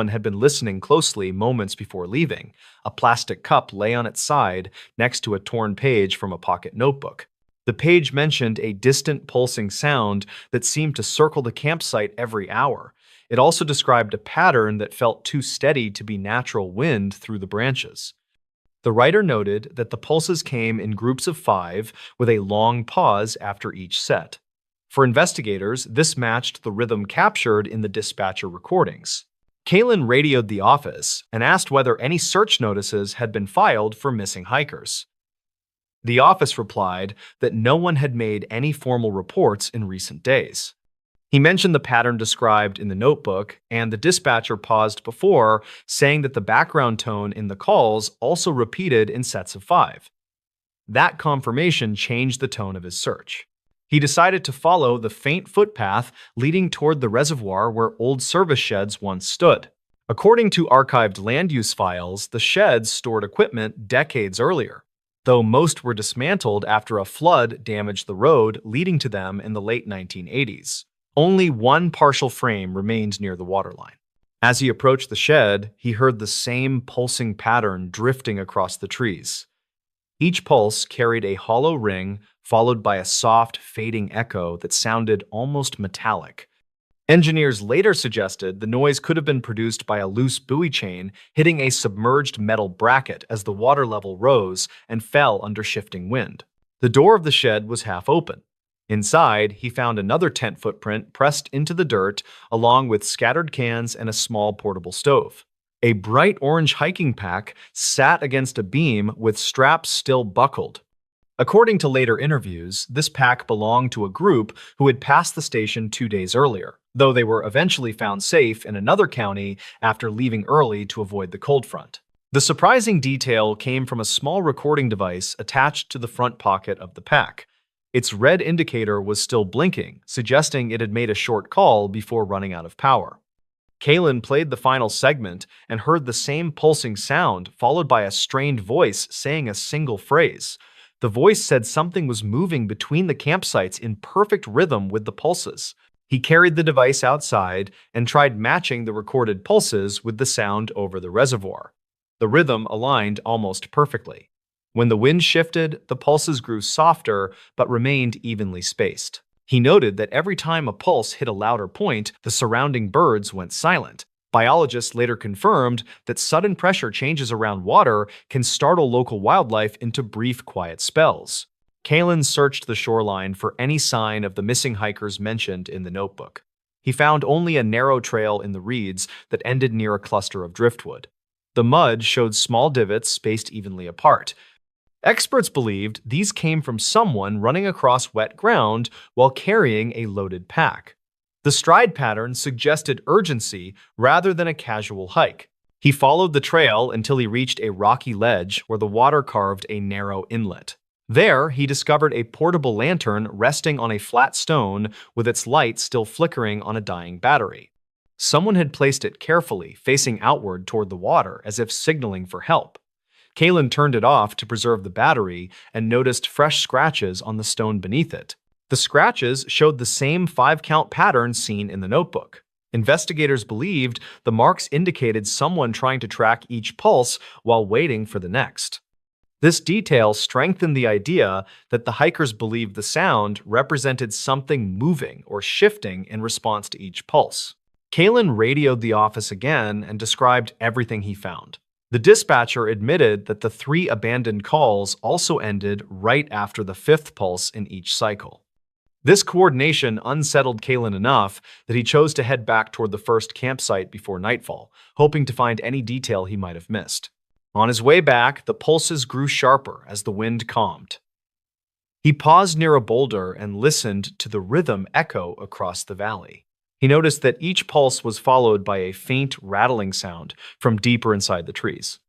had been listening closely moments before leaving. A plastic cup lay on its side next to a torn page from a pocket notebook. The page mentioned a distant pulsing sound that seemed to circle the campsite every hour. It also described a pattern that felt too steady to be natural wind through the branches. The writer noted that the pulses came in groups of 5 with a long pause after each set. For investigators, this matched the rhythm captured in the dispatcher recordings. Kalen radioed the office and asked whether any search notices had been filed for missing hikers. The office replied that no one had made any formal reports in recent days. He mentioned the pattern described in the notebook, and the dispatcher paused before, saying that the background tone in the calls also repeated in sets of 5. That confirmation changed the tone of his search. He decided to follow the faint footpath leading toward the reservoir where old service sheds once stood. According to archived land use files, the sheds stored equipment decades earlier, though most were dismantled after a flood damaged the road leading to them in the late 1980s. Only one partial frame remained near the waterline. As he approached the shed, he heard the same pulsing pattern drifting across the trees. Each pulse carried a hollow ring, followed by a soft, fading echo that sounded almost metallic. Engineers later suggested the noise could have been produced by a loose buoy chain hitting a submerged metal bracket as the water level rose and fell under shifting wind. The door of the shed was half open. Inside, he found another tent footprint pressed into the dirt, along with scattered cans and a small portable stove. A bright orange hiking pack sat against a beam with straps still buckled. According to later interviews, this pack belonged to a group who had passed the station 2 days earlier, though they were eventually found safe in another county after leaving early to avoid the cold front. The surprising detail came from a small recording device attached to the front pocket of the pack. Its red indicator was still blinking, suggesting it had made a short call before running out of power. Kalen played the final segment and heard the same pulsing sound, followed by a strained voice saying a single phrase. The voice said something was moving between the campsites in perfect rhythm with the pulses. He carried the device outside and tried matching the recorded pulses with the sound over the reservoir. The rhythm aligned almost perfectly. When the wind shifted, the pulses grew softer but remained evenly spaced. He noted that every time a pulse hit a louder point, the surrounding birds went silent. Biologists later confirmed that sudden pressure changes around water can startle local wildlife into brief, quiet spells. Kalen searched the shoreline for any sign of the missing hikers mentioned in the notebook. He found only a narrow trail in the reeds that ended near a cluster of driftwood. The mud showed small divots spaced evenly apart. Experts believed these came from someone running across wet ground while carrying a loaded pack. The stride pattern suggested urgency rather than a casual hike. He followed the trail until he reached a rocky ledge where the water carved a narrow inlet. There, he discovered a portable lantern resting on a flat stone with its light still flickering on a dying battery. Someone had placed it carefully, facing outward toward the water as if signaling for help. Kalen turned it off to preserve the battery and noticed fresh scratches on the stone beneath it. The scratches showed the same 5-count pattern seen in the notebook. Investigators believed the marks indicated someone trying to track each pulse while waiting for the next. This detail strengthened the idea that the hikers believed the sound represented something moving or shifting in response to each pulse. Kalen radioed the office again and described everything he found. The dispatcher admitted that the 3 abandoned calls also ended right after the 5th pulse in each cycle. This coordination unsettled Kalen enough that he chose to head back toward the first campsite before nightfall, hoping to find any detail he might have missed. On his way back, the pulses grew sharper as the wind calmed. He paused near a boulder and listened to the rhythm echo across the valley. He noticed that each pulse was followed by a faint rattling sound from deeper inside the trees.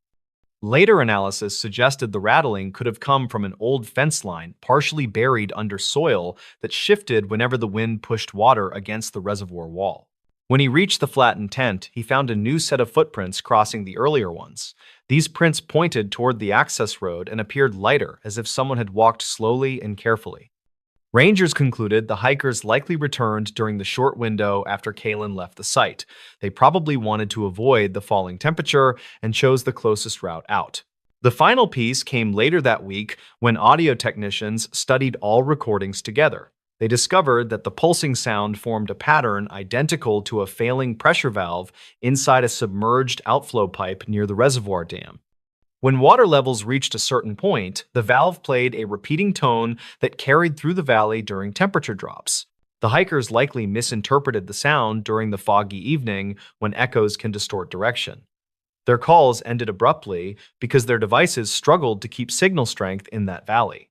Later analysis suggested the rattling could have come from an old fence line partially buried under soil that shifted whenever the wind pushed water against the reservoir wall. When he reached the flattened tent, he found a new set of footprints crossing the earlier ones. These prints pointed toward the access road and appeared lighter, as if someone had walked slowly and carefully. Rangers concluded the hikers likely returned during the short window after Kalen left the site. They probably wanted to avoid the falling temperature and chose the closest route out. The final piece came later that week when audio technicians studied all recordings together. They discovered that the pulsing sound formed a pattern identical to a failing pressure valve inside a submerged outflow pipe near the reservoir dam. When water levels reached a certain point, the valve played a repeating tone that carried through the valley during temperature drops. The hikers likely misinterpreted the sound during the foggy evening when echoes can distort direction. Their calls ended abruptly because their devices struggled to keep signal strength in that valley.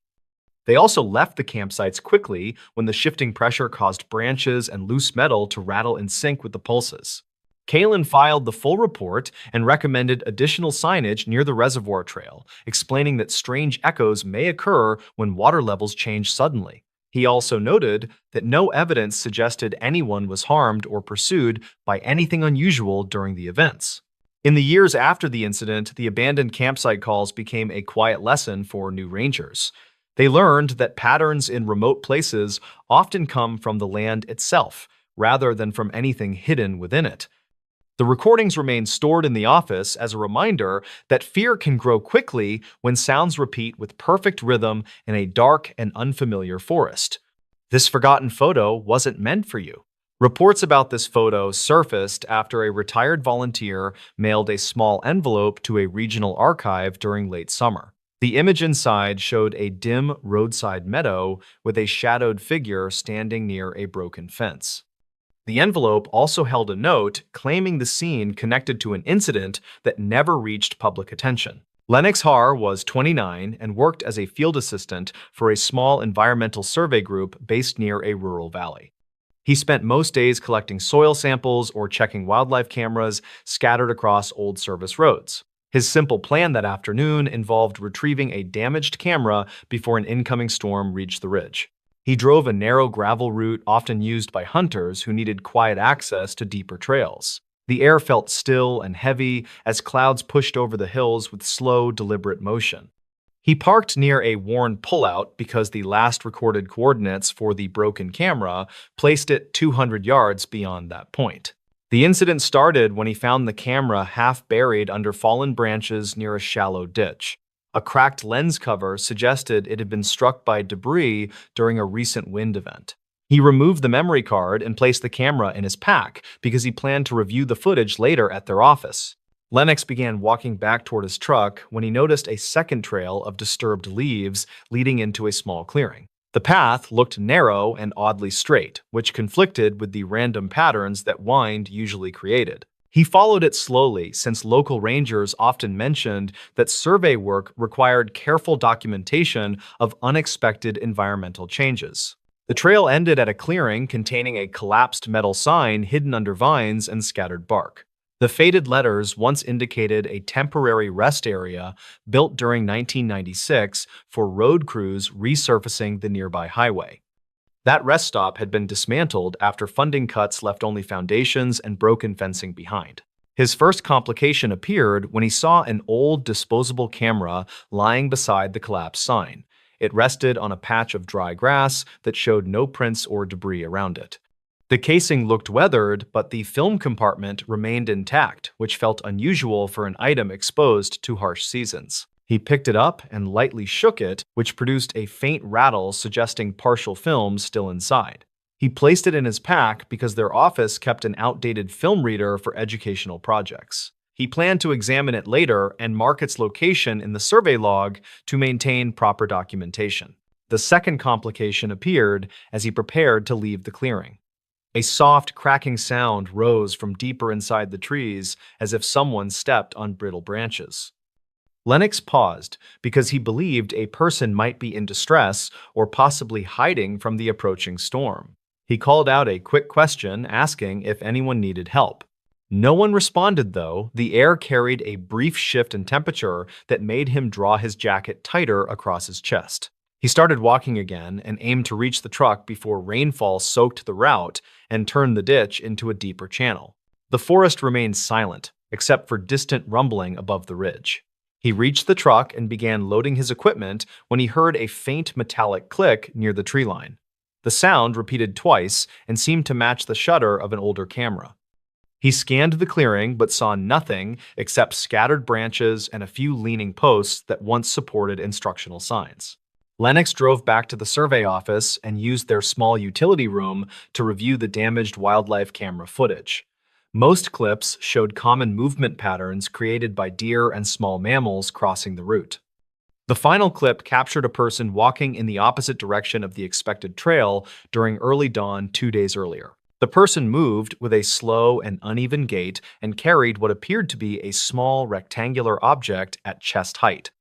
They also left the campsites quickly when the shifting pressure caused branches and loose metal to rattle in sync with the pulses. Kalen filed the full report and recommended additional signage near the reservoir trail, explaining that strange echoes may occur when water levels change suddenly. He also noted that no evidence suggested anyone was harmed or pursued by anything unusual during the events. In the years after the incident, the abandoned campsite calls became a quiet lesson for new rangers. They learned that patterns in remote places often come from the land itself, rather than from anything hidden within it. The recordings remain stored in the office as a reminder that fear can grow quickly when sounds repeat with perfect rhythm in a dark and unfamiliar forest. This forgotten photo wasn't meant for you. Reports about this photo surfaced after a retired volunteer mailed a small envelope to a regional archive during late summer. The image inside showed a dim roadside meadow with a shadowed figure standing near a broken fence. The envelope also held a note claiming the scene connected to an incident that never reached public attention. Lennox Har was 29 and worked as a field assistant for a small environmental survey group based near a rural valley. He spent most days collecting soil samples or checking wildlife cameras scattered across old service roads. His simple plan that afternoon involved retrieving a damaged camera before an incoming storm reached the ridge. He drove a narrow gravel route often used by hunters who needed quiet access to deeper trails. The air felt still and heavy as clouds pushed over the hills with slow, deliberate motion. He parked near a worn pullout because the last recorded coordinates for the broken camera placed it 200 yards beyond that point. The incident started when he found the camera half buried under fallen branches near a shallow ditch. A cracked lens cover suggested it had been struck by debris during a recent wind event. He removed the memory card and placed the camera in his pack because he planned to review the footage later at their office. Lennox began walking back toward his truck when he noticed a second trail of disturbed leaves leading into a small clearing. The path looked narrow and oddly straight, which conflicted with the random patterns that wind usually created. He followed it slowly since local rangers often mentioned that survey work required careful documentation of unexpected environmental changes. The trail ended at a clearing containing a collapsed metal sign hidden under vines and scattered bark. The faded letters once indicated a temporary rest area built during 1996 for road crews resurfacing the nearby highway. That rest stop had been dismantled after funding cuts left only foundations and broken fencing behind. His first complication appeared when he saw an old disposable camera lying beside the collapsed sign. It rested on a patch of dry grass that showed no prints or debris around it. The casing looked weathered, but the film compartment remained intact, which felt unusual for an item exposed to harsh seasons. He picked it up and lightly shook it, which produced a faint rattle suggesting partial film still inside. He placed it in his pack because their office kept an outdated film reader for educational projects. He planned to examine it later and mark its location in the survey log to maintain proper documentation. The second complication appeared as he prepared to leave the clearing. A soft, cracking sound rose from deeper inside the trees as if someone stepped on brittle branches. Lennox paused because he believed a person might be in distress or possibly hiding from the approaching storm. He called out a quick question asking if anyone needed help. No one responded, though. The air carried a brief shift in temperature that made him draw his jacket tighter across his chest. He started walking again and aimed to reach the truck before rainfall soaked the route and turned the ditch into a deeper channel. The forest remained silent, except for distant rumbling above the ridge. He reached the truck and began loading his equipment when he heard a faint metallic click near the tree line. The sound repeated twice and seemed to match the shutter of an older camera. He scanned the clearing but saw nothing except scattered branches and a few leaning posts that once supported instructional signs. Lennox drove back to the survey office and used their small utility room to review the damaged wildlife camera footage. Most clips showed common movement patterns created by deer and small mammals crossing the route. The final clip captured a person walking in the opposite direction of the expected trail during early dawn 2 days earlier. The person moved with a slow and uneven gait and carried what appeared to be a small rectangular object at chest height.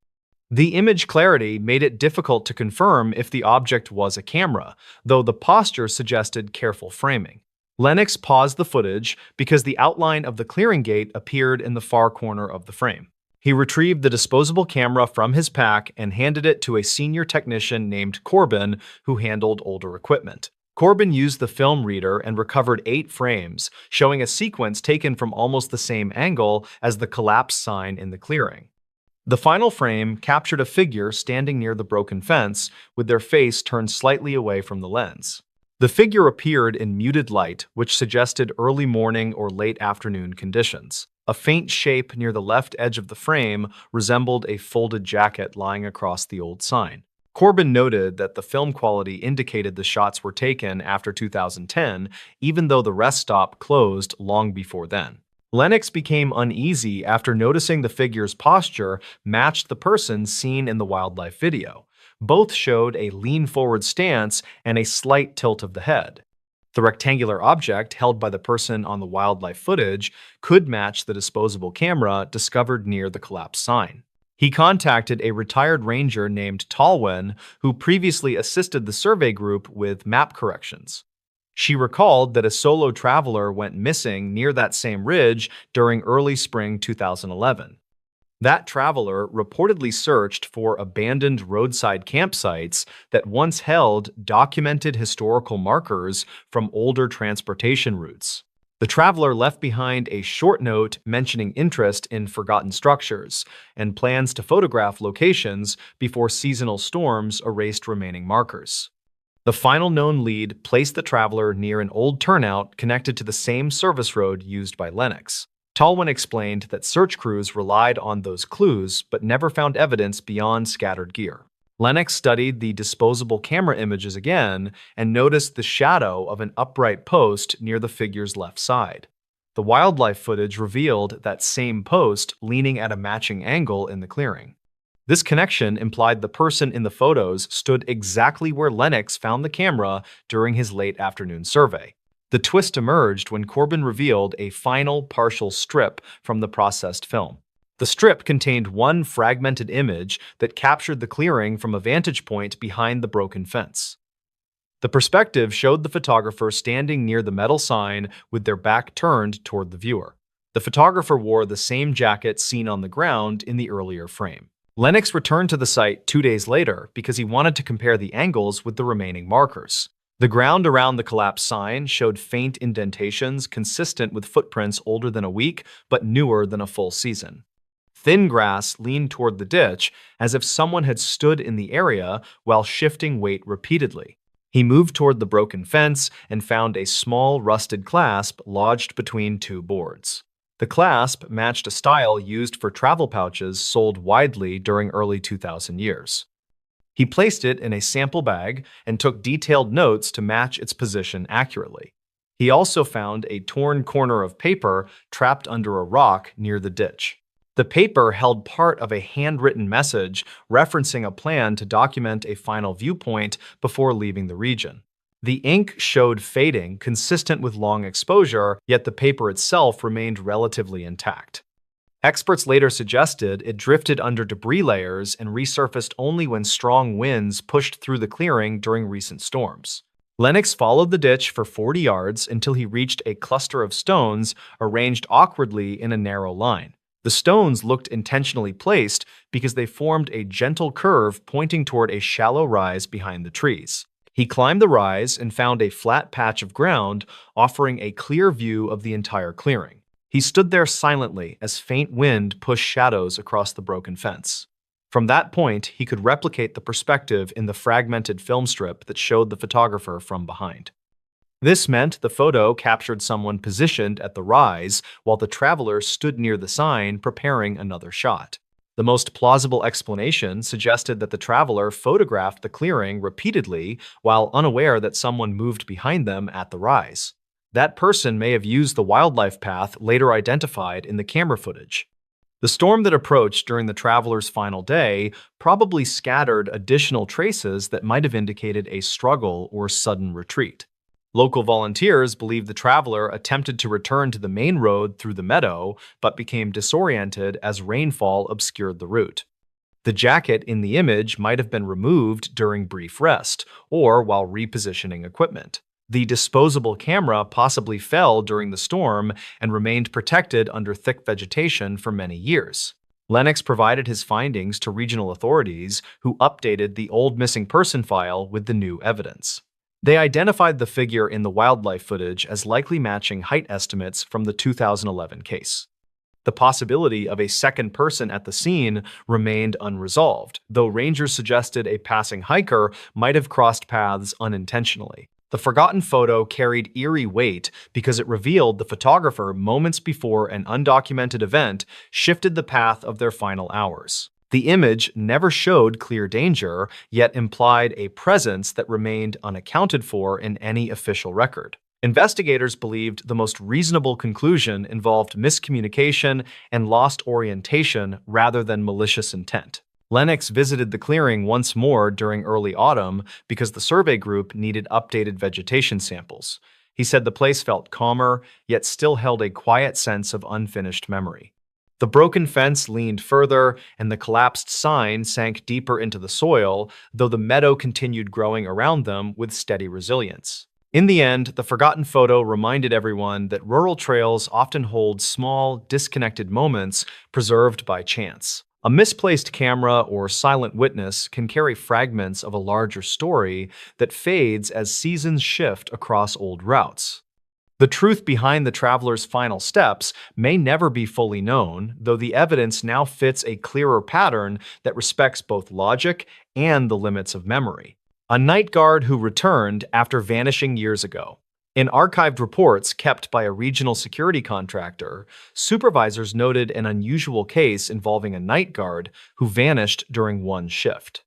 The image clarity made it difficult to confirm if the object was a camera, though the posture suggested careful framing. Lennox paused the footage because the outline of the clearing gate appeared in the far corner of the frame. He retrieved the disposable camera from his pack and handed it to a senior technician named Corbin, who handled older equipment. Corbin used the film reader and recovered 8 frames, showing a sequence taken from almost the same angle as the collapsed sign in the clearing. The final frame captured a figure standing near the broken fence, with their face turned slightly away from the lens. The figure appeared in muted light, which suggested early morning or late afternoon conditions. A faint shape near the left edge of the frame resembled a folded jacket lying across the old sign. Corbin noted that the film quality indicated the shots were taken after 2010, even though the rest stop closed long before then. Lennox became uneasy after noticing the figure's posture matched the person seen in the wildlife video. Both showed a lean-forward stance and a slight tilt of the head. The rectangular object held by the person on the wildlife footage could match the disposable camera discovered near the collapsed sign. He contacted a retired ranger named Talwin, who previously assisted the survey group with map corrections. She recalled that a solo traveler went missing near that same ridge during early spring 2011. That traveler reportedly searched for abandoned roadside campsites that once held documented historical markers from older transportation routes. The traveler left behind a short note mentioning interest in forgotten structures and plans to photograph locations before seasonal storms erased remaining markers. The final known lead placed the traveler near an old turnout connected to the same service road used by Lennox. Talwin explained that search crews relied on those clues but never found evidence beyond scattered gear. Lennox studied the disposable camera images again and noticed the shadow of an upright post near the figure's left side. The wildlife footage revealed that same post leaning at a matching angle in the clearing. This connection implied the person in the photos stood exactly where Lennox found the camera during his late afternoon survey. The twist emerged when Corbin revealed a final partial strip from the processed film. The strip contained one fragmented image that captured the clearing from a vantage point behind the broken fence. The perspective showed the photographer standing near the metal sign with their back turned toward the viewer. The photographer wore the same jacket seen on the ground in the earlier frame. Lennox returned to the site 2 days later because he wanted to compare the angles with the remaining markers. The ground around the collapsed sign showed faint indentations consistent with footprints older than a week but newer than a full season. Thin grass leaned toward the ditch as if someone had stood in the area while shifting weight repeatedly. He moved toward the broken fence and found a small rusted clasp lodged between 2 boards. The clasp matched a style used for travel pouches sold widely during early 2000 years. He placed it in a sample bag and took detailed notes to match its position accurately. He also found a torn corner of paper trapped under a rock near the ditch. The paper held part of a handwritten message referencing a plan to document a final viewpoint before leaving the region. The ink showed fading consistent with long exposure, yet the paper itself remained relatively intact. Experts later suggested it drifted under debris layers and resurfaced only when strong winds pushed through the clearing during recent storms. Lennox followed the ditch for 40 yards until he reached a cluster of stones arranged awkwardly in a narrow line. The stones looked intentionally placed because they formed a gentle curve pointing toward a shallow rise behind the trees. He climbed the rise and found a flat patch of ground offering a clear view of the entire clearing. He stood there silently as faint wind pushed shadows across the broken fence. From that point, he could replicate the perspective in the fragmented film strip that showed the photographer from behind. This meant the photo captured someone positioned at the rise while the traveler stood near the sign preparing another shot. The most plausible explanation suggested that the traveler photographed the clearing repeatedly while unaware that someone moved behind them at the rise. That person may have used the wildlife path later identified in the camera footage. The storm that approached during the traveler's final day probably scattered additional traces that might have indicated a struggle or sudden retreat. Local volunteers believe the traveler attempted to return to the main road through the meadow, but became disoriented as rainfall obscured the route. The jacket in the image might have been removed during brief rest or while repositioning equipment. The disposable camera possibly fell during the storm and remained protected under thick vegetation for many years. Lennox provided his findings to regional authorities, who updated the old missing person file with the new evidence. They identified the figure in the wildlife footage as likely matching height estimates from the 2011 case. The possibility of a second person at the scene remained unresolved, though rangers suggested a passing hiker might have crossed paths unintentionally. The forgotten photo carried eerie weight because it revealed the photographer moments before an undocumented event shifted the path of their final hours. The image never showed clear danger, yet implied a presence that remained unaccounted for in any official record. Investigators believed the most reasonable conclusion involved miscommunication and lost orientation rather than malicious intent. Lennox visited the clearing once more during early autumn because the survey group needed updated vegetation samples. He said the place felt calmer, yet still held a quiet sense of unfinished memory. The broken fence leaned further, and the collapsed sign sank deeper into the soil, though the meadow continued growing around them with steady resilience. In the end, the forgotten photo reminded everyone that rural trails often hold small, disconnected moments preserved by chance. A misplaced camera or silent witness can carry fragments of a larger story that fades as seasons shift across old routes. The truth behind the traveler's final steps may never be fully known, though the evidence now fits a clearer pattern that respects both logic and the limits of memory. A night guard who returned after vanishing years ago. In archived reports kept by a regional security contractor, supervisors noted an unusual case involving a night guard who vanished during one shift.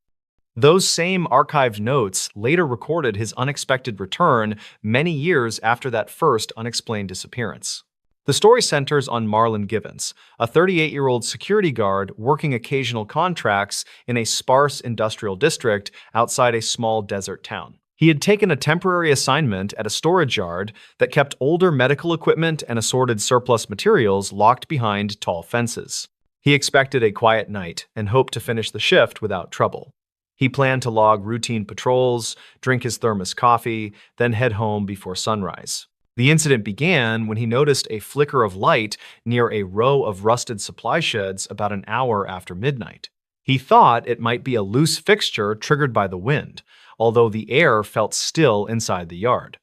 Those same archived notes later recorded his unexpected return many years after that first unexplained disappearance. The story centers on Marlon Givens, a 38-year-old security guard working occasional contracts in a sparse industrial district outside a small desert town. He had taken a temporary assignment at a storage yard that kept older medical equipment and assorted surplus materials locked behind tall fences. He expected a quiet night and hoped to finish the shift without trouble. He planned to log routine patrols, drink his thermos coffee, then head home before sunrise. The incident began when he noticed a flicker of light near a row of rusted supply sheds about an hour after midnight. He thought it might be a loose fixture triggered by the wind, although the air felt still inside the yard.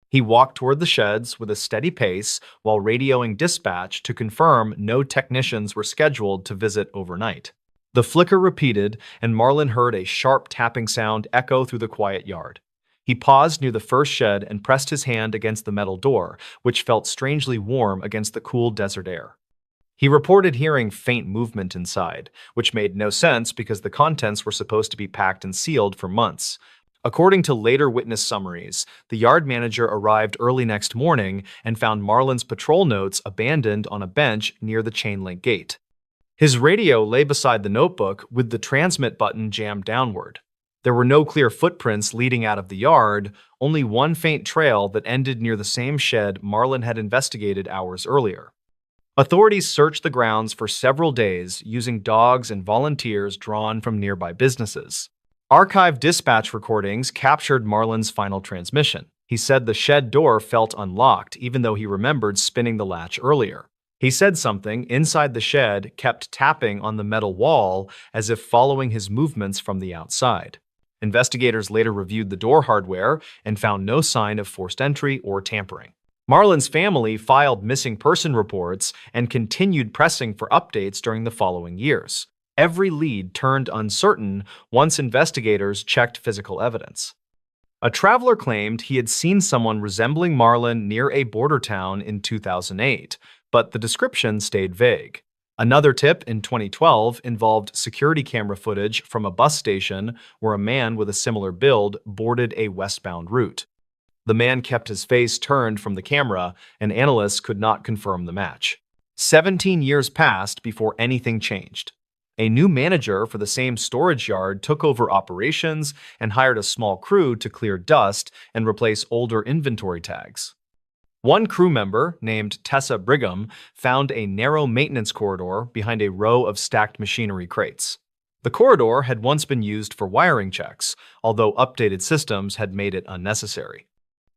He walked toward the sheds with a steady pace while radioing dispatch to confirm no technicians were scheduled to visit overnight. The flicker repeated, and Marlon heard a sharp tapping sound echo through the quiet yard. He paused near the first shed and pressed his hand against the metal door, which felt strangely warm against the cool desert air. He reported hearing faint movement inside, which made no sense because the contents were supposed to be packed and sealed for months. According to later witness summaries, the yard manager arrived early next morning and found Marlon's patrol notes abandoned on a bench near the chain link gate. His radio lay beside the notebook with the transmit button jammed downward. There were no clear footprints leading out of the yard, only one faint trail that ended near the same shed Marlon had investigated hours earlier. Authorities searched the grounds for several days using dogs and volunteers drawn from nearby businesses. Archived dispatch recordings captured Marlon's final transmission. He said the shed door felt unlocked even though he remembered spinning the latch earlier. He said something inside the shed kept tapping on the metal wall as if following his movements from the outside. Investigators later reviewed the door hardware and found no sign of forced entry or tampering. Marlon's family filed missing person reports and continued pressing for updates during the following years. Every lead turned uncertain once investigators checked physical evidence. A traveler claimed he had seen someone resembling Marlin near a border town in 2008, but the description stayed vague. Another tip in 2012 involved security camera footage from a bus station where a man with a similar build boarded a westbound route. The man kept his face turned from the camera, and analysts could not confirm the match. 17 years passed before anything changed. A new manager for the same storage yard took over operations and hired a small crew to clear dust and replace older inventory tags. One crew member, named Tessa Brigham, found a narrow maintenance corridor behind a row of stacked machinery crates. The corridor had once been used for wiring checks, although updated systems had made it unnecessary.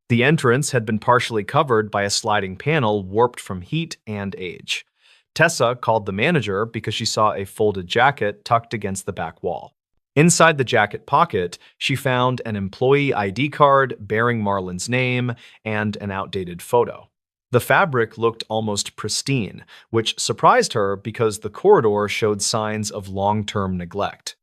The entrance had been partially covered by a sliding panel warped from heat and age. Tessa called the manager because she saw a folded jacket tucked against the back wall. Inside the jacket pocket, she found an employee ID card bearing Marlin's name and an outdated photo. The fabric looked almost pristine, which surprised her because the corridor showed signs of long-term neglect.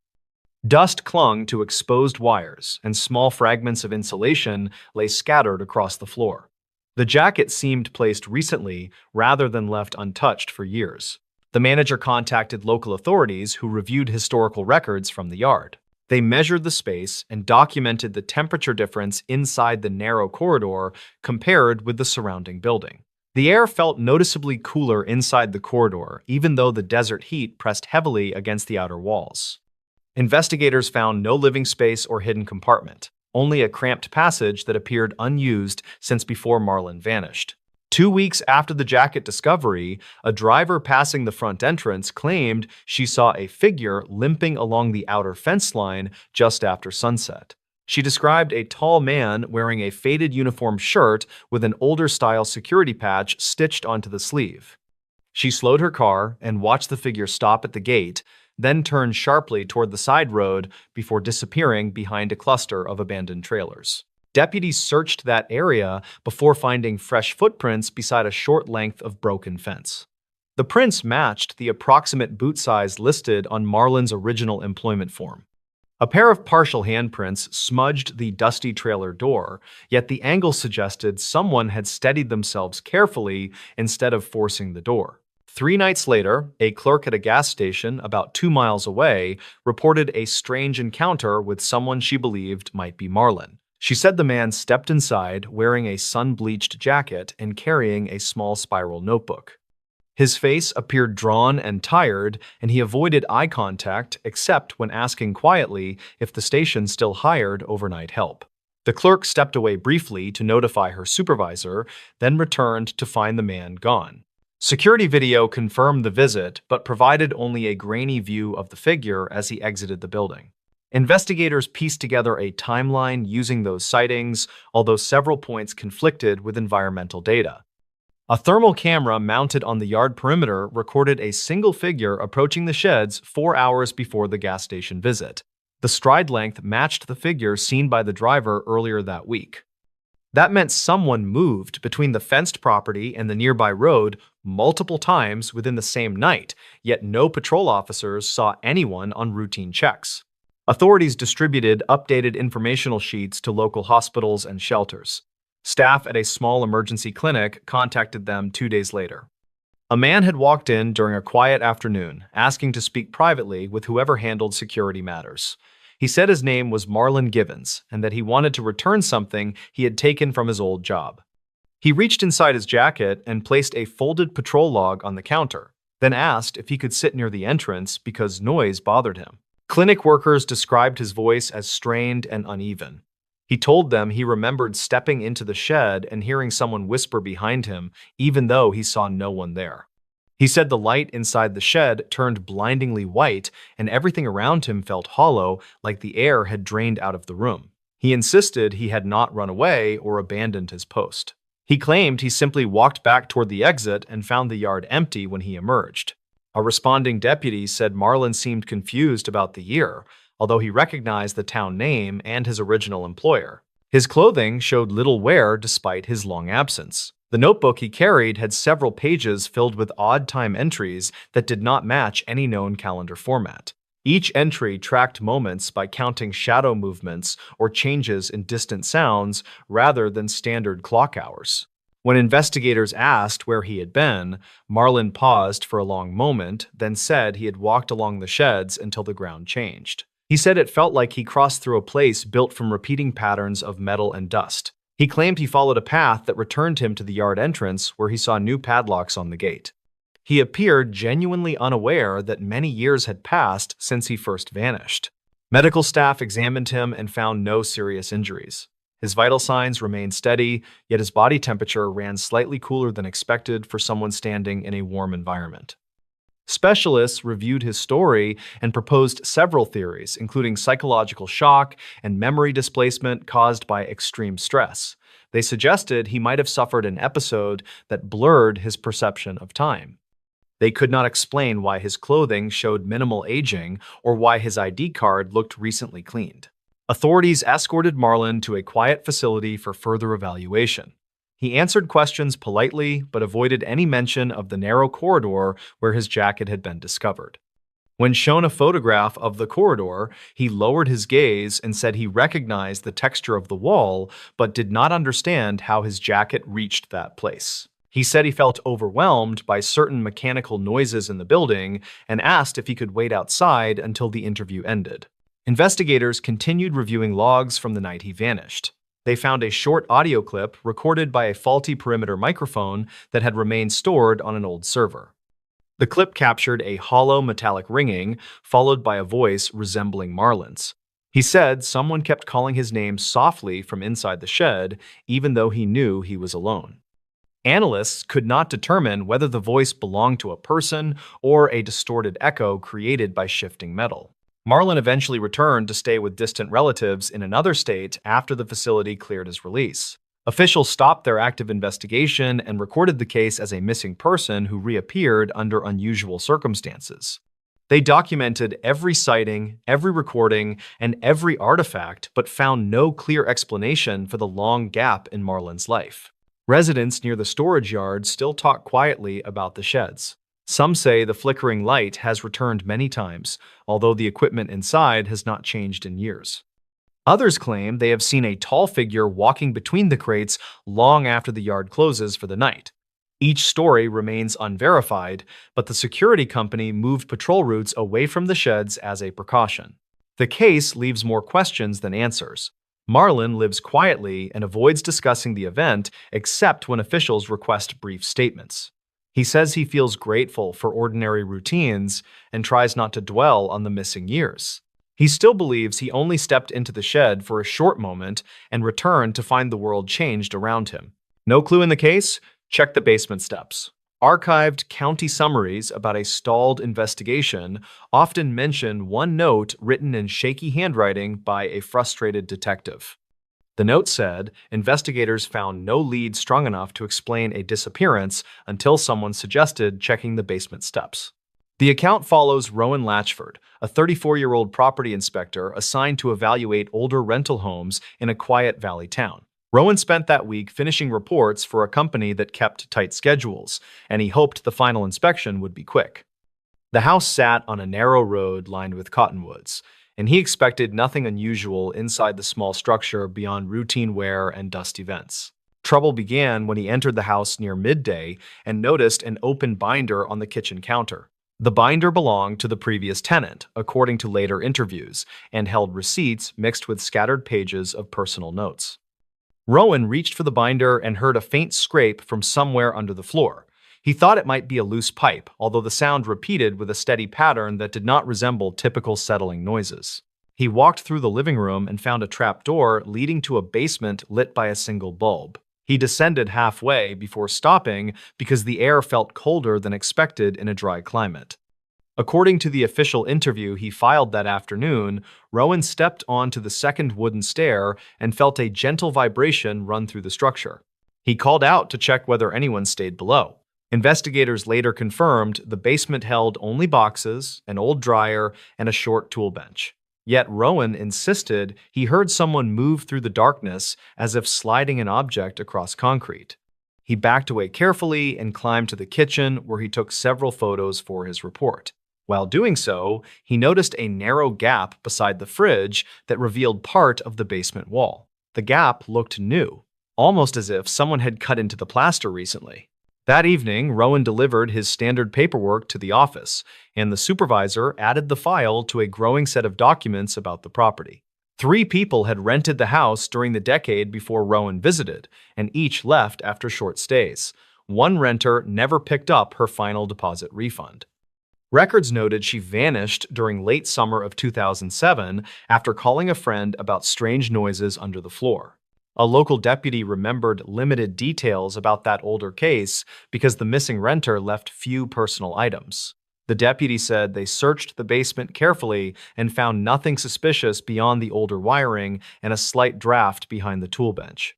Dust clung to exposed wires, and small fragments of insulation lay scattered across the floor. The jacket seemed placed recently rather than left untouched for years. The manager contacted local authorities who reviewed historical records from the yard. They measured the space and documented the temperature difference inside the narrow corridor compared with the surrounding building. The air felt noticeably cooler inside the corridor, even though the desert heat pressed heavily against the outer walls. Investigators found no living space or hidden compartment, only a cramped passage that appeared unused since before Marlin vanished. 2 weeks after the jacket discovery, a driver passing the front entrance claimed she saw a figure limping along the outer fence line just after sunset. She described a tall man wearing a faded uniform shirt with an older-style security patch stitched onto the sleeve. She slowed her car and watched the figure stop at the gate, then turned sharply toward the side road before disappearing behind a cluster of abandoned trailers. Deputies searched that area before finding fresh footprints beside a short length of broken fence. The prints matched the approximate boot size listed on Marlin's original employment form. A pair of partial handprints smudged the dusty trailer door, yet the angle suggested someone had steadied themselves carefully instead of forcing the door. 3 nights later, a clerk at a gas station about 2 miles away reported a strange encounter with someone she believed might be Marlin. She said the man stepped inside wearing a sun-bleached jacket and carrying a small spiral notebook. His face appeared drawn and tired, and he avoided eye contact except when asking quietly if the station still hired overnight help. The clerk stepped away briefly to notify her supervisor, then returned to find the man gone. Security video confirmed the visit, but provided only a grainy view of the figure as he exited the building. Investigators pieced together a timeline using those sightings, although several points conflicted with environmental data. A thermal camera mounted on the yard perimeter recorded a single figure approaching the sheds 4 hours before the gas station visit. The stride length matched the figure seen by the driver earlier that week. That meant someone moved between the fenced property and the nearby road multiple times within the same night, yet no patrol officers saw anyone on routine checks. Authorities distributed updated informational sheets to local hospitals and shelters. Staff at a small emergency clinic contacted them 2 days later. A man had walked in during a quiet afternoon, asking to speak privately with whoever handled security matters. He said his name was Marlin Givens and that he wanted to return something he had taken from his old job. He reached inside his jacket and placed a folded patrol log on the counter, then asked if he could sit near the entrance because noise bothered him. Clinic workers described his voice as strained and uneven. He told them he remembered stepping into the shed and hearing someone whisper behind him, even though he saw no one there. He said the light inside the shed turned blindingly white and everything around him felt hollow, like the air had drained out of the room. He insisted he had not run away or abandoned his post. He claimed he simply walked back toward the exit and found the yard empty when he emerged. A responding deputy said Marlin seemed confused about the year, although he recognized the town name and his original employer. His clothing showed little wear despite his long absence. The notebook he carried had several pages filled with odd time entries that did not match any known calendar format. Each entry tracked moments by counting shadow movements or changes in distant sounds rather than standard clock hours. When investigators asked where he had been, Marlin paused for a long moment, then said he had walked along the sheds until the ground changed. He said it felt like he crossed through a place built from repeating patterns of metal and dust. He claimed he followed a path that returned him to the yard entrance where he saw new padlocks on the gate. He appeared genuinely unaware that many years had passed since he first vanished. Medical staff examined him and found no serious injuries. His vital signs remained steady, yet his body temperature ran slightly cooler than expected for someone standing in a warm environment. Specialists reviewed his story and proposed several theories, including psychological shock and memory displacement caused by extreme stress. They suggested he might have suffered an episode that blurred his perception of time. They could not explain why his clothing showed minimal aging or why his ID card looked recently cleaned. Authorities escorted Marlin to a quiet facility for further evaluation. He answered questions politely, but avoided any mention of the narrow corridor where his jacket had been discovered. When shown a photograph of the corridor, he lowered his gaze and said he recognized the texture of the wall, but did not understand how his jacket reached that place. He said he felt overwhelmed by certain mechanical noises in the building and asked if he could wait outside until the interview ended. Investigators continued reviewing logs from the night he vanished. They found a short audio clip recorded by a faulty perimeter microphone that had remained stored on an old server. The clip captured a hollow metallic ringing, followed by a voice resembling Marlin's. He said someone kept calling his name softly from inside the shed, even though he knew he was alone. Analysts could not determine whether the voice belonged to a person or a distorted echo created by shifting metal. Marlin eventually returned to stay with distant relatives in another state after the facility cleared his release. Officials stopped their active investigation and recorded the case as a missing person who reappeared under unusual circumstances. They documented every sighting, every recording, and every artifact, but found no clear explanation for the long gap in Marlin's life. Residents near the storage yard still talk quietly about the sheds. Some say the flickering light has returned many times, although the equipment inside has not changed in years. Others claim they have seen a tall figure walking between the crates long after the yard closes for the night. Each story remains unverified, but the security company moved patrol routes away from the sheds as a precaution. The case leaves more questions than answers. Marlin lives quietly and avoids discussing the event except when officials request brief statements. He says he feels grateful for ordinary routines and tries not to dwell on the missing years. He still believes he only stepped into the shed for a short moment and returned to find the world changed around him. No clue in the case? Check the basement steps. Archived county summaries about a stalled investigation often mention one note written in shaky handwriting by a frustrated detective. The note said, investigators found no lead strong enough to explain a disappearance until someone suggested checking the basement steps. The account follows Rowan Latchford, a 34-year-old property inspector assigned to evaluate older rental homes in a quiet valley town. Rowan spent that week finishing reports for a company that kept tight schedules, and he hoped the final inspection would be quick. The house sat on a narrow road lined with cottonwoods, and he expected nothing unusual inside the small structure beyond routine wear and dust events. Trouble began when he entered the house near midday and noticed an open binder on the kitchen counter. The binder belonged to the previous tenant, according to later interviews, and held receipts mixed with scattered pages of personal notes. Rowan reached for the binder and heard a faint scrape from somewhere under the floor. He thought it might be a loose pipe, although the sound repeated with a steady pattern that did not resemble typical settling noises. He walked through the living room and found a trap door leading to a basement lit by a single bulb. He descended halfway before stopping because the air felt colder than expected in a dry climate. According to the official interview he filed that afternoon, Rowan stepped onto the second wooden stair and felt a gentle vibration run through the structure. He called out to check whether anyone stayed below. Investigators later confirmed the basement held only boxes, an old dryer, and a short tool bench. Yet Rowan insisted he heard someone move through the darkness as if sliding an object across concrete. He backed away carefully and climbed to the kitchen where he took several photos for his report. While doing so, he noticed a narrow gap beside the fridge that revealed part of the basement wall. The gap looked new, almost as if someone had cut into the plaster recently. That evening, Rowan delivered his standard paperwork to the office, and the supervisor added the file to a growing set of documents about the property. 3 people had rented the house during the decade before Rowan visited, and each left after short stays. One renter never picked up her final deposit refund. Records noted she vanished during late summer of 2007 after calling a friend about strange noises under the floor. A local deputy remembered limited details about that older case because the missing renter left few personal items. The deputy said they searched the basement carefully and found nothing suspicious beyond the older wiring and a slight draft behind the tool bench.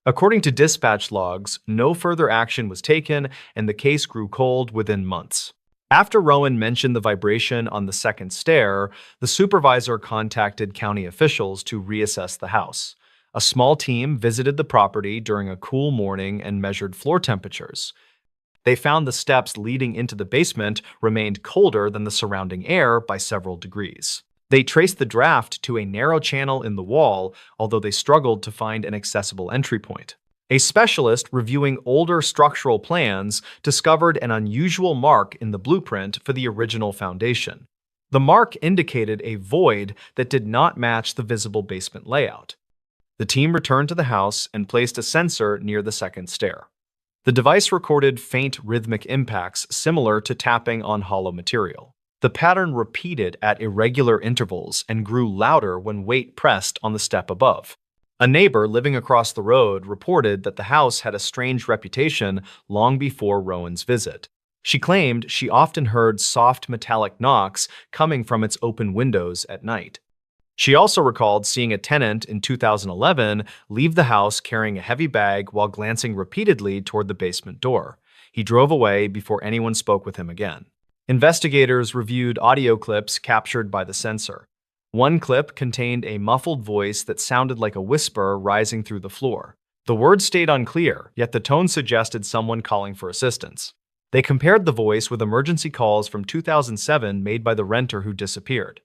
According to dispatch logs, no further action was taken and the case grew cold within months. After Rowan mentioned the vibration on the second stair, the supervisor contacted county officials to reassess the house. A small team visited the property during a cool morning and measured floor temperatures. They found the steps leading into the basement remained colder than the surrounding air by several degrees. They traced the draft to a narrow channel in the wall, although they struggled to find an accessible entry point. A specialist reviewing older structural plans discovered an unusual mark in the blueprint for the original foundation. The mark indicated a void that did not match the visible basement layout. The team returned to the house and placed a sensor near the second stair. The device recorded faint rhythmic impacts similar to tapping on hollow material. The pattern repeated at irregular intervals and grew louder when weight pressed on the step above. A neighbor living across the road reported that the house had a strange reputation long before Rowan's visit. She claimed she often heard soft metallic knocks coming from its open windows at night. She also recalled seeing a tenant in 2011 leave the house carrying a heavy bag while glancing repeatedly toward the basement door. He drove away before anyone spoke with him again. Investigators reviewed audio clips captured by the sensor. One clip contained a muffled voice that sounded like a whisper rising through the floor. The words stayed unclear, yet the tone suggested someone calling for assistance. They compared the voice with emergency calls from 2007 made by the renter who disappeared.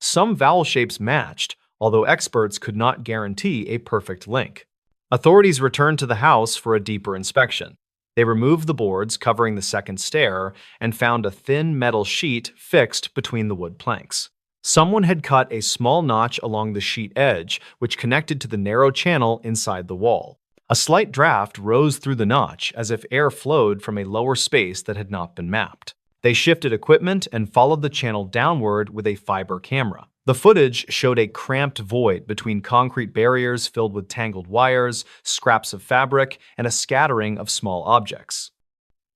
Some vowel shapes matched, although experts could not guarantee a perfect link. Authorities returned to the house for a deeper inspection. They removed the boards covering the second stair and found a thin metal sheet fixed between the wood planks. Someone had cut a small notch along the sheet edge, which connected to the narrow channel inside the wall. A slight draft rose through the notch as if air flowed from a lower space that had not been mapped. They shifted equipment and followed the channel downward with a fiber camera. The footage showed a cramped void between concrete barriers filled with tangled wires, scraps of fabric, and a scattering of small objects.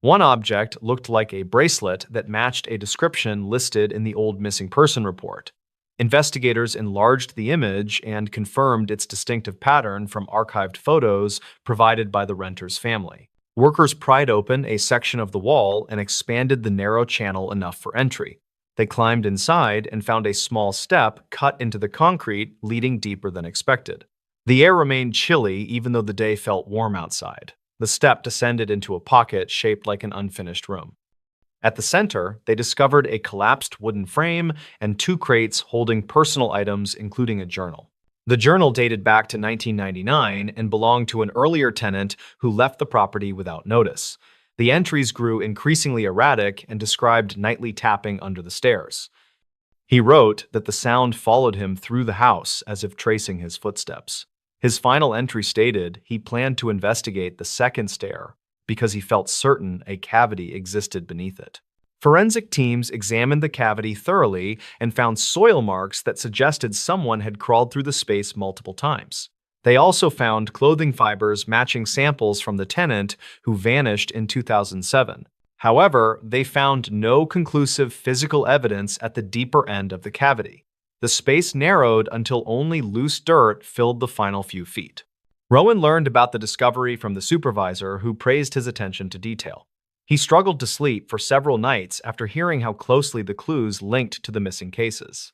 One object looked like a bracelet that matched a description listed in the old missing person report. Investigators enlarged the image and confirmed its distinctive pattern from archived photos provided by the renter's family. Workers pried open a section of the wall and expanded the narrow channel enough for entry. They climbed inside and found a small step cut into the concrete, leading deeper than expected. The air remained chilly even though the day felt warm outside. The step descended into a pocket shaped like an unfinished room. At the center, they discovered a collapsed wooden frame and 2 crates holding personal items, including a journal. The journal dated back to 1999 and belonged to an earlier tenant who left the property without notice. The entries grew increasingly erratic and described nightly tapping under the stairs. He wrote that the sound followed him through the house as if tracing his footsteps. His final entry stated he planned to investigate the second stair because he felt certain a cavity existed beneath it. Forensic teams examined the cavity thoroughly and found soil marks that suggested someone had crawled through the space multiple times. They also found clothing fibers matching samples from the tenant who vanished in 2007. However, they found no conclusive physical evidence at the deeper end of the cavity. The space narrowed until only loose dirt filled the final few feet. Rowan learned about the discovery from the supervisor, who praised his attention to detail. He struggled to sleep for several nights after hearing how closely the clues linked to the missing cases.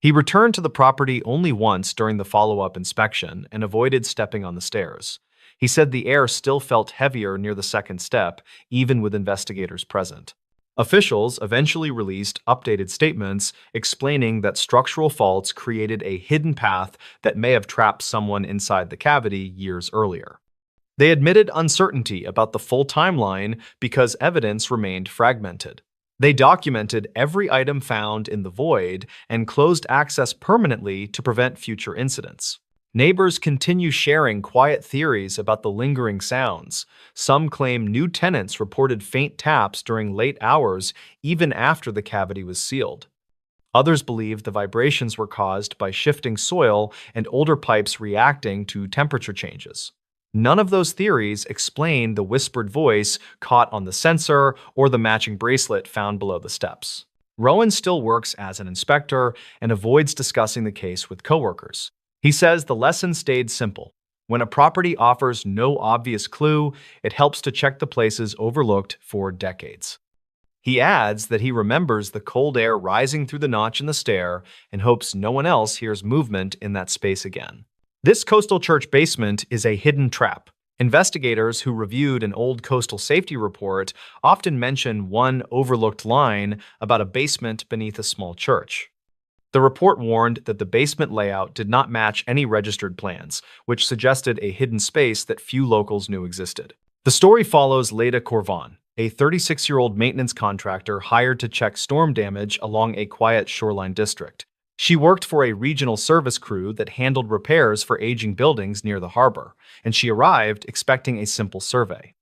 He returned to the property only once during the follow-up inspection and avoided stepping on the stairs. He said the air still felt heavier near the second step, even with investigators present. Officials eventually released updated statements explaining that structural faults created a hidden path that may have trapped someone inside the cavity years earlier. They admitted uncertainty about the full timeline because evidence remained fragmented. They documented every item found in the void and closed access permanently to prevent future incidents. Neighbors continue sharing quiet theories about the lingering sounds. Some claim new tenants reported faint taps during late hours even after the cavity was sealed. Others believe the vibrations were caused by shifting soil and older pipes reacting to temperature changes. None of those theories explain the whispered voice caught on the sensor or the matching bracelet found below the steps. Rowan still works as an inspector and avoids discussing the case with coworkers. He says the lesson stayed simple. When a property offers no obvious clue, it helps to check the places overlooked for decades. He adds that he remembers the cold air rising through the notch in the stair and hopes no one else hears movement in that space again. This coastal church basement is a hidden trap. Investigators who reviewed an old coastal safety report often mention one overlooked line about a basement beneath a small church. The report warned that the basement layout did not match any registered plans, which suggested a hidden space that few locals knew existed. The story follows Leda Corvan, a 36-year-old maintenance contractor hired to check storm damage along a quiet shoreline district. She worked for a regional service crew that handled repairs for aging buildings near the harbor, and she arrived expecting a simple survey.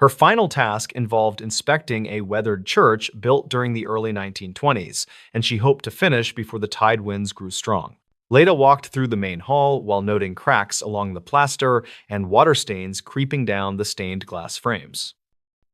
Her final task involved inspecting a weathered church built during the early 1920s, and she hoped to finish before the tide winds grew strong. Leda walked through the main hall while noting cracks along the plaster and water stains creeping down the stained glass frames.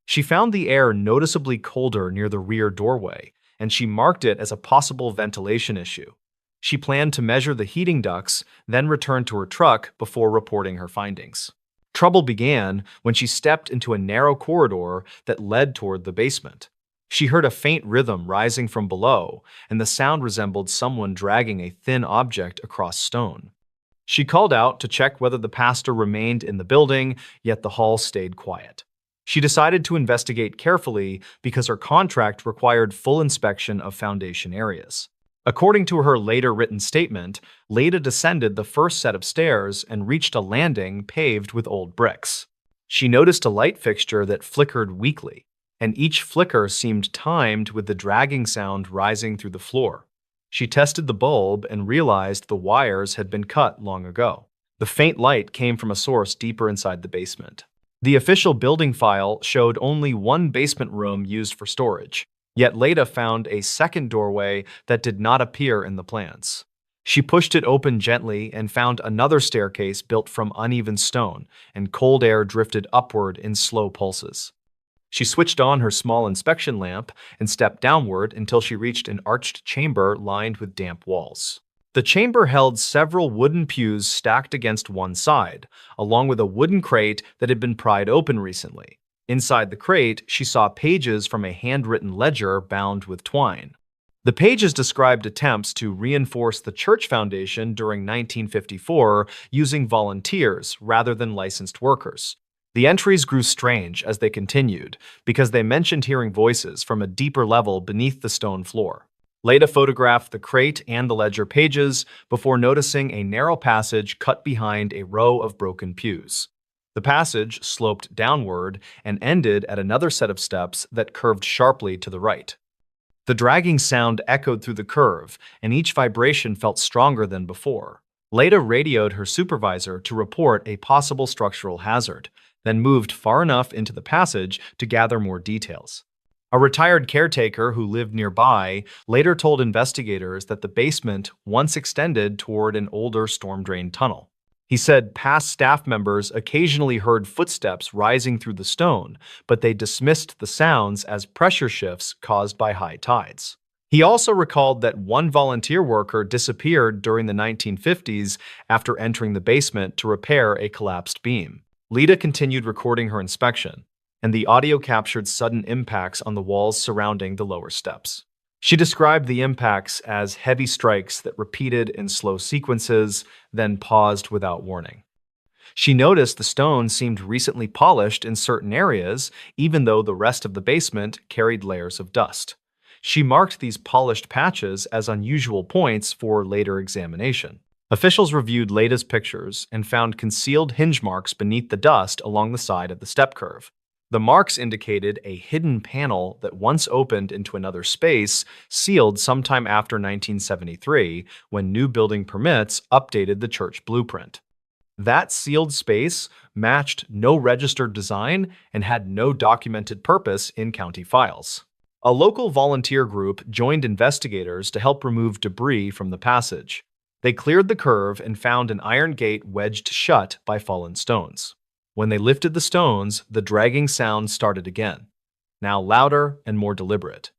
She found the air noticeably colder near the rear doorway, and she marked it as a possible ventilation issue. She planned to measure the heating ducts, then return to her truck before reporting her findings. Trouble began when she stepped into a narrow corridor that led toward the basement. She heard a faint rhythm rising from below, and the sound resembled someone dragging a thin object across stone. She called out to check whether the pastor remained in the building, yet the hall stayed quiet. She decided to investigate carefully because her contract required full inspection of foundation areas. According to her later written statement, Leda descended the first set of stairs and reached a landing paved with old bricks. She noticed a light fixture that flickered weakly, and each flicker seemed timed with the dragging sound rising through the floor. She tested the bulb and realized the wires had been cut long ago. The faint light came from a source deeper inside the basement. The official building file showed only one basement room used for storage. Yet Leda found a second doorway that did not appear in the plans. She pushed it open gently and found another staircase built from uneven stone, and cold air drifted upward in slow pulses. She switched on her small inspection lamp and stepped downward until she reached an arched chamber lined with damp walls. The chamber held several wooden pews stacked against one side, along with a wooden crate that had been pried open recently. Inside the crate, she saw pages from a handwritten ledger bound with twine. The pages described attempts to reinforce the church foundation during 1954 using volunteers rather than licensed workers. The entries grew strange as they continued because they mentioned hearing voices from a deeper level beneath the stone floor. Leda photographed the crate and the ledger pages before noticing a narrow passage cut behind a row of broken pews. The passage sloped downward and ended at another set of steps that curved sharply to the right. The dragging sound echoed through the curve, and each vibration felt stronger than before. Leda radioed her supervisor to report a possible structural hazard, then moved far enough into the passage to gather more details. A retired caretaker who lived nearby later told investigators that the basement once extended toward an older storm drain tunnel. He said past staff members occasionally heard footsteps rising through the stone, but they dismissed the sounds as pressure shifts caused by high tides. He also recalled that one volunteer worker disappeared during the 1950s after entering the basement to repair a collapsed beam. Leda continued recording her inspection, and the audio captured sudden impacts on the walls surrounding the lower steps. She described the impacts as heavy strikes that repeated in slow sequences, then paused without warning. She noticed the stones seemed recently polished in certain areas, even though the rest of the basement carried layers of dust. She marked these polished patches as unusual points for later examination. Officials reviewed Lada's pictures and found concealed hinge marks beneath the dust along the side of the step curve. The marks indicated a hidden panel that once opened into another space, sealed sometime after 1973 when new building permits updated the church blueprint. That sealed space matched no registered design and had no documented purpose in county files. A local volunteer group joined investigators to help remove debris from the passage. They cleared the curve and found an iron gate wedged shut by fallen stones. When they lifted the stones, the dragging sound started again, now louder and more deliberate.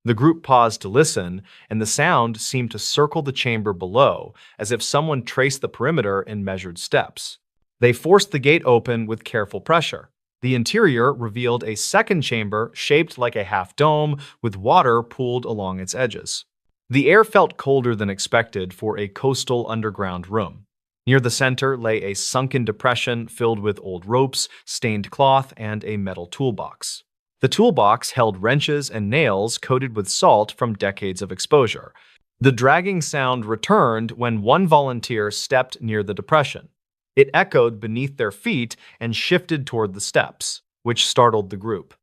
The group paused to listen, and the sound seemed to circle the chamber below, as if someone traced the perimeter in measured steps. They forced the gate open with careful pressure. The interior revealed a second chamber shaped like a half dome, with water pooled along its edges. The air felt colder than expected for a coastal underground room. Near the center lay a sunken depression filled with old ropes, stained cloth, and a metal toolbox. The toolbox held wrenches and nails coated with salt from decades of exposure. The dragging sound returned when one volunteer stepped near the depression. It echoed beneath their feet and shifted toward the steps, which startled the group.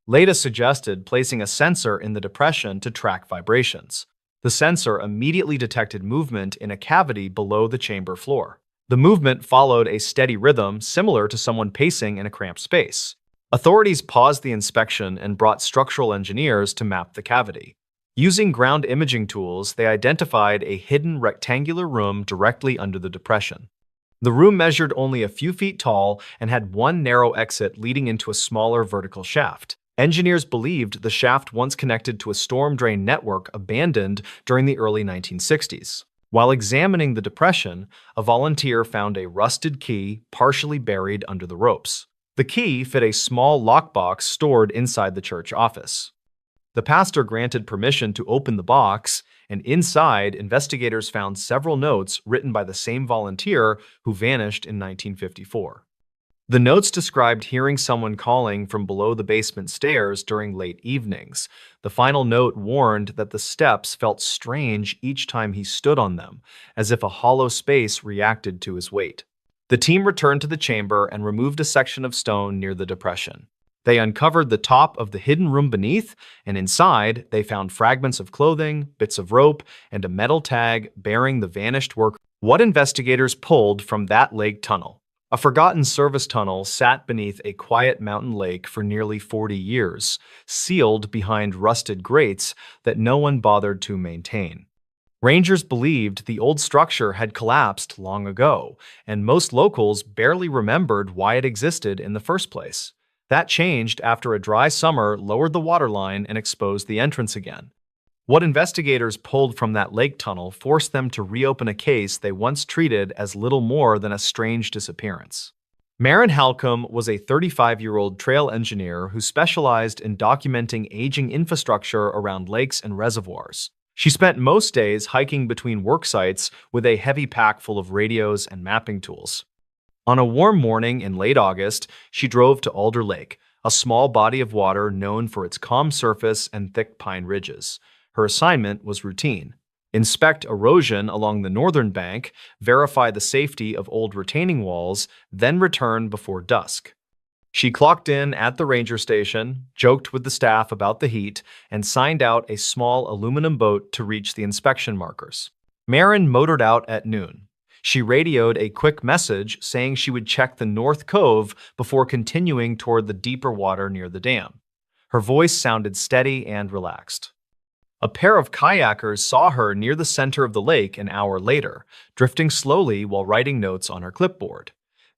Leda suggested placing a sensor in the depression to track vibrations. The sensor immediately detected movement in a cavity below the chamber floor. The movement followed a steady rhythm similar to someone pacing in a cramped space. Authorities paused the inspection and brought structural engineers to map the cavity. Using ground imaging tools, they identified a hidden rectangular room directly under the depression. The room measured only a few feet tall and had one narrow exit leading into a smaller vertical shaft. Engineers believed the shaft once connected to a storm drain network abandoned during the early 1960s. While examining the depression, a volunteer found a rusted key partially buried under the ropes. The key fit a small lockbox stored inside the church office. The pastor granted permission to open the box, and inside, investigators found several notes written by the same volunteer who vanished in 1954. The notes described hearing someone calling from below the basement stairs during late evenings. The final note warned that the steps felt strange each time he stood on them, as if a hollow space reacted to his weight. The team returned to the chamber and removed a section of stone near the depression. They uncovered the top of the hidden room beneath, and inside, they found fragments of clothing, bits of rope, and a metal tag bearing the vanished worker. What investigators pulled from that lake tunnel? A forgotten service tunnel sat beneath a quiet mountain lake for nearly 40 years, sealed behind rusted grates that no one bothered to maintain. Rangers believed the old structure had collapsed long ago, and most locals barely remembered why it existed in the first place. That changed after a dry summer lowered the waterline and exposed the entrance again. What investigators pulled from that lake tunnel forced them to reopen a case they once treated as little more than a strange disappearance. Maren Halcombe was a 35-year-old trail engineer who specialized in documenting aging infrastructure around lakes and reservoirs. She spent most days hiking between work sites with a heavy pack full of radios and mapping tools. On a warm morning in late August, she drove to Alder Lake, a small body of water known for its calm surface and thick pine ridges. Her assignment was routine: inspect erosion along the northern bank, verify the safety of old retaining walls, then return before dusk. She clocked in at the ranger station, joked with the staff about the heat, and signed out a small aluminum boat to reach the inspection markers. Maren motored out at noon. She radioed a quick message saying she would check the North Cove before continuing toward the deeper water near the dam. Her voice sounded steady and relaxed. A pair of kayakers saw her near the center of the lake an hour later, drifting slowly while writing notes on her clipboard.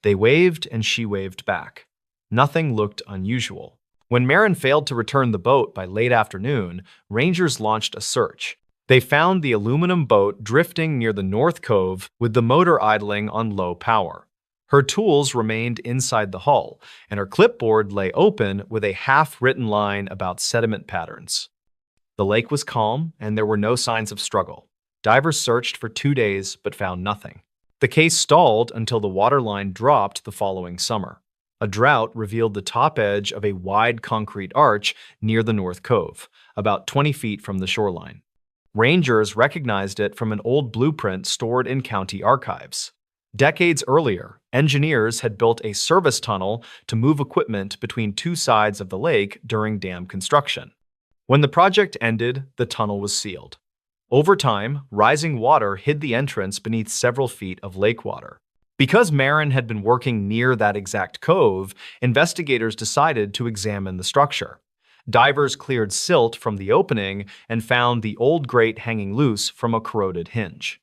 They waved and she waved back. Nothing looked unusual. When Maren failed to return the boat by late afternoon, rangers launched a search. They found the aluminum boat drifting near the North Cove with the motor idling on low power. Her tools remained inside the hull, and her clipboard lay open with a half-written line about sediment patterns. The lake was calm, and there were no signs of struggle. Divers searched for 2 days but found nothing. The The case stalled until the waterline dropped the following summer. A drought revealed the top edge of a wide concrete arch near the North Cove, about 20 feet from the shoreline. Rangers recognized it from an old blueprint stored in county archives. Decades earlier, engineers had built a service tunnel to move equipment between two sides of the lake during dam construction. When the project ended, the tunnel was sealed. Over time, rising water hid the entrance beneath several feet of lake water. Because Marin had been working near that exact cove, investigators decided to examine the structure. Divers cleared silt from the opening and found the old grate hanging loose from a corroded hinge.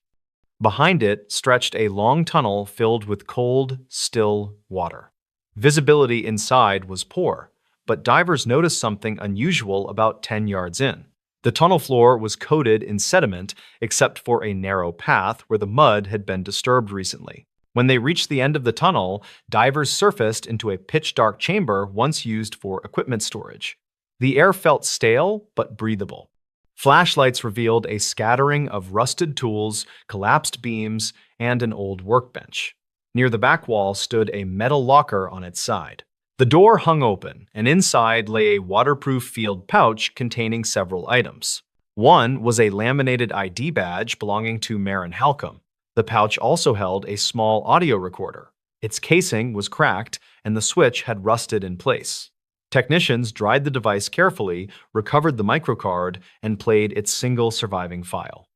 Behind it stretched a long tunnel filled with cold, still water. Visibility inside was poor, but divers noticed something unusual about 10 yards in. The tunnel floor was coated in sediment except for a narrow path where the mud had been disturbed recently. When they reached the end of the tunnel, divers surfaced into a pitch-dark chamber once used for equipment storage. The air felt stale but breathable. Flashlights revealed a scattering of rusted tools, collapsed beams, and an old workbench. Near the back wall stood a metal locker on its side. The door hung open, and inside lay a waterproof field pouch containing several items. One was a laminated ID badge belonging to Marin Halcombe. The pouch also held a small audio recorder. Its casing was cracked, and the switch had rusted in place. Technicians dried the device carefully, recovered the microcard, and played its single surviving file.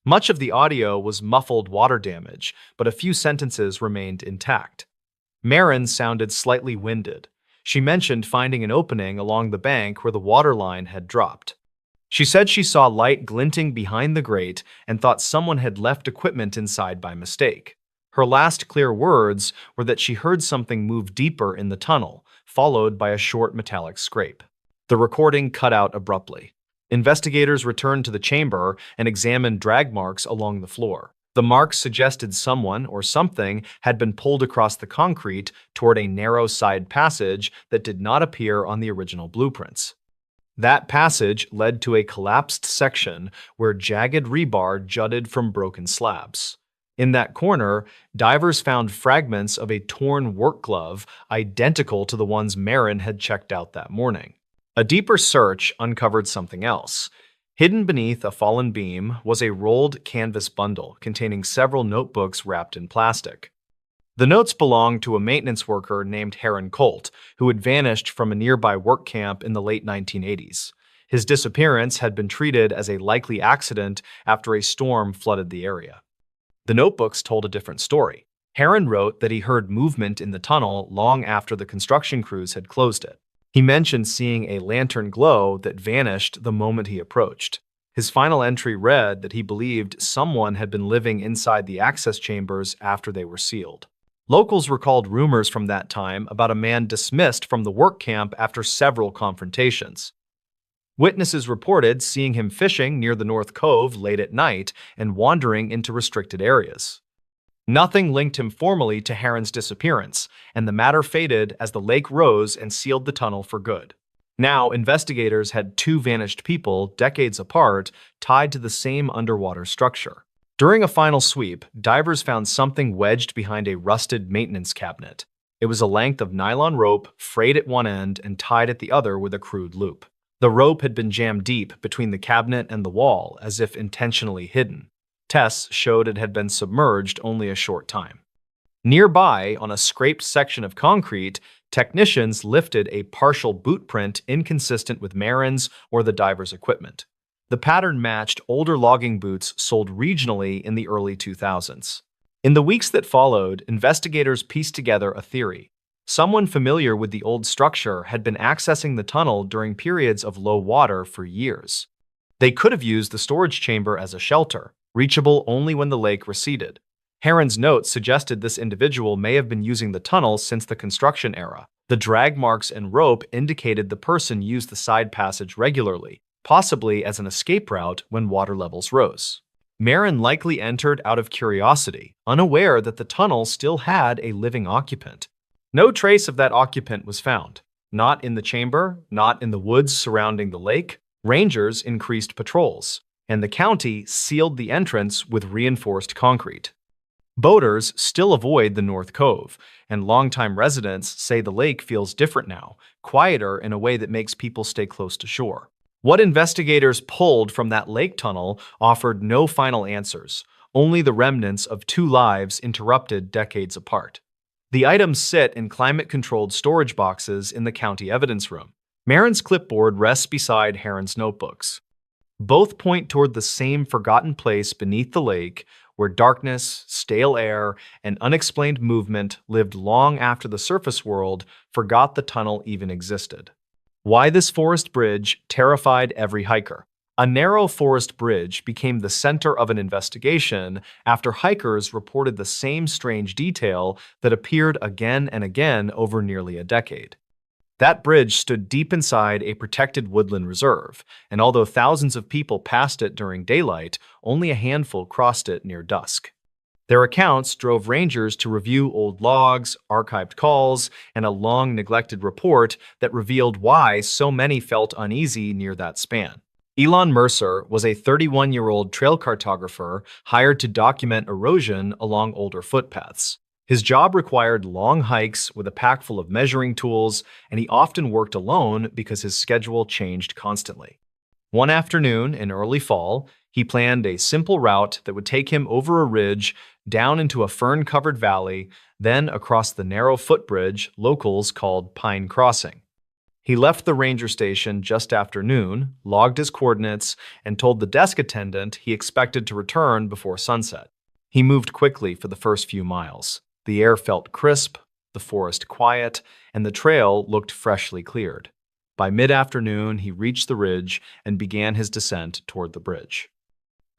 Much of the audio was muffled water damage, but a few sentences remained intact. Marin sounded slightly winded. She mentioned finding an opening along the bank where the water line had dropped. She said she saw light glinting behind the grate and thought someone had left equipment inside by mistake. Her last clear words were that she heard something move deeper in the tunnel, followed by a short metallic scrape. The recording cut out abruptly. Investigators returned to the chamber and examined drag marks along the floor. The marks suggested someone or something had been pulled across the concrete toward a narrow side passage that did not appear on the original blueprints. That passage led to a collapsed section where jagged rebar jutted from broken slabs. In that corner, divers found fragments of a torn work glove identical to the ones Marin had checked out that morning. A deeper search uncovered something else. Hidden beneath a fallen beam was a rolled canvas bundle containing several notebooks wrapped in plastic. The notes belonged to a maintenance worker named Heron Colt, who had vanished from a nearby work camp in the late 1980s. His disappearance had been treated as a likely accident after a storm flooded the area. The notebooks told a different story. Heron wrote that he heard movement in the tunnel long after the construction crews had closed it. He mentioned seeing a lantern glow that vanished the moment he approached. His final entry read that he believed someone had been living inside the access chambers after they were sealed. Locals recalled rumors from that time about a man dismissed from the work camp after several confrontations. Witnesses reported seeing him fishing near the North Cove late at night and wandering into restricted areas. Nothing linked him formally to Heron's disappearance, and the matter faded as the lake rose and sealed the tunnel for good. Now, investigators had two vanished people, decades apart, tied to the same underwater structure. During a final sweep, divers found something wedged behind a rusted maintenance cabinet. It was a length of nylon rope, frayed at one end and tied at the other with a crude loop. The rope had been jammed deep between the cabinet and the wall, as if intentionally hidden. Tests showed it had been submerged only a short time. Nearby, on a scraped section of concrete, technicians lifted a partial boot print inconsistent with Marin's or the diver's equipment. The pattern matched older logging boots sold regionally in the early 2000s. In the weeks that followed, investigators pieced together a theory. Someone familiar with the old structure had been accessing the tunnel during periods of low water for years. They could have used the storage chamber as a shelter, reachable only when the lake receded. Heron's notes suggested this individual may have been using the tunnel since the construction era. The drag marks and rope indicated the person used the side passage regularly, possibly as an escape route when water levels rose. Marin likely entered out of curiosity, unaware that the tunnel still had a living occupant. No trace of that occupant was found. Not in the chamber, not in the woods surrounding the lake. Rangers increased patrols, and the county sealed the entrance with reinforced concrete. Boaters still avoid the North Cove, and longtime residents say the lake feels different now, quieter in a way that makes people stay close to shore. What investigators pulled from that lake tunnel offered no final answers, only the remnants of two lives interrupted decades apart. The items sit in climate-controlled storage boxes in the county evidence room. Marin's clipboard rests beside Heron's notebooks. Both point toward the same forgotten place beneath the lake where darkness, stale air, and unexplained movement lived long after the surface world forgot the tunnel even existed. Why this forest bridge terrified every hiker. A narrow forest bridge became the center of an investigation after hikers reported the same strange detail that appeared again and again over nearly a decade. That bridge stood deep inside a protected woodland reserve, and although thousands of people passed it during daylight, only a handful crossed it near dusk. Their accounts drove rangers to review old logs, archived calls, and a long-neglected report that revealed why so many felt uneasy near that span. Elon Mercer was a 31-year-old trail cartographer hired to document erosion along older footpaths. His job required long hikes with a pack full of measuring tools, and he often worked alone because his schedule changed constantly. One afternoon in early fall, he planned a simple route that would take him over a ridge, down into a fern-covered valley, then across the narrow footbridge locals called Pine Crossing. He left the ranger station just after noon, logged his coordinates, and told the desk attendant he expected to return before sunset. He moved quickly for the first few miles. The air felt crisp, the forest quiet, and the trail looked freshly cleared. By mid-afternoon, he reached the ridge and began his descent toward the bridge.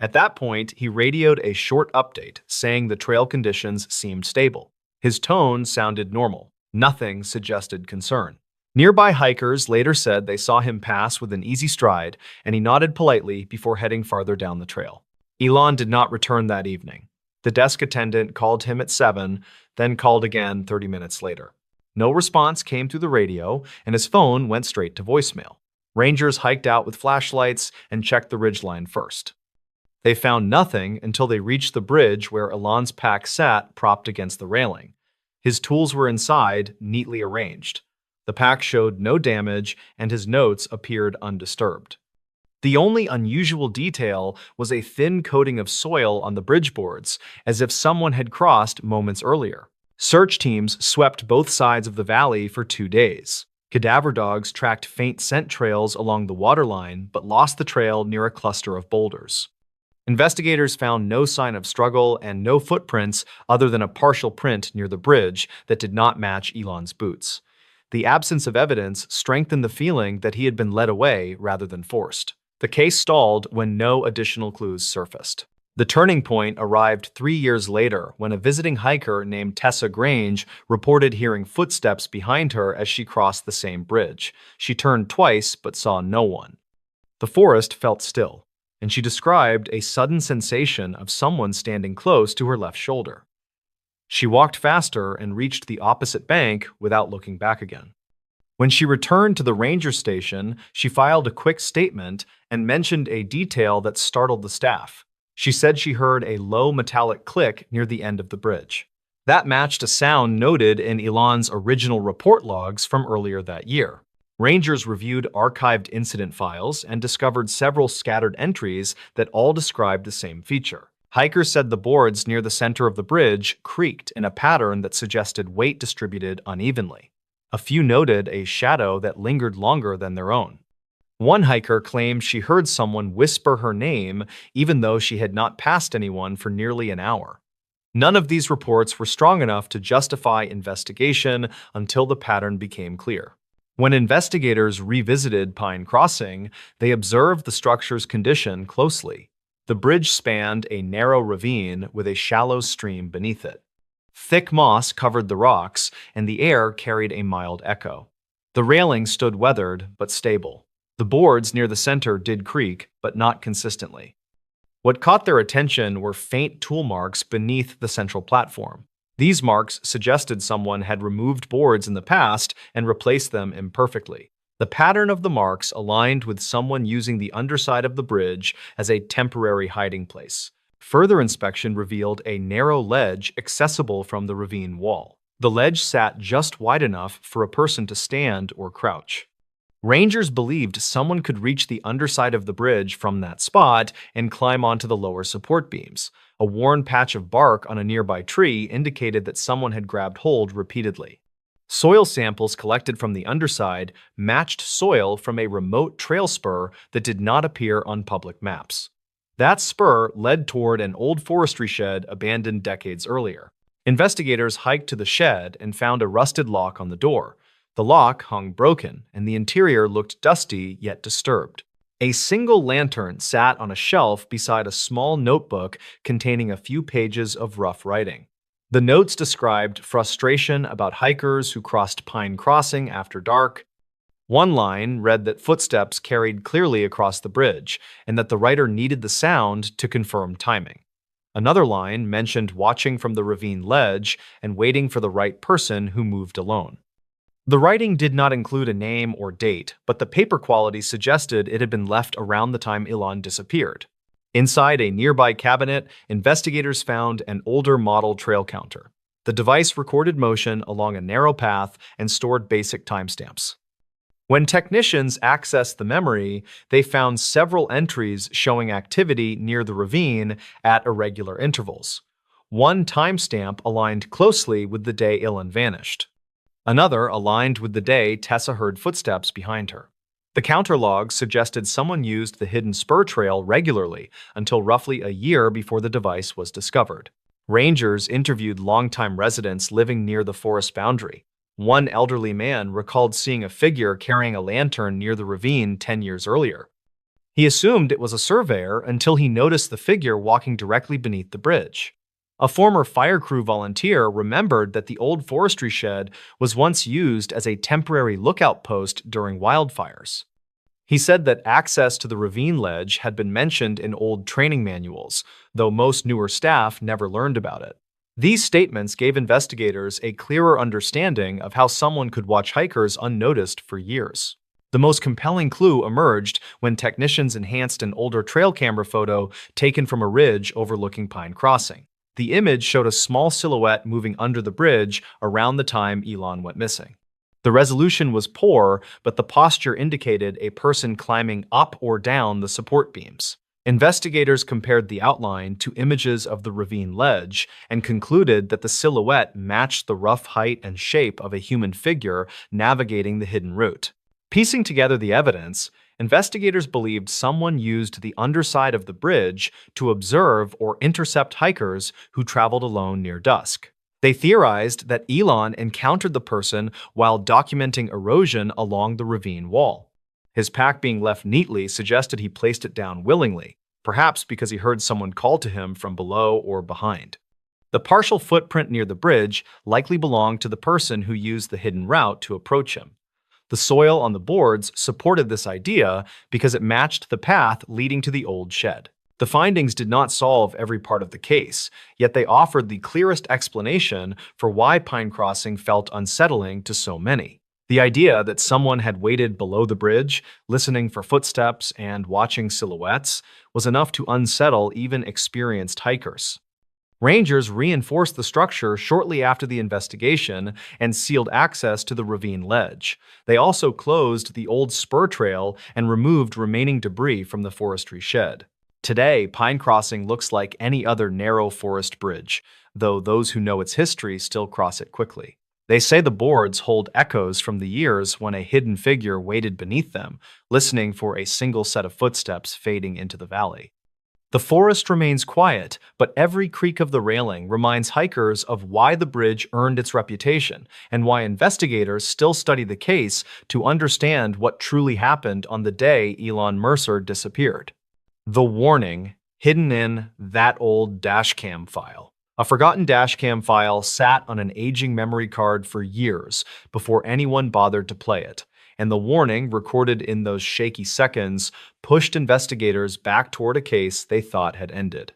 At that point, he radioed a short update saying the trail conditions seemed stable. His tone sounded normal. Nothing suggested concern. Nearby hikers later said they saw him pass with an easy stride, and he nodded politely before heading farther down the trail. Elon did not return that evening. The desk attendant called him at 7, then called again 30 minutes later. No response came through the radio, and his phone went straight to voicemail. Rangers hiked out with flashlights and checked the ridgeline first. They found nothing until they reached the bridge where Elon's pack sat propped against the railing. His tools were inside, neatly arranged. The pack showed no damage, and his notes appeared undisturbed. The only unusual detail was a thin coating of soil on the bridge boards, as if someone had crossed moments earlier. Search teams swept both sides of the valley for 2 days. Cadaver dogs tracked faint scent trails along the waterline, but lost the trail near a cluster of boulders. Investigators found no sign of struggle and no footprints other than a partial print near the bridge that did not match Elon's boots. The absence of evidence strengthened the feeling that he had been led away rather than forced. The case stalled when no additional clues surfaced. The turning point arrived 3 years later when a visiting hiker named Tessa Grange reported hearing footsteps behind her as she crossed the same bridge. She turned twice but saw no one. The forest felt still, and she described a sudden sensation of someone standing close to her left shoulder. She walked faster and reached the opposite bank without looking back again. When she returned to the ranger station, she filed a quick statement and mentioned a detail that startled the staff. She said she heard a low metallic click near the end of the bridge. That matched a sound noted in Elon's original report logs from earlier that year. Rangers reviewed archived incident files and discovered several scattered entries that all described the same feature. Hikers said the boards near the center of the bridge creaked in a pattern that suggested weight distributed unevenly. A few noted a shadow that lingered longer than their own. One hiker claimed she heard someone whisper her name even though she had not passed anyone for nearly an hour. None of these reports were strong enough to justify investigation until the pattern became clear. When investigators revisited Pine Crossing, they observed the structure's condition closely. The bridge spanned a narrow ravine with a shallow stream beneath it. Thick moss covered the rocks, and the air carried a mild echo. The railing stood weathered but stable. The boards near the center did creak, but not consistently. What caught their attention were faint tool marks beneath the central platform. These marks suggested someone had removed boards in the past and replaced them imperfectly. The pattern of the marks aligned with someone using the underside of the bridge as a temporary hiding place. Further inspection revealed a narrow ledge accessible from the ravine wall. The ledge sat just wide enough for a person to stand or crouch. Rangers believed someone could reach the underside of the bridge from that spot and climb onto the lower support beams. A worn patch of bark on a nearby tree indicated that someone had grabbed hold repeatedly. Soil samples collected from the underside matched soil from a remote trail spur that did not appear on public maps. That spur led toward an old forestry shed abandoned decades earlier. Investigators hiked to the shed and found a rusted lock on the door. The lock hung broken, and the interior looked dusty yet disturbed. A single lantern sat on a shelf beside a small notebook containing a few pages of rough writing. The notes described frustration about hikers who crossed Pine Crossing after dark. One line read that footsteps carried clearly across the bridge, and that the writer needed the sound to confirm timing. Another line mentioned watching from the ravine ledge and waiting for the right person who moved alone. The writing did not include a name or date, but the paper quality suggested it had been left around the time Elon disappeared. Inside a nearby cabinet, investigators found an older model trail counter. The device recorded motion along a narrow path and stored basic timestamps. When technicians accessed the memory, they found several entries showing activity near the ravine at irregular intervals. One timestamp aligned closely with the day Elon vanished. Another aligned with the day Tessa heard footsteps behind her. The counter logs suggested someone used the hidden spur trail regularly until roughly a year before the device was discovered. Rangers interviewed longtime residents living near the forest boundary. One elderly man recalled seeing a figure carrying a lantern near the ravine 10 years earlier. He assumed it was a surveyor until he noticed the figure walking directly beneath the bridge. A former fire crew volunteer remembered that the old forestry shed was once used as a temporary lookout post during wildfires. He said that access to the ravine ledge had been mentioned in old training manuals, though most newer staff never learned about it. These statements gave investigators a clearer understanding of how someone could watch hikers unnoticed for years. The most compelling clue emerged when technicians enhanced an older trail camera photo taken from a ridge overlooking Pine Crossing. The image showed a small silhouette moving under the bridge around the time Elon went missing. The resolution was poor, but the posture indicated a person climbing up or down the support beams. Investigators compared the outline to images of the ravine ledge and concluded that the silhouette matched the rough height and shape of a human figure navigating the hidden route. Piecing together the evidence, investigators believed someone used the underside of the bridge to observe or intercept hikers who traveled alone near dusk. They theorized that Elon encountered the person while documenting erosion along the ravine wall. His pack being left neatly suggested he placed it down willingly, perhaps because he heard someone call to him from below or behind. The partial footprint near the bridge likely belonged to the person who used the hidden route to approach him. The soil on the boards supported this idea because it matched the path leading to the old shed. The findings did not solve every part of the case, yet they offered the clearest explanation for why Pine Crossing felt unsettling to so many. The idea that someone had waited below the bridge, listening for footsteps and watching silhouettes, was enough to unsettle even experienced hikers. Rangers reinforced the structure shortly after the investigation and sealed access to the ravine ledge. They also closed the old spur trail and removed remaining debris from the forestry shed. Today, Pine Crossing looks like any other narrow forest bridge, though those who know its history still cross it quickly. They say the boards hold echoes from the years when a hidden figure waited beneath them, listening for a single set of footsteps fading into the valley. The forest remains quiet, but every creak of the railing reminds hikers of why the bridge earned its reputation and why investigators still study the case to understand what truly happened on the day Elon Mercer disappeared. The warning hidden in that old dashcam file. A forgotten dashcam file sat on an aging memory card for years before anyone bothered to play it, and the warning recorded in those shaky seconds pushed investigators back toward a case they thought had ended.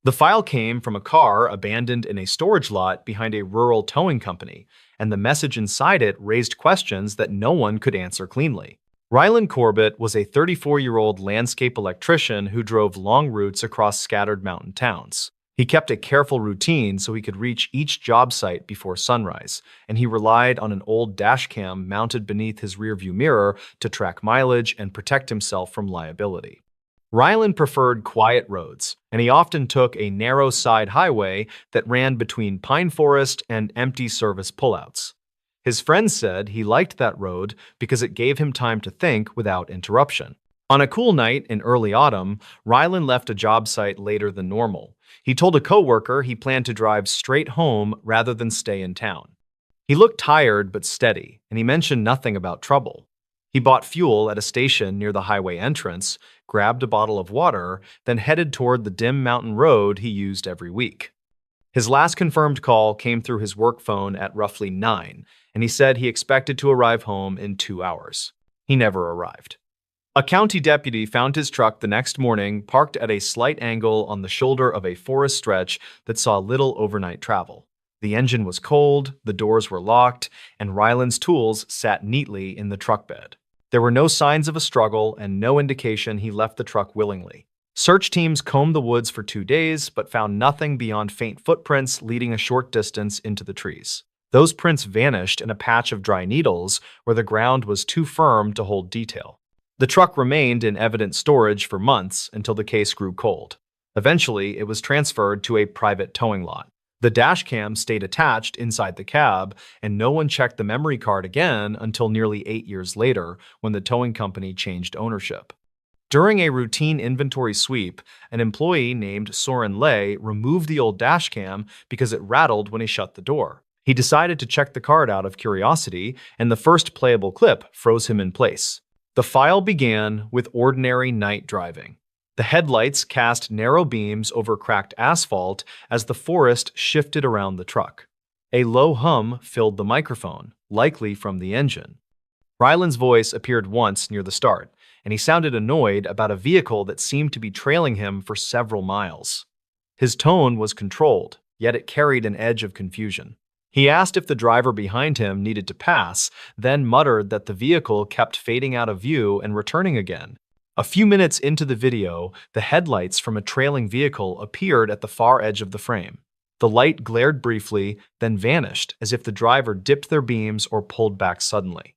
The file came from a car abandoned in a storage lot behind a rural towing company, and the message inside it raised questions that no one could answer cleanly. Ryland Corbett was a 34-year-old landscape electrician who drove long routes across scattered mountain towns. He kept a careful routine so he could reach each job site before sunrise, and he relied on an old dashcam mounted beneath his rearview mirror to track mileage and protect himself from liability. Ryland preferred quiet roads, and he often took a narrow side highway that ran between pine forest and empty service pullouts. His friends said he liked that road because it gave him time to think without interruption. On a cool night in early autumn, Ryland left a job site later than normal. He told a coworker he planned to drive straight home rather than stay in town. He looked tired but steady, and he mentioned nothing about trouble. He bought fuel at a station near the highway entrance, grabbed a bottle of water, then headed toward the dim mountain road he used every week. His last confirmed call came through his work phone at roughly 9, and he said he expected to arrive home in 2 hours. He never arrived. A county deputy found his truck the next morning parked at a slight angle on the shoulder of a forest stretch that saw little overnight travel. The engine was cold, the doors were locked, and Ryland's tools sat neatly in the truck bed. There were no signs of a struggle and no indication he left the truck willingly. Search teams combed the woods for 2 days, but found nothing beyond faint footprints leading a short distance into the trees. Those prints vanished in a patch of dry needles where the ground was too firm to hold detail. The truck remained in evidence storage for months until the case grew cold. Eventually, it was transferred to a private towing lot. The dashcam stayed attached inside the cab, and no one checked the memory card again until nearly 8 years later when the towing company changed ownership. During a routine inventory sweep, an employee named Soren Lay removed the old dashcam because it rattled when he shut the door. He decided to check the card out of curiosity, and the first playable clip froze him in place. The file began with ordinary night driving. The headlights cast narrow beams over cracked asphalt as the forest shifted around the truck. A low hum filled the microphone, likely from the engine. Ryland's voice appeared once near the start, and he sounded annoyed about a vehicle that seemed to be trailing him for several miles. His tone was controlled, yet it carried an edge of confusion. He asked if the driver behind him needed to pass, then muttered that the vehicle kept fading out of view and returning again. A few minutes into the video, the headlights from a trailing vehicle appeared at the far edge of the frame. The light glared briefly, then vanished as if the driver dipped their beams or pulled back suddenly.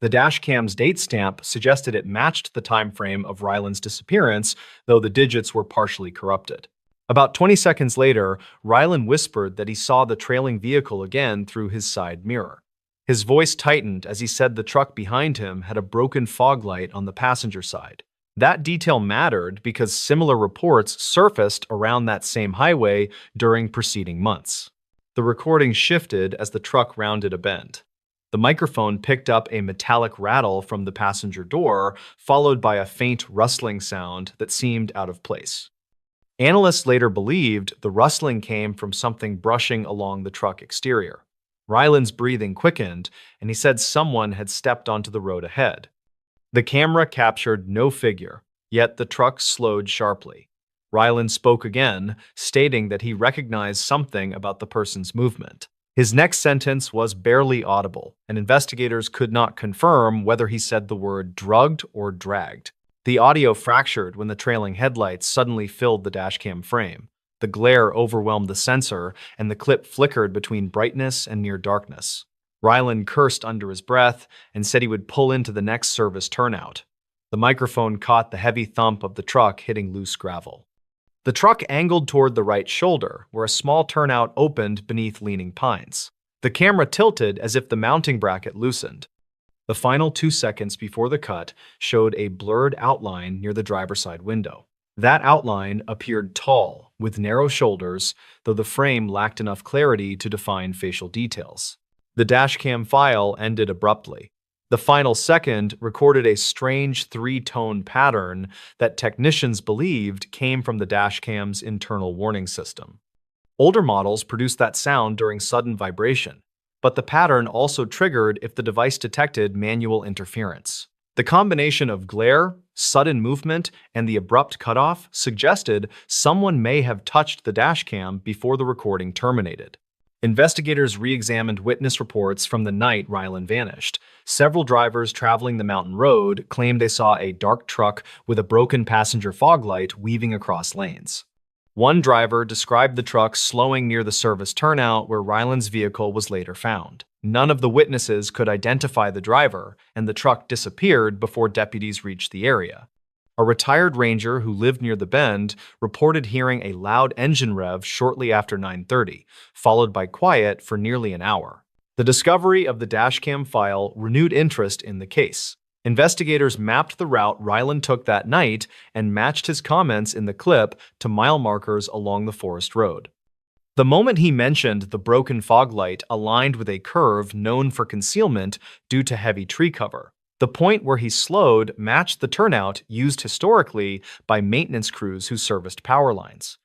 The dashcam's date stamp suggested it matched the time frame of Ryland's disappearance, though the digits were partially corrupted. About 20 seconds later, Ryland whispered that he saw the trailing vehicle again through his side mirror. His voice tightened as he said the truck behind him had a broken fog light on the passenger side. That detail mattered because similar reports surfaced around that same highway during preceding months. The recording shifted as the truck rounded a bend. The microphone picked up a metallic rattle from the passenger door, followed by a faint rustling sound that seemed out of place. Analysts later believed the rustling came from something brushing along the truck exterior. Ryland's breathing quickened, and he said someone had stepped onto the road ahead. The camera captured no figure, yet the truck slowed sharply. Ryland spoke again, stating that he recognized something about the person's movement. His next sentence was barely audible, and investigators could not confirm whether he said the word drugged or dragged. The audio fractured when the trailing headlights suddenly filled the dashcam frame. The glare overwhelmed the sensor, and the clip flickered between brightness and near darkness. Ryland cursed under his breath and said he would pull into the next service turnout. The microphone caught the heavy thump of the truck hitting loose gravel. The truck angled toward the right shoulder, where a small turnout opened beneath leaning pines. The camera tilted as if the mounting bracket loosened. The final 2 seconds before the cut showed a blurred outline near the driver's side window. That outline appeared tall, with narrow shoulders, though the frame lacked enough clarity to define facial details. The dashcam file ended abruptly. The final second recorded a strange 3-tone pattern that technicians believed came from the dashcam's internal warning system. Older models produced that sound during sudden vibration, but the pattern also triggered if the device detected manual interference. The combination of glare, sudden movement, and the abrupt cutoff suggested someone may have touched the dashcam before the recording terminated. Investigators re-examined witness reports from the night Rylan vanished. Several drivers traveling the mountain road claimed they saw a dark truck with a broken passenger fog light weaving across lanes. One driver described the truck slowing near the service turnout where Rylan's vehicle was later found. None of the witnesses could identify the driver, and the truck disappeared before deputies reached the area. A retired ranger who lived near the bend reported hearing a loud engine rev shortly after 9:30, followed by quiet for nearly an hour. The discovery of the dashcam file renewed interest in the case. Investigators mapped the route Rylan took that night and matched his comments in the clip to mile markers along the forest road. The moment he mentioned the broken fog light aligned with a curve known for concealment due to heavy tree cover. The point where he slowed matched the turnout used historically by maintenance crews who serviced power lines.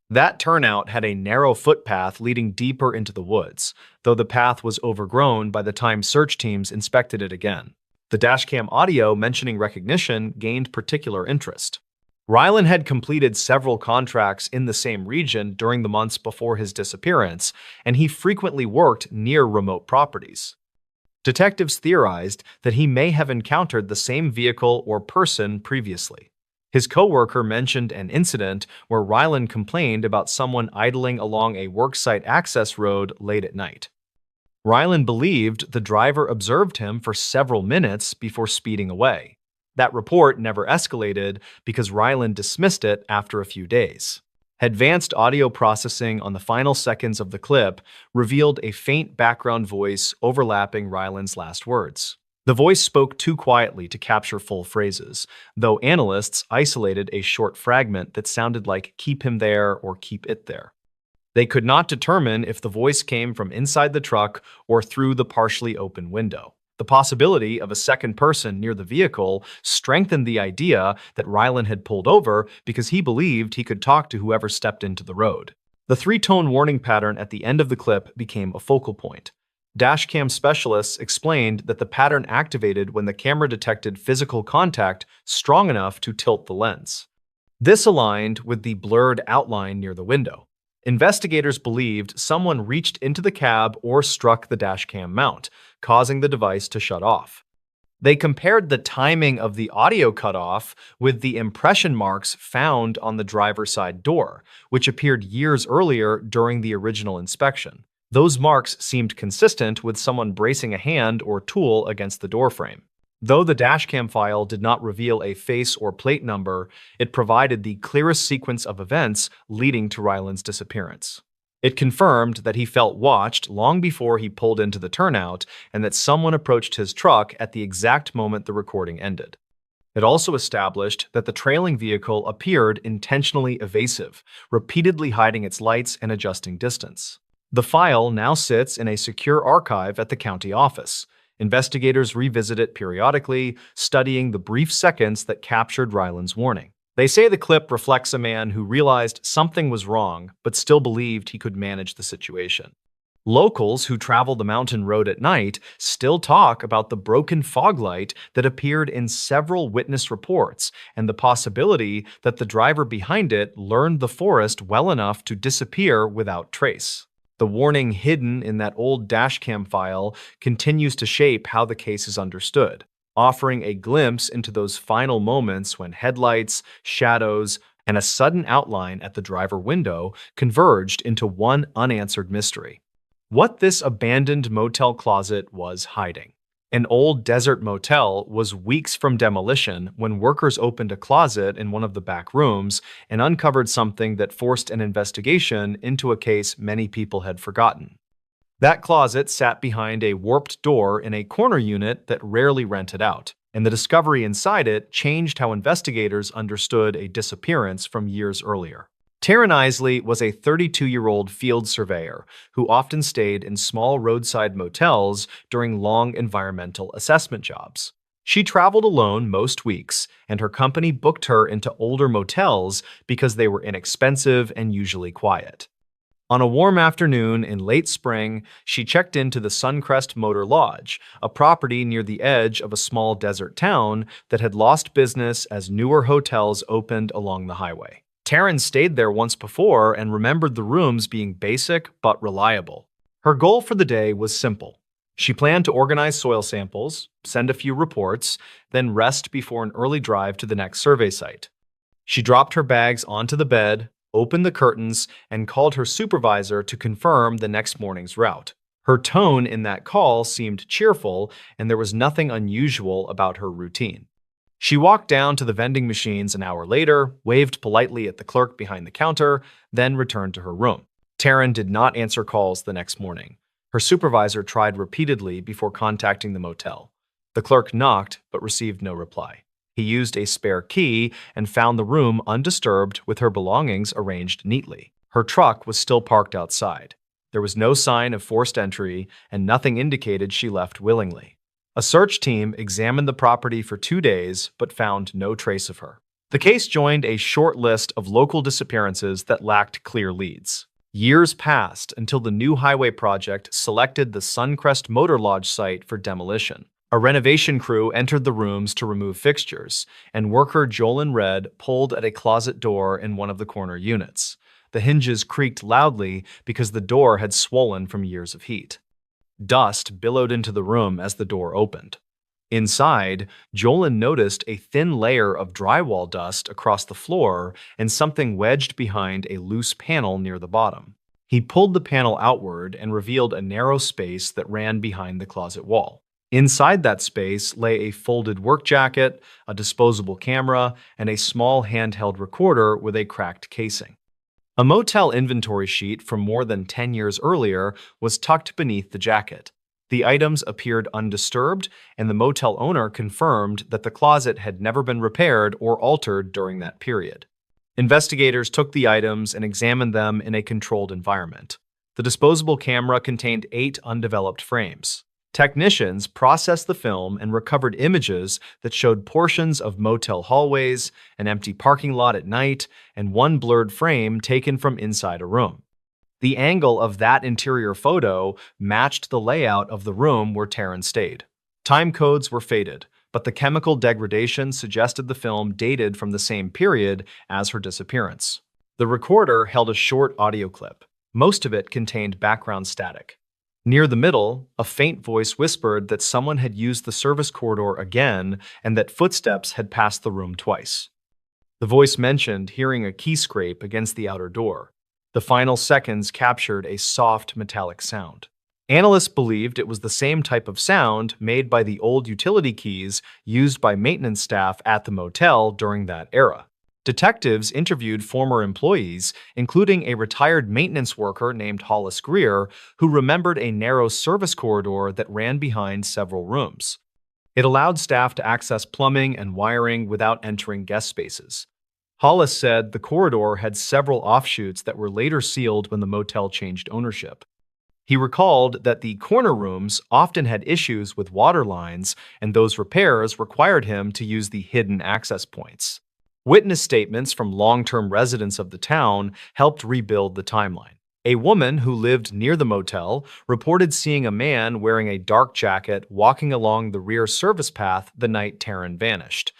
That turnout had a narrow footpath leading deeper into the woods, though the path was overgrown by the time search teams inspected it again. The dashcam audio mentioning recognition gained particular interest. Rylan had completed several contracts in the same region during the months before his disappearance, and he frequently worked near remote properties. Detectives theorized that he may have encountered the same vehicle or person previously. His coworker mentioned an incident where Rylan complained about someone idling along a worksite access road late at night. Rylan believed the driver observed him for several minutes before speeding away. That report never escalated because Rylan dismissed it after a few days. Advanced audio processing on the final seconds of the clip revealed a faint background voice overlapping Rylan's last words. The voice spoke too quietly to capture full phrases, though analysts isolated a short fragment that sounded like "keep him there" or "keep it there." They could not determine if the voice came from inside the truck or through the partially open window. The possibility of a second person near the vehicle strengthened the idea that Rylan had pulled over because he believed he could talk to whoever stepped into the road. The three-tone warning pattern at the end of the clip became a focal point. Dashcam specialists explained that the pattern activated when the camera detected physical contact strong enough to tilt the lens. This aligned with the blurred outline near the window. Investigators believed someone reached into the cab or struck the dashcam mount, causing the device to shut off. They compared the timing of the audio cutoff with the impression marks found on the driver's side door, which appeared years earlier during the original inspection. Those marks seemed consistent with someone bracing a hand or tool against the doorframe. Though the dashcam file did not reveal a face or plate number, it provided the clearest sequence of events leading to Rylan's disappearance. It confirmed that he felt watched long before he pulled into the turnout and that someone approached his truck at the exact moment the recording ended. It also established that the trailing vehicle appeared intentionally evasive, repeatedly hiding its lights and adjusting distance. The file now sits in a secure archive at the county office. Investigators revisit it periodically, studying the brief seconds that captured Rylan's warning. They say the clip reflects a man who realized something was wrong, but still believed he could manage the situation. Locals who travel the mountain road at night still talk about the broken fog light that appeared in several witness reports and the possibility that the driver behind it learned the forest well enough to disappear without trace. The warning hidden in that old dashcam file continues to shape how the case is understood, offering a glimpse into those final moments when headlights, shadows, and a sudden outline at the driver window converged into one unanswered mystery. What this abandoned motel closet was hiding. An old desert motel was weeks from demolition when workers opened a closet in one of the back rooms and uncovered something that forced an investigation into a case many people had forgotten. That closet sat behind a warped door in a corner unit that rarely rented out, and the discovery inside it changed how investigators understood a disappearance from years earlier. Taryn Isley was a 32-year-old field surveyor who often stayed in small roadside motels during long environmental assessment jobs. She traveled alone most weeks, and her company booked her into older motels because they were inexpensive and usually quiet. On a warm afternoon in late spring, she checked into the Suncrest Motor Lodge, a property near the edge of a small desert town that had lost business as newer hotels opened along the highway. Taryn stayed there once before and remembered the rooms being basic but reliable. Her goal for the day was simple. She planned to organize soil samples, send a few reports, then rest before an early drive to the next survey site. She dropped her bags onto the bed, opened the curtains, and called her supervisor to confirm the next morning's route. Her tone in that call seemed cheerful, and there was nothing unusual about her routine. She walked down to the vending machines an hour later, waved politely at the clerk behind the counter, then returned to her room. Taryn did not answer calls the next morning. Her supervisor tried repeatedly before contacting the motel. The clerk knocked but received no reply. He used a spare key and found the room undisturbed with her belongings arranged neatly. Her truck was still parked outside. There was no sign of forced entry, and nothing indicated she left willingly. A search team examined the property for 2 days but found no trace of her. The case joined a short list of local disappearances that lacked clear leads. Years passed until the new highway project selected the Suncrest Motor Lodge site for demolition. A renovation crew entered the rooms to remove fixtures, and worker Jolyn Red pulled at a closet door in one of the corner units. The hinges creaked loudly because the door had swollen from years of heat. Dust billowed into the room as the door opened. Inside, Jolyn noticed a thin layer of drywall dust across the floor and something wedged behind a loose panel near the bottom. He pulled the panel outward and revealed a narrow space that ran behind the closet wall. Inside that space lay a folded work jacket, a disposable camera, and a small handheld recorder with a cracked casing. A motel inventory sheet from more than 10 years earlier was tucked beneath the jacket. The items appeared undisturbed, and the motel owner confirmed that the closet had never been repaired or altered during that period. Investigators took the items and examined them in a controlled environment. The disposable camera contained 8 undeveloped frames. Technicians processed the film and recovered images that showed portions of motel hallways, an empty parking lot at night, and one blurred frame taken from inside a room. The angle of that interior photo matched the layout of the room where Taryn stayed. Time codes were faded, but the chemical degradation suggested the film dated from the same period as her disappearance. The recorder held a short audio clip. Most of it contained background static. Near the middle, a faint voice whispered that someone had used the service corridor again and that footsteps had passed the room twice. The voice mentioned hearing a key scrape against the outer door. The final seconds captured a soft metallic sound. Analysts believed it was the same type of sound made by the old utility keys used by maintenance staff at the motel during that era. Detectives interviewed former employees, including a retired maintenance worker named Hollis Greer, who remembered a narrow service corridor that ran behind several rooms. It allowed staff to access plumbing and wiring without entering guest spaces. Hollis said the corridor had several offshoots that were later sealed when the motel changed ownership. He recalled that the corner rooms often had issues with water lines, and those repairs required him to use the hidden access points. Witness statements from long-term residents of the town helped rebuild the timeline. A woman who lived near the motel reported seeing a man wearing a dark jacket walking along the rear service path the night Taryn vanished.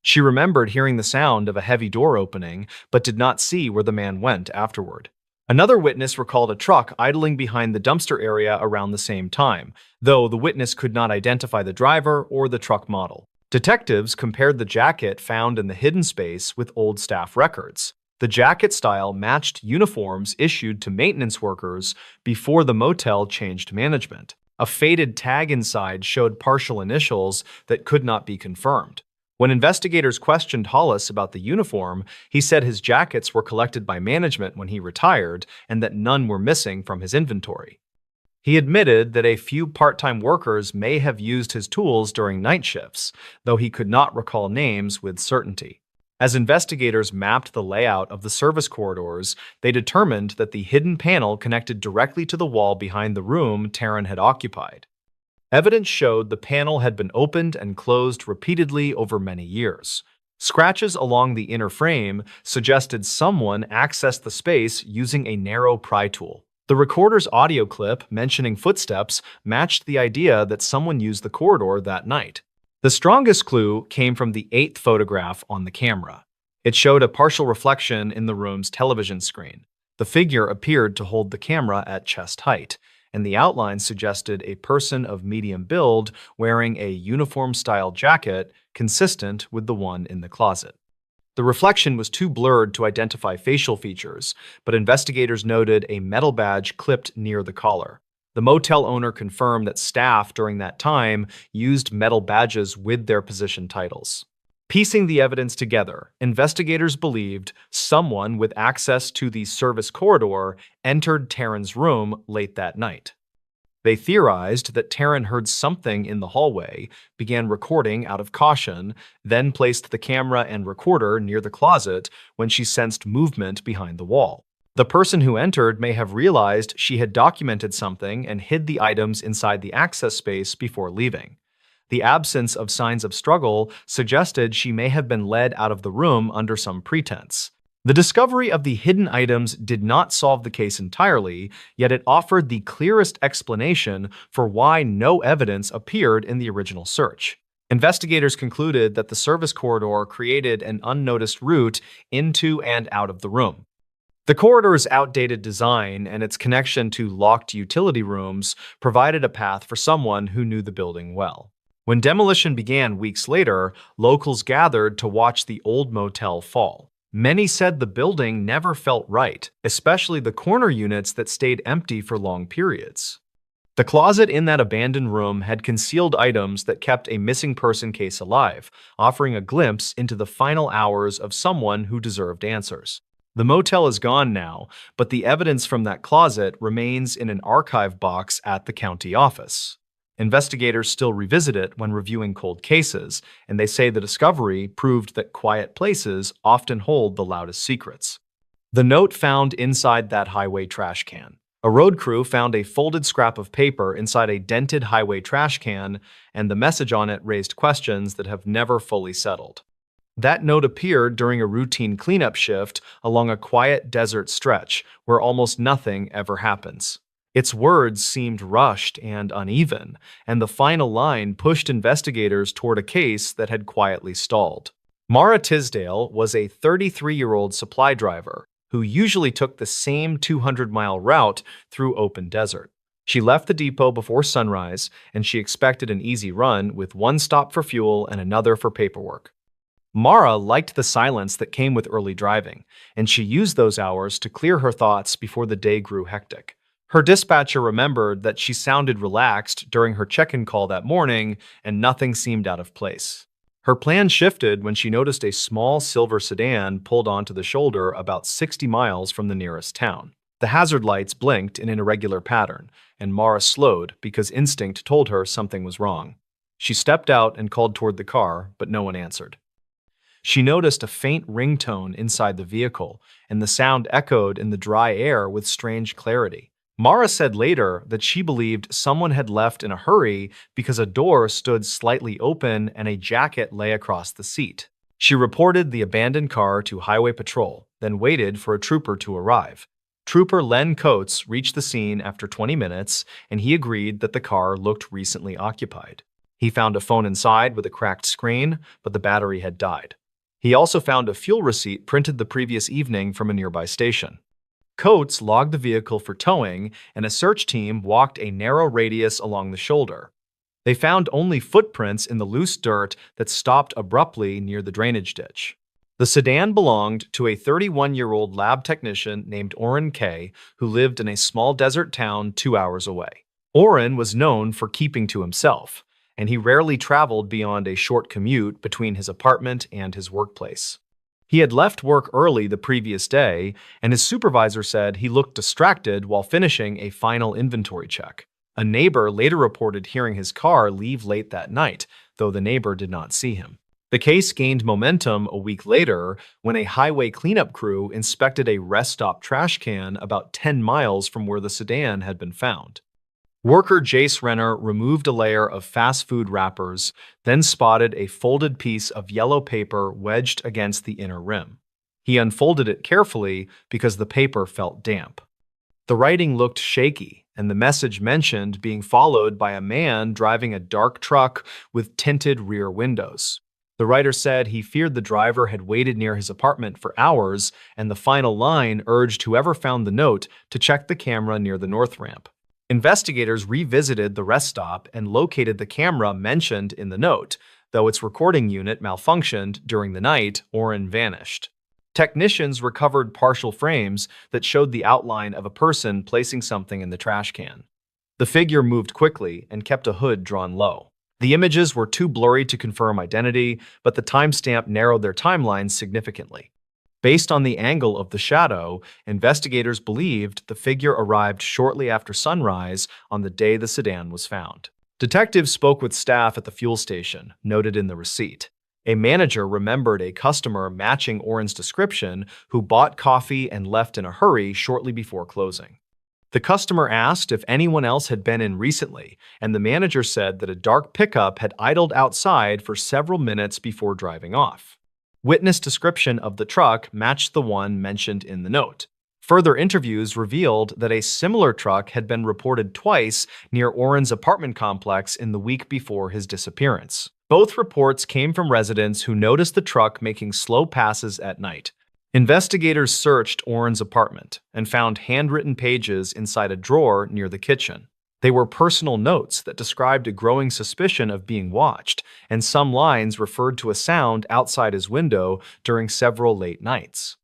She remembered hearing the sound of a heavy door opening, but did not see where the man went afterward. Another witness recalled a truck idling behind the dumpster area around the same time, though the witness could not identify the driver or the truck model. Detectives compared the jacket found in the hidden space with old staff records. The jacket style matched uniforms issued to maintenance workers before the motel changed management. A faded tag inside showed partial initials that could not be confirmed. When investigators questioned Hollis about the uniform, he said his jackets were collected by management when he retired and that none were missing from his inventory. He admitted that a few part-time workers may have used his tools during night shifts, though he could not recall names with certainty. As investigators mapped the layout of the service corridors, they determined that the hidden panel connected directly to the wall behind the room Taryn had occupied. Evidence showed the panel had been opened and closed repeatedly over many years. Scratches along the inner frame suggested someone accessed the space using a narrow pry tool. The recorder's audio clip mentioning footsteps matched the idea that someone used the corridor that night. The strongest clue came from the 8th photograph on the camera. It showed a partial reflection in the room's television screen. The figure appeared to hold the camera at chest height, and the outline suggested a person of medium build wearing a uniform-style jacket consistent with the one in the closet. The reflection was too blurred to identify facial features, but investigators noted a metal badge clipped near the collar. The motel owner confirmed that staff during that time used metal badges with their position titles. Piecing the evidence together, investigators believed someone with access to the service corridor entered Taryn's room late that night. They theorized that Taryn heard something in the hallway, began recording out of caution, then placed the camera and recorder near the closet when she sensed movement behind the wall. The person who entered may have realized she had documented something and hid the items inside the access space before leaving. The absence of signs of struggle suggested she may have been led out of the room under some pretense. The discovery of the hidden items did not solve the case entirely, yet it offered the clearest explanation for why no evidence appeared in the original search. Investigators concluded that the service corridor created an unnoticed route into and out of the room. The corridor's outdated design and its connection to locked utility rooms provided a path for someone who knew the building well. When demolition began weeks later, locals gathered to watch the old motel fall. Many said the building never felt right, especially the corner units that stayed empty for long periods. The closet in that abandoned room had concealed items that kept a missing person case alive, offering a glimpse into the final hours of someone who deserved answers. The motel is gone now, but the evidence from that closet remains in an archive box at the county office. Investigators still revisit it when reviewing cold cases, and they say the discovery proved that quiet places often hold the loudest secrets. The note found inside that highway trash can. A road crew found a folded scrap of paper inside a dented highway trash can, and the message on it raised questions that have never fully settled. That note appeared during a routine cleanup shift along a quiet desert stretch where almost nothing ever happens. Its words seemed rushed and uneven, and the final line pushed investigators toward a case that had quietly stalled. Mara Tisdale was a 33-year-old supply driver who usually took the same 200-mile route through open desert. She left the depot before sunrise, and she expected an easy run with one stop for fuel and another for paperwork. Mara liked the silence that came with early driving, and she used those hours to clear her thoughts before the day grew hectic. Her dispatcher remembered that she sounded relaxed during her check-in call that morning, and nothing seemed out of place. Her plan shifted when she noticed a small silver sedan pulled onto the shoulder about 60 miles from the nearest town. The hazard lights blinked in an irregular pattern, and Mara slowed because instinct told her something was wrong. She stepped out and called toward the car, but no one answered. She noticed a faint ringtone inside the vehicle, and the sound echoed in the dry air with strange clarity. Mara said later that she believed someone had left in a hurry because a door stood slightly open and a jacket lay across the seat. She reported the abandoned car to Highway Patrol, then waited for a trooper to arrive. Trooper Len Coates reached the scene after 20 minutes, and he agreed that the car looked recently occupied. He found a phone inside with a cracked screen, but the battery had died. He also found a fuel receipt printed the previous evening from a nearby station. Coates logged the vehicle for towing, and a search team walked a narrow radius along the shoulder. They found only footprints in the loose dirt that stopped abruptly near the drainage ditch. The sedan belonged to a 31-year-old lab technician named Orrin Kay, who lived in a small desert town 2 hours away. Orrin was known for keeping to himself, and he rarely traveled beyond a short commute between his apartment and his workplace. He had left work early the previous day, and his supervisor said he looked distracted while finishing a final inventory check. A neighbor later reported hearing his car leave late that night, though the neighbor did not see him. The case gained momentum a week later when a highway cleanup crew inspected a rest stop trash can about 10 miles from where the sedan had been found. Worker Jace Renner removed a layer of fast food wrappers, then spotted a folded piece of yellow paper wedged against the inner rim. He unfolded it carefully because the paper felt damp. The writing looked shaky, and the message mentioned being followed by a man driving a dark truck with tinted rear windows. The writer said he feared the driver had waited near his apartment for hours, and the final line urged whoever found the note to check the camera near the north ramp. Investigators revisited the rest stop and located the camera mentioned in the note. Though its recording unit malfunctioned during the night, Oren vanished. Technicians recovered partial frames that showed the outline of a person placing something in the trash can. The figure moved quickly and kept a hood drawn low. The images were too blurry to confirm identity, but the timestamp narrowed their timelines significantly. Based on the angle of the shadow, investigators believed the figure arrived shortly after sunrise on the day the sedan was found. Detectives spoke with staff at the fuel station, noted in the receipt. A manager remembered a customer matching Oren's description who bought coffee and left in a hurry shortly before closing. The customer asked if anyone else had been in recently, and the manager said that a dark pickup had idled outside for several minutes before driving off. Witness description of the truck matched the one mentioned in the note. Further interviews revealed that a similar truck had been reported twice near Oren's apartment complex in the week before his disappearance. Both reports came from residents who noticed the truck making slow passes at night. Investigators searched Oren's apartment and found handwritten pages inside a drawer near the kitchen. They were personal notes that described a growing suspicion of being watched, and some lines referred to a sound outside his window during several late nights.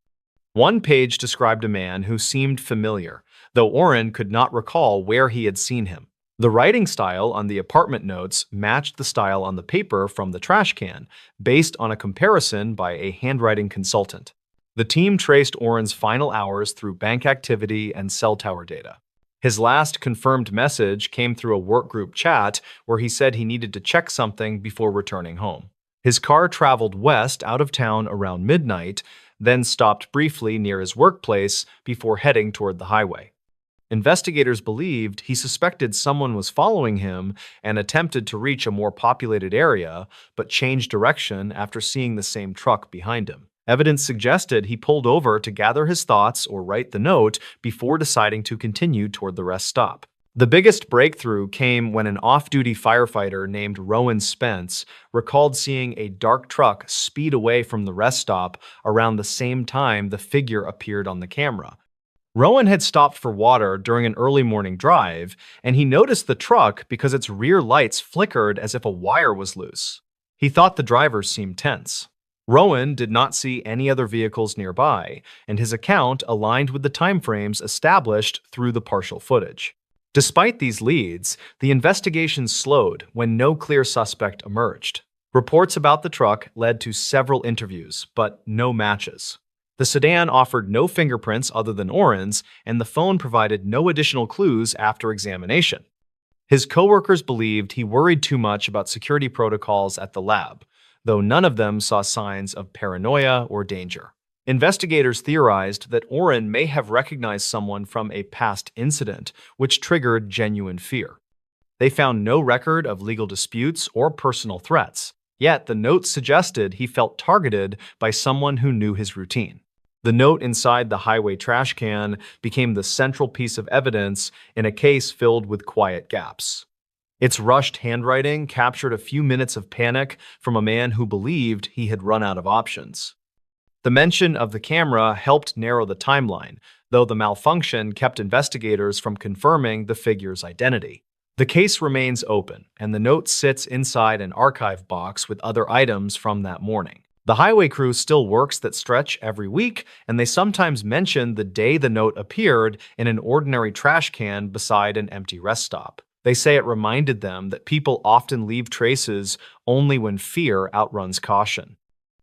One page described a man who seemed familiar, though Oren could not recall where he had seen him. The writing style on the apartment notes matched the style on the paper from the trash can, based on a comparison by a handwriting consultant. The team traced Oren's final hours through bank activity and cell tower data. His last confirmed message came through a workgroup chat where he said he needed to check something before returning home. His car traveled west out of town around midnight, then stopped briefly near his workplace before heading toward the highway. Investigators believed he suspected someone was following him and attempted to reach a more populated area, but changed direction after seeing the same truck behind him. Evidence suggested he pulled over to gather his thoughts or write the note before deciding to continue toward the rest stop. The biggest breakthrough came when an off-duty firefighter named Rowan Spence recalled seeing a dark truck speed away from the rest stop around the same time the figure appeared on the camera. Rowan had stopped for water during an early morning drive, and he noticed the truck because its rear lights flickered as if a wire was loose. He thought the driver seemed tense. Rowan did not see any other vehicles nearby, and his account aligned with the timeframes established through the partial footage. Despite these leads, the investigation slowed when no clear suspect emerged. Reports about the truck led to several interviews, but no matches. The sedan offered no fingerprints other than Oren's, and the phone provided no additional clues after examination. His coworkers believed he worried too much about security protocols at the lab, though none of them saw signs of paranoia or danger. Investigators theorized that Oren may have recognized someone from a past incident, which triggered genuine fear. They found no record of legal disputes or personal threats, yet the note suggested he felt targeted by someone who knew his routine. The note inside the highway trash can became the central piece of evidence in a case filled with quiet gaps. Its rushed handwriting captured a few minutes of panic from a man who believed he had run out of options. The mention of the camera helped narrow the timeline, though the malfunction kept investigators from confirming the figure's identity. The case remains open, and the note sits inside an archive box with other items from that morning. The highway crew still works that stretch every week, and they sometimes mention the day the note appeared in an ordinary trash can beside an empty rest stop. They say it reminded them that people often leave traces only when fear outruns caution.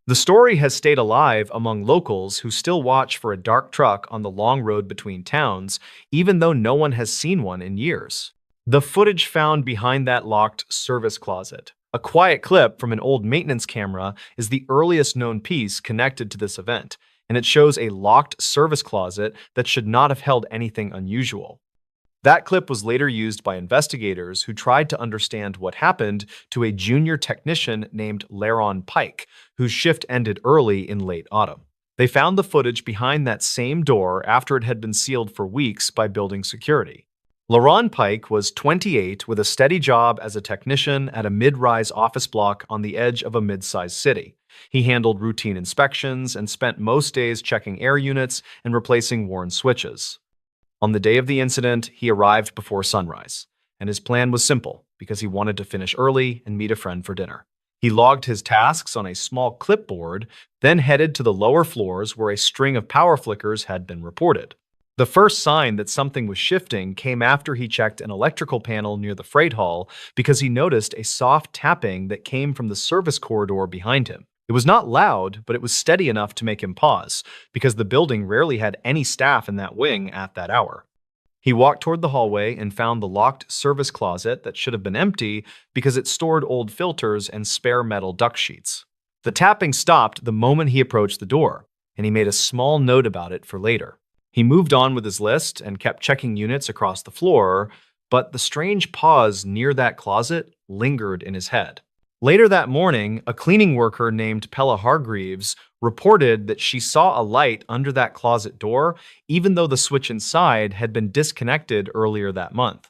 The story has stayed alive among locals who still watch for a dark truck on the long road between towns, even though no one has seen one in years. The footage found behind that locked service closet, a quiet clip from an old maintenance camera, is the earliest known piece connected to this event, and it shows a locked service closet that should not have held anything unusual. That clip was later used by investigators who tried to understand what happened to a junior technician named Laron Pike, whose shift ended early in late autumn. They found the footage behind that same door after it had been sealed for weeks by building security. Laron Pike was 28 with a steady job as a technician at a mid-rise office block on the edge of a mid-sized city. He handled routine inspections and spent most days checking air units and replacing worn switches. On the day of the incident, he arrived before sunrise, and his plan was simple because he wanted to finish early and meet a friend for dinner. He logged his tasks on a small clipboard, then headed to the lower floors where a string of power flickers had been reported. The first sign that something was shifting came after he checked an electrical panel near the freight hall because he noticed a soft tapping that came from the service corridor behind him. It was not loud, but it was steady enough to make him pause, because the building rarely had any staff in that wing at that hour. He walked toward the hallway and found the locked service closet that should have been empty because it stored old filters and spare metal duct sheets. The tapping stopped the moment he approached the door, and he made a small note about it for later. He moved on with his list and kept checking units across the floor, but the strange pause near that closet lingered in his head. Later that morning, a cleaning worker named Pella Hargreaves reported that she saw a light under that closet door, even though the switch inside had been disconnected earlier that month.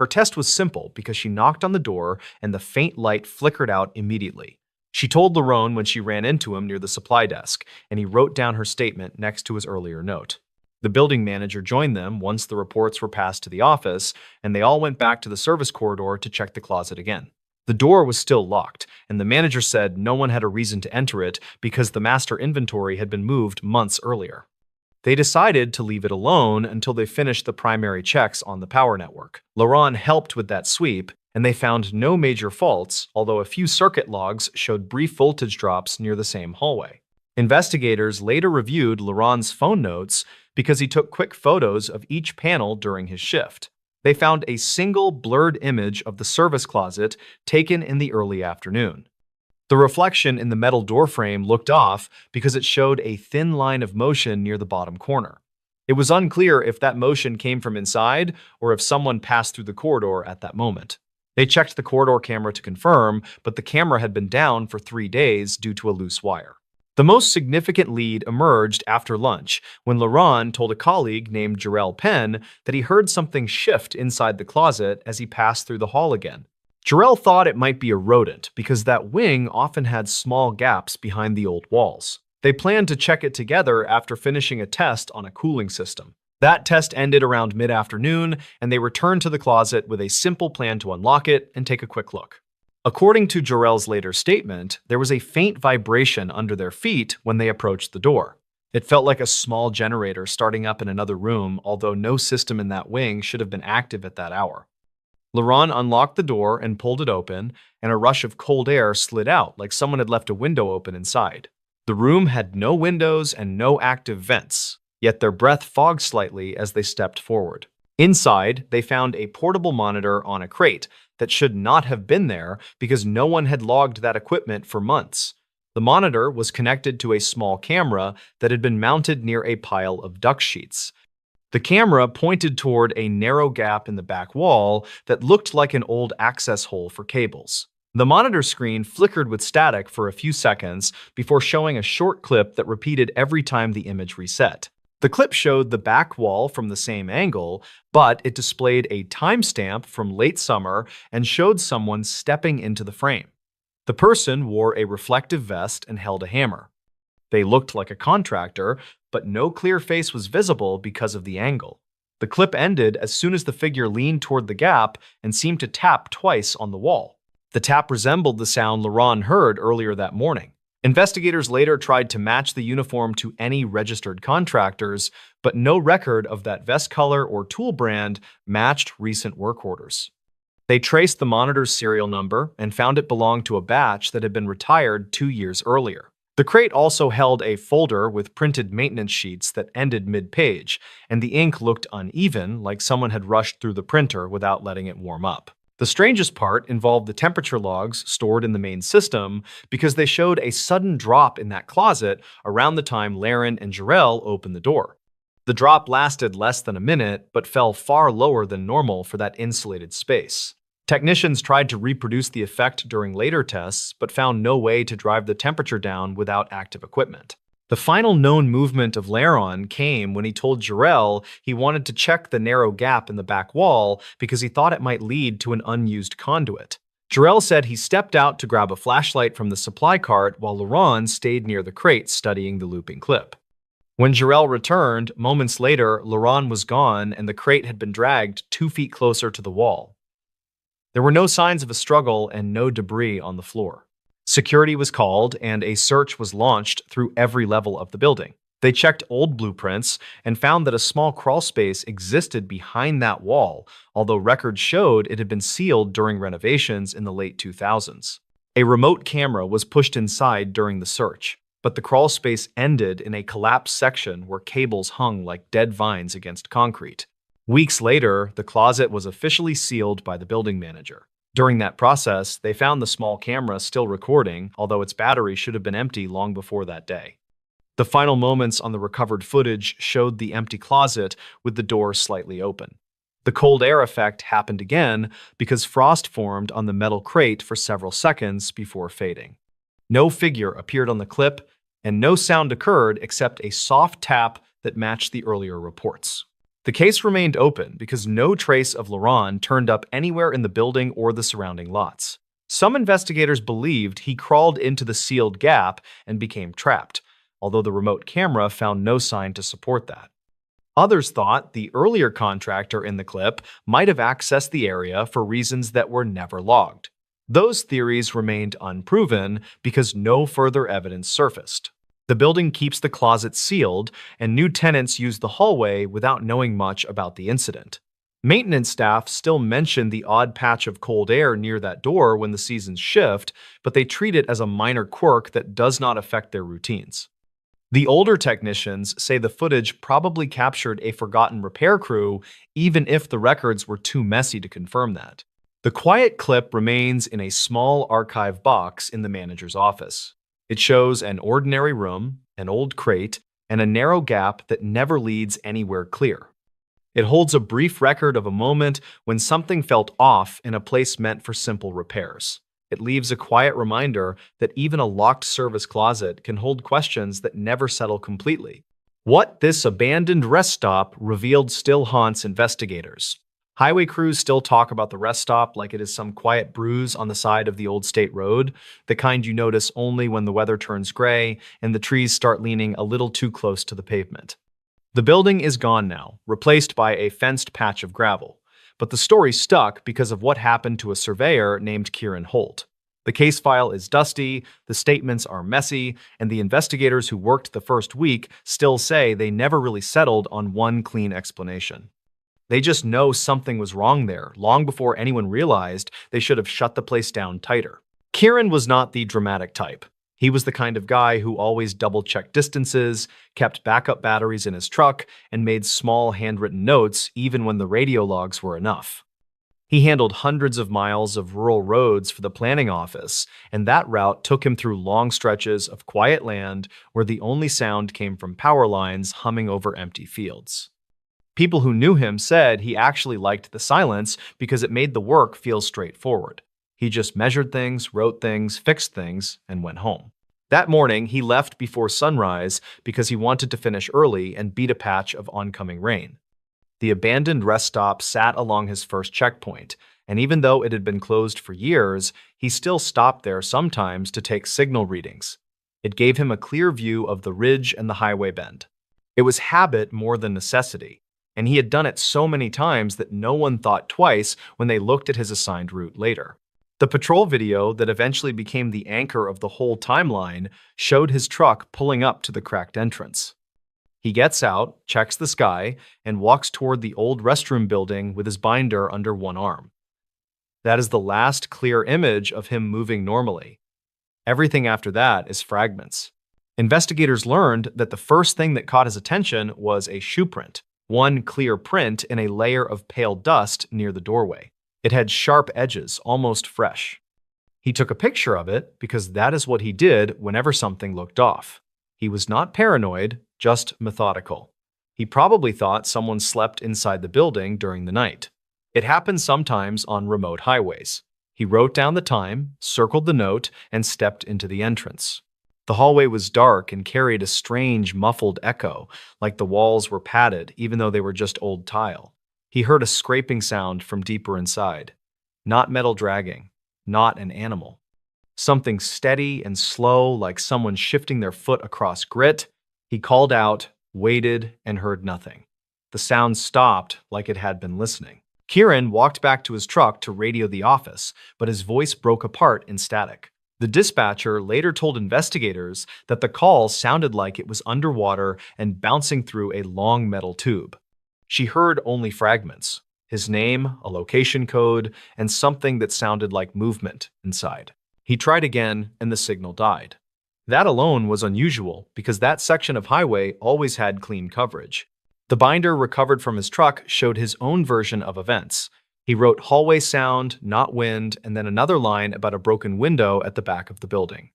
Her test was simple because she knocked on the door and the faint light flickered out immediately. She told Lerone when she ran into him near the supply desk, and he wrote down her statement next to his earlier note. The building manager joined them once the reports were passed to the office, and they all went back to the service corridor to check the closet again. The door was still locked, and the manager said no one had a reason to enter it because the master inventory had been moved months earlier. They decided to leave it alone until they finished the primary checks on the power network. Laurent helped with that sweep, and they found no major faults, although a few circuit logs showed brief voltage drops near the same hallway. Investigators later reviewed Laurent's phone notes because he took quick photos of each panel during his shift. They found a single blurred image of the service closet taken in the early afternoon. The reflection in the metal doorframe looked off because it showed a thin line of motion near the bottom corner. It was unclear if that motion came from inside or if someone passed through the corridor at that moment. They checked the corridor camera to confirm, but the camera had been down for 3 days due to a loose wire. The most significant lead emerged after lunch when Laurent told a colleague named Jarrell Penn that he heard something shift inside the closet as he passed through the hall again. Jarrell thought it might be a rodent because that wing often had small gaps behind the old walls. They planned to check it together after finishing a test on a cooling system. That test ended around mid-afternoon, and they returned to the closet with a simple plan to unlock it and take a quick look. According to Jarrell's later statement, there was a faint vibration under their feet when they approached the door. It felt like a small generator starting up in another room, although no system in that wing should have been active at that hour. Laurent unlocked the door and pulled it open, and a rush of cold air slid out like someone had left a window open inside. The room had no windows and no active vents, yet their breath fogged slightly as they stepped forward. Inside, they found a portable monitor on a crate that should not have been there because no one had logged that equipment for months. The monitor was connected to a small camera that had been mounted near a pile of duct sheets. The camera pointed toward a narrow gap in the back wall that looked like an old access hole for cables. The monitor screen flickered with static for a few seconds before showing a short clip that repeated every time the image reset. The clip showed the back wall from the same angle, but it displayed a timestamp from late summer and showed someone stepping into the frame. The person wore a reflective vest and held a hammer. They looked like a contractor, but no clear face was visible because of the angle. The clip ended as soon as the figure leaned toward the gap and seemed to tap twice on the wall. The tap resembled the sound Laurent heard earlier that morning. Investigators later tried to match the uniform to any registered contractors, but no record of that vest color or tool brand matched recent work orders. They traced the monitor's serial number and found it belonged to a batch that had been retired 2 years earlier. The crate also held a folder with printed maintenance sheets that ended mid-page, and the ink looked uneven, like someone had rushed through the printer without letting it warm up. The strangest part involved the temperature logs stored in the main system because they showed a sudden drop in that closet around the time Laren and Jarrell opened the door. The drop lasted less than a minute, but fell far lower than normal for that insulated space. Technicians tried to reproduce the effect during later tests, but found no way to drive the temperature down without active equipment. The final known movement of Laren came when he told Jarrell he wanted to check the narrow gap in the back wall because he thought it might lead to an unused conduit. Jarrell said he stepped out to grab a flashlight from the supply cart while Laurent stayed near the crate studying the looping clip. When Jarrell returned, moments later, Laurent was gone and the crate had been dragged 2 feet closer to the wall. There were no signs of a struggle and no debris on the floor. Security was called and a search was launched through every level of the building. They checked old blueprints and found that a small crawl space existed behind that wall, although records showed it had been sealed during renovations in the late 2000s. A remote camera was pushed inside during the search, but the crawl space ended in a collapsed section where cables hung like dead vines against concrete. Weeks later, the closet was officially sealed by the building manager. During that process, they found the small camera still recording, although its battery should have been empty long before that day. The final moments on the recovered footage showed the empty closet with the door slightly open. The cold air effect happened again because frost formed on the metal crate for several seconds before fading. No figure appeared on the clip, and no sound occurred except a soft tap that matched the earlier reports. The case remained open because no trace of Laurent turned up anywhere in the building or the surrounding lots. Some investigators believed he crawled into the sealed gap and became trapped, although the remote camera found no sign to support that. Others thought the earlier contractor in the clip might have accessed the area for reasons that were never logged. Those theories remained unproven because no further evidence surfaced. The building keeps the closet sealed, and new tenants use the hallway without knowing much about the incident. Maintenance staff still mention the odd patch of cold air near that door when the seasons shift, but they treat it as a minor quirk that does not affect their routines. The older technicians say the footage probably captured a forgotten repair crew, even if the records were too messy to confirm that. The quiet clip remains in a small archive box in the manager's office. It shows an ordinary room, an old crate, and a narrow gap that never leads anywhere clear. It holds a brief record of a moment when something felt off in a place meant for simple repairs. It leaves a quiet reminder that even a locked service closet can hold questions that never settle completely. What this abandoned rest stop revealed still haunts investigators. Highway crews still talk about the rest stop like it is some quiet bruise on the side of the old state road, the kind you notice only when the weather turns gray and the trees start leaning a little too close to the pavement. The building is gone now, replaced by a fenced patch of gravel. But the story stuck because of what happened to a surveyor named Kieran Holt. The case file is dusty, the statements are messy, and the investigators who worked the first week still say they never really settled on one clean explanation. They just know something was wrong there long before anyone realized they should have shut the place down tighter. Kieran was not the dramatic type. He was the kind of guy who always double-checked distances, kept backup batteries in his truck, and made small handwritten notes even when the radio logs were enough. He handled hundreds of miles of rural roads for the planning office, and that route took him through long stretches of quiet land where the only sound came from power lines humming over empty fields. People who knew him said he actually liked the silence because it made the work feel straightforward. He just measured things, wrote things, fixed things, and went home. That morning, he left before sunrise because he wanted to finish early and beat a patch of oncoming rain. The abandoned rest stop sat along his first checkpoint, and even though it had been closed for years, he still stopped there sometimes to take signal readings. It gave him a clear view of the ridge and the highway bend. It was habit more than necessity, and he had done it so many times that no one thought twice when they looked at his assigned route later. The patrol video that eventually became the anchor of the whole timeline showed his truck pulling up to the cracked entrance. He gets out, checks the sky, and walks toward the old restroom building with his binder under one arm. That is the last clear image of him moving normally. Everything after that is fragments. Investigators learned that the first thing that caught his attention was a shoe print, one clear print in a layer of pale dust near the doorway. It had sharp edges, almost fresh. He took a picture of it because that is what he did whenever something looked off. He was not paranoid, just methodical. He probably thought someone slept inside the building during the night. It happened sometimes on remote highways. He wrote down the time, circled the note, and stepped into the entrance. The hallway was dark and carried a strange, muffled echo, like the walls were padded even though they were just old tile. He heard a scraping sound from deeper inside. Not metal dragging, not an animal. Something steady and slow, like someone shifting their foot across grit. He called out, waited, and heard nothing. The sound stopped like it had been listening. Kieran walked back to his truck to radio the office, but his voice broke apart in static. The dispatcher later told investigators that the call sounded like it was underwater and bouncing through a long metal tube. She heard only fragments: his name, a location code, and something that sounded like movement inside. He tried again, and the signal died. That alone was unusual because that section of highway always had clean coverage. The binder recovered from his truck showed his own version of events. He wrote hallway sound, not wind, and then another line about a broken window at the back of the building.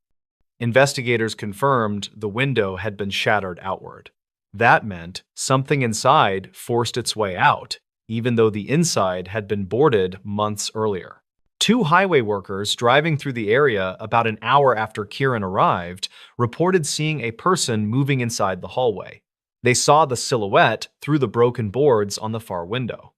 Investigators confirmed the window had been shattered outward. That meant something inside forced its way out, even though the inside had been boarded months earlier. Two highway workers driving through the area about an hour after Kieran arrived reported seeing a person moving inside the hallway. They saw the silhouette through the broken boards on the far window.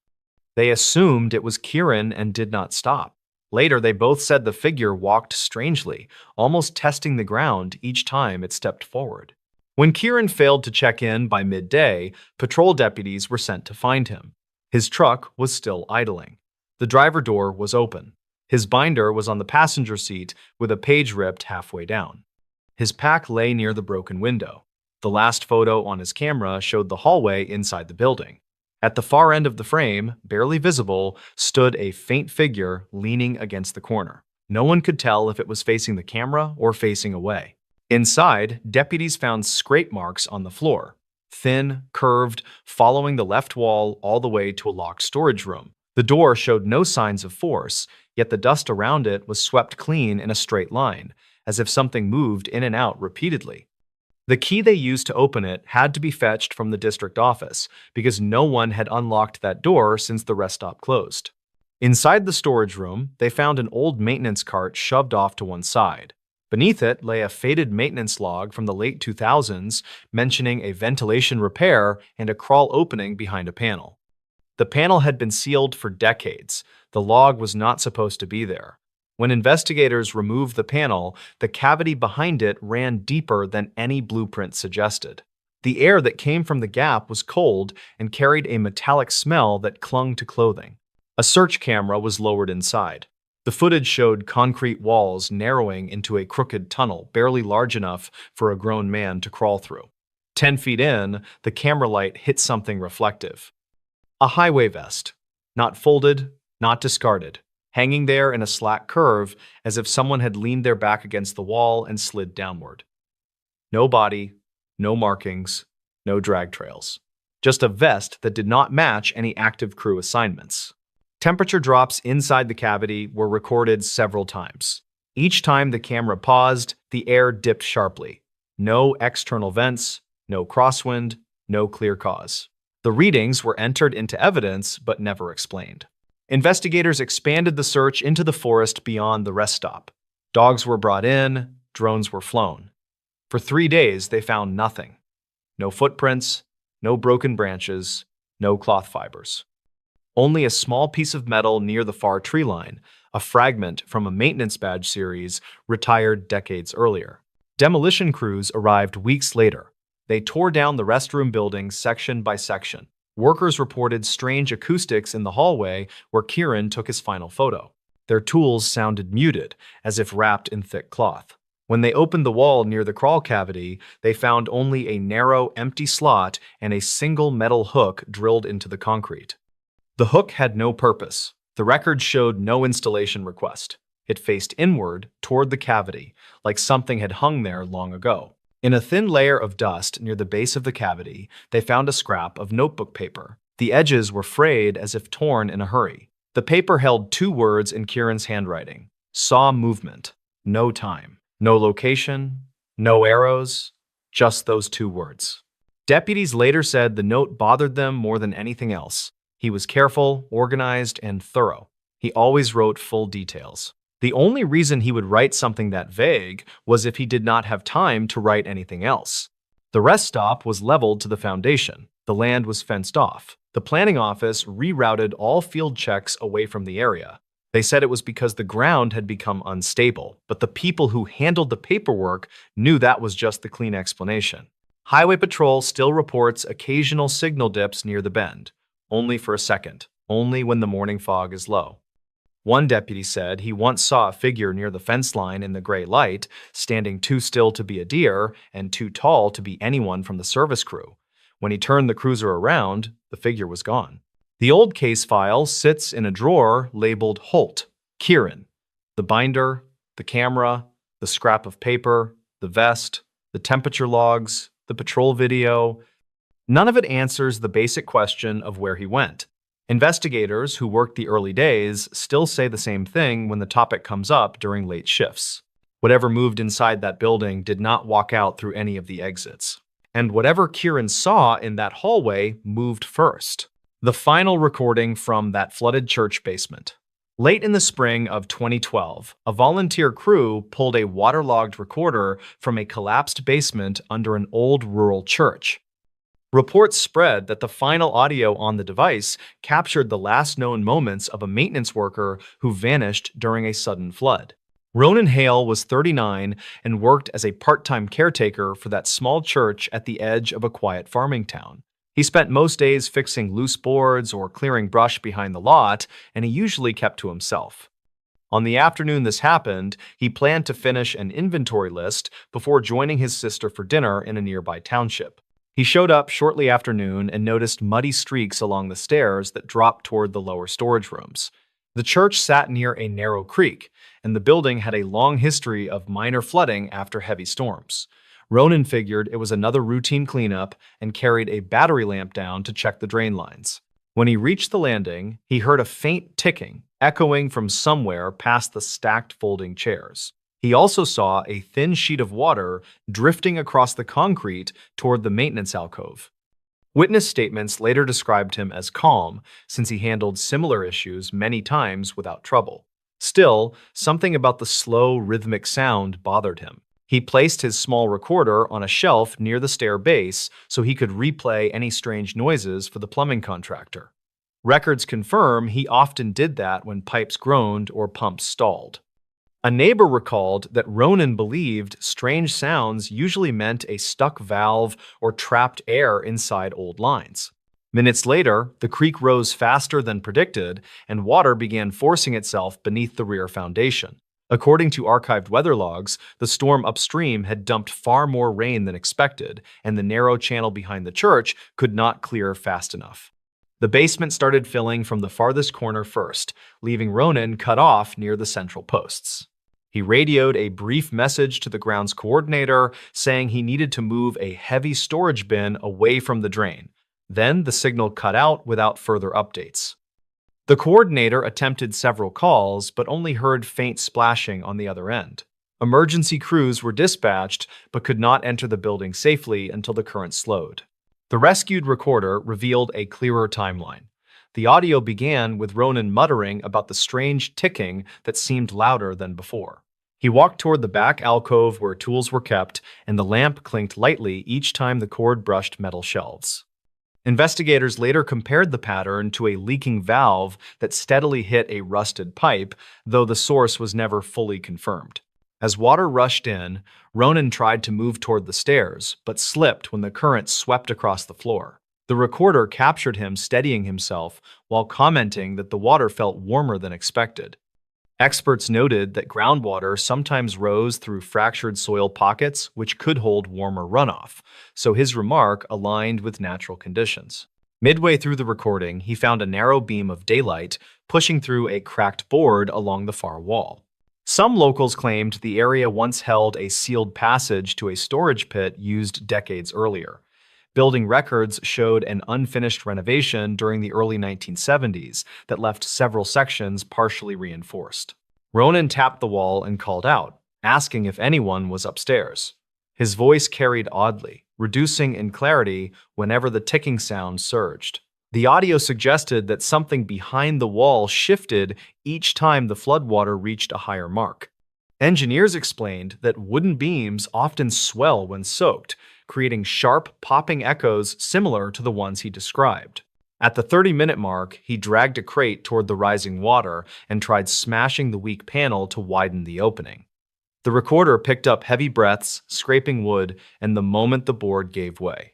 They assumed it was Kieran and did not stop. Later, they both said the figure walked strangely, almost testing the ground each time it stepped forward. When Kieran failed to check in by midday, patrol deputies were sent to find him. His truck was still idling. The driver door was open. His binder was on the passenger seat with a page ripped halfway down. His pack lay near the broken window. The last photo on his camera showed the hallway inside the building. At the far end of the frame, barely visible, stood a faint figure leaning against the corner. No one could tell if it was facing the camera or facing away. Inside, deputies found scrape marks on the floor, thin, curved, following the left wall all the way to a locked storage room. The door showed no signs of force, yet the dust around it was swept clean in a straight line, as if something moved in and out repeatedly. The key they used to open it had to be fetched from the district office because no one had unlocked that door since the rest stop closed. Inside the storage room, they found an old maintenance cart shoved off to one side. Beneath it lay a faded maintenance log from the late 2000s mentioning a ventilation repair and a crawl opening behind a panel. The panel had been sealed for decades. The log was not supposed to be there. When investigators removed the panel, the cavity behind it ran deeper than any blueprint suggested. The air that came from the gap was cold and carried a metallic smell that clung to clothing. A search camera was lowered inside. The footage showed concrete walls narrowing into a crooked tunnel barely large enough for a grown man to crawl through. 10 feet in, the camera light hit something reflective. A highway vest, not folded, not discarded, hanging there in a slack curve as if someone had leaned their back against the wall and slid downward. No body, no markings, no drag trails. Just a vest that did not match any active crew assignments. Temperature drops inside the cavity were recorded several times. Each time the camera paused, the air dipped sharply. No external vents, no crosswind, no clear cause. The readings were entered into evidence but never explained. Investigators expanded the search into the forest beyond the rest stop. Dogs were brought in, drones were flown. For 3 days, they found nothing. No footprints, no broken branches, no cloth fibers. Only a small piece of metal near the far tree line, a fragment from a maintenance badge series retired decades earlier. Demolition crews arrived weeks later. They tore down the restroom building section by section. Workers reported strange acoustics in the hallway where Kieran took his final photo. Their tools sounded muted, as if wrapped in thick cloth. When they opened the wall near the crawl cavity, they found only a narrow, empty slot and a single metal hook drilled into the concrete. The hook had no purpose. The record showed no installation request. It faced inward, toward the cavity, like something had hung there long ago. In a thin layer of dust near the base of the cavity, they found a scrap of notebook paper. The edges were frayed as if torn in a hurry. The paper held 2 words in Kieran's handwriting: saw movement, no time, no location, no arrows, just those 2 words. Deputies later said the note bothered them more than anything else. He was careful, organized, and thorough. He always wrote full details. The only reason he would write something that vague was if he did not have time to write anything else. The rest stop was leveled to the foundation. The land was fenced off. The planning office rerouted all field checks away from the area. They said it was because the ground had become unstable, but the people who handled the paperwork knew that was just the clean explanation. Highway Patrol still reports occasional signal dips near the bend, only for a second, only when the morning fog is low. One deputy said he once saw a figure near the fence line in the gray light, standing too still to be a deer and too tall to be anyone from the service crew. When he turned the cruiser around, the figure was gone. The old case file sits in a drawer labeled Holt, Kieran. The binder, the camera, the scrap of paper, the vest, the temperature logs, the patrol video. None of it answers the basic question of where he went. Investigators who worked the early days still say the same thing when the topic comes up during late shifts. Whatever moved inside that building did not walk out through any of the exits. And whatever Kieran saw in that hallway moved first. The final recording from that flooded church basement. Late in the spring of 2012, a volunteer crew pulled a waterlogged recorder from a collapsed basement under an old rural church. Reports spread that the final audio on the device captured the last known moments of a maintenance worker who vanished during a sudden flood. Ronan Hale was 39 and worked as a part-time caretaker for that small church at the edge of a quiet farming town. He spent most days fixing loose boards or clearing brush behind the lot, and he usually kept to himself. On the afternoon this happened, he planned to finish an inventory list before joining his sister for dinner in a nearby township. He showed up shortly after noon and noticed muddy streaks along the stairs that dropped toward the lower storage rooms. The church sat near a narrow creek, and the building had a long history of minor flooding after heavy storms. Ronan figured it was another routine cleanup and carried a battery lamp down to check the drain lines. When he reached the landing, he heard a faint ticking echoing from somewhere past the stacked folding chairs. He also saw a thin sheet of water drifting across the concrete toward the maintenance alcove. Witness statements later described him as calm, since he handled similar issues many times without trouble. Still, something about the slow, rhythmic sound bothered him. He placed his small recorder on a shelf near the stair base so he could replay any strange noises for the plumbing contractor. Records confirm he often did that when pipes groaned or pumps stalled. A neighbor recalled that Ronan believed strange sounds usually meant a stuck valve or trapped air inside old lines. Minutes later, the creek rose faster than predicted, and water began forcing itself beneath the rear foundation. According to archived weather logs, the storm upstream had dumped far more rain than expected, and the narrow channel behind the church could not clear fast enough. The basement started filling from the farthest corner first, leaving Ronan cut off near the central posts. He radioed a brief message to the grounds coordinator saying he needed to move a heavy storage bin away from the drain. Then the signal cut out without further updates. The coordinator attempted several calls, but only heard faint splashing on the other end. Emergency crews were dispatched, but could not enter the building safely until the current slowed. The rescued recorder revealed a clearer timeline. The audio began with Ronan muttering about the strange ticking that seemed louder than before. He walked toward the back alcove where tools were kept, and the lamp clinked lightly each time the cord brushed metal shelves. Investigators later compared the pattern to a leaking valve that steadily hit a rusted pipe, though the source was never fully confirmed. As water rushed in, Ronan tried to move toward the stairs, but slipped when the current swept across the floor. The recorder captured him steadying himself while commenting that the water felt warmer than expected. Experts noted that groundwater sometimes rose through fractured soil pockets, which could hold warmer runoff, so his remark aligned with natural conditions. Midway through the recording, he found a narrow beam of daylight pushing through a cracked board along the far wall. Some locals claimed the area once held a sealed passage to a storage pit used decades earlier. Building records showed an unfinished renovation during the early 1970s that left several sections partially reinforced. Ronan tapped the wall and called out, asking if anyone was upstairs. His voice carried oddly, reducing in clarity whenever the ticking sound surged. The audio suggested that something behind the wall shifted each time the floodwater reached a higher mark. Engineers explained that wooden beams often swell when soaked, creating sharp, popping echoes similar to the ones he described. At the 30-minute mark, he dragged a crate toward the rising water and tried smashing the weak panel to widen the opening. The recorder picked up heavy breaths, scraping wood, and the moment the board gave way,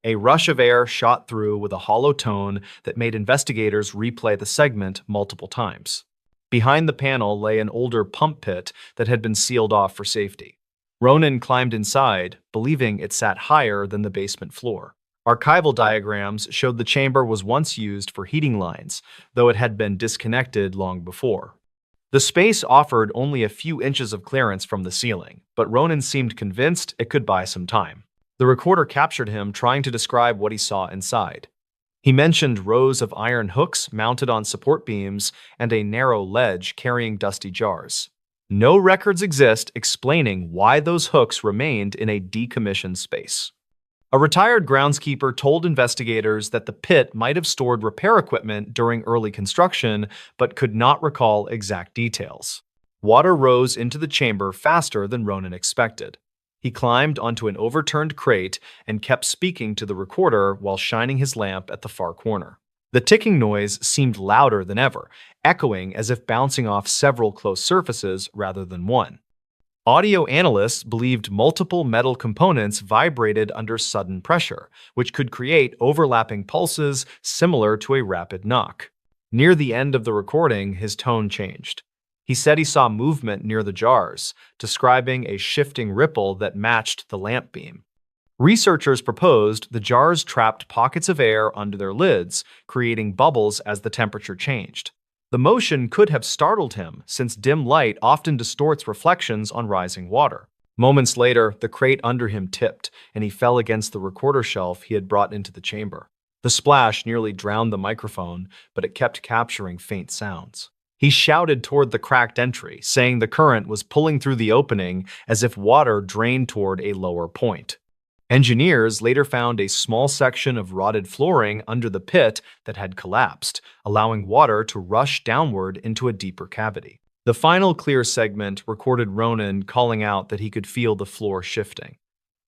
a rush of air shot through with a hollow tone that made investigators replay the segment multiple times. Behind the panel lay an older pump pit that had been sealed off for safety. Ronan climbed inside, believing it sat higher than the basement floor. Archival diagrams showed the chamber was once used for heating lines, though it had been disconnected long before. The space offered only a few inches of clearance from the ceiling, but Ronan seemed convinced it could buy some time. The recorder captured him trying to describe what he saw inside. He mentioned rows of iron hooks mounted on support beams and a narrow ledge carrying dusty jars. No records exist explaining why those hooks remained in a decommissioned space. A retired groundskeeper told investigators that the pit might have stored repair equipment during early construction, but could not recall exact details. Water rose into the chamber faster than Ronan expected. He climbed onto an overturned crate and kept speaking to the recorder while shining his lamp at the far corner. The ticking noise seemed louder than ever, echoing as if bouncing off several close surfaces rather than one. Audio analysts believed multiple metal components vibrated under sudden pressure, which could create overlapping pulses similar to a rapid knock. Near the end of the recording, his tone changed. He said he saw movement near the jars, describing a shifting ripple that matched the lamp beam. Researchers proposed the jars trapped pockets of air under their lids, creating bubbles as the temperature changed. The motion could have startled him, since dim light often distorts reflections on rising water. Moments later, the crate under him tipped, and he fell against the recorder shelf he had brought into the chamber. The splash nearly drowned the microphone, but it kept capturing faint sounds. He shouted toward the cracked entry, saying the current was pulling through the opening as if water drained toward a lower point. Engineers later found a small section of rotted flooring under the pit that had collapsed, allowing water to rush downward into a deeper cavity. The final clear segment recorded Ronan calling out that he could feel the floor shifting.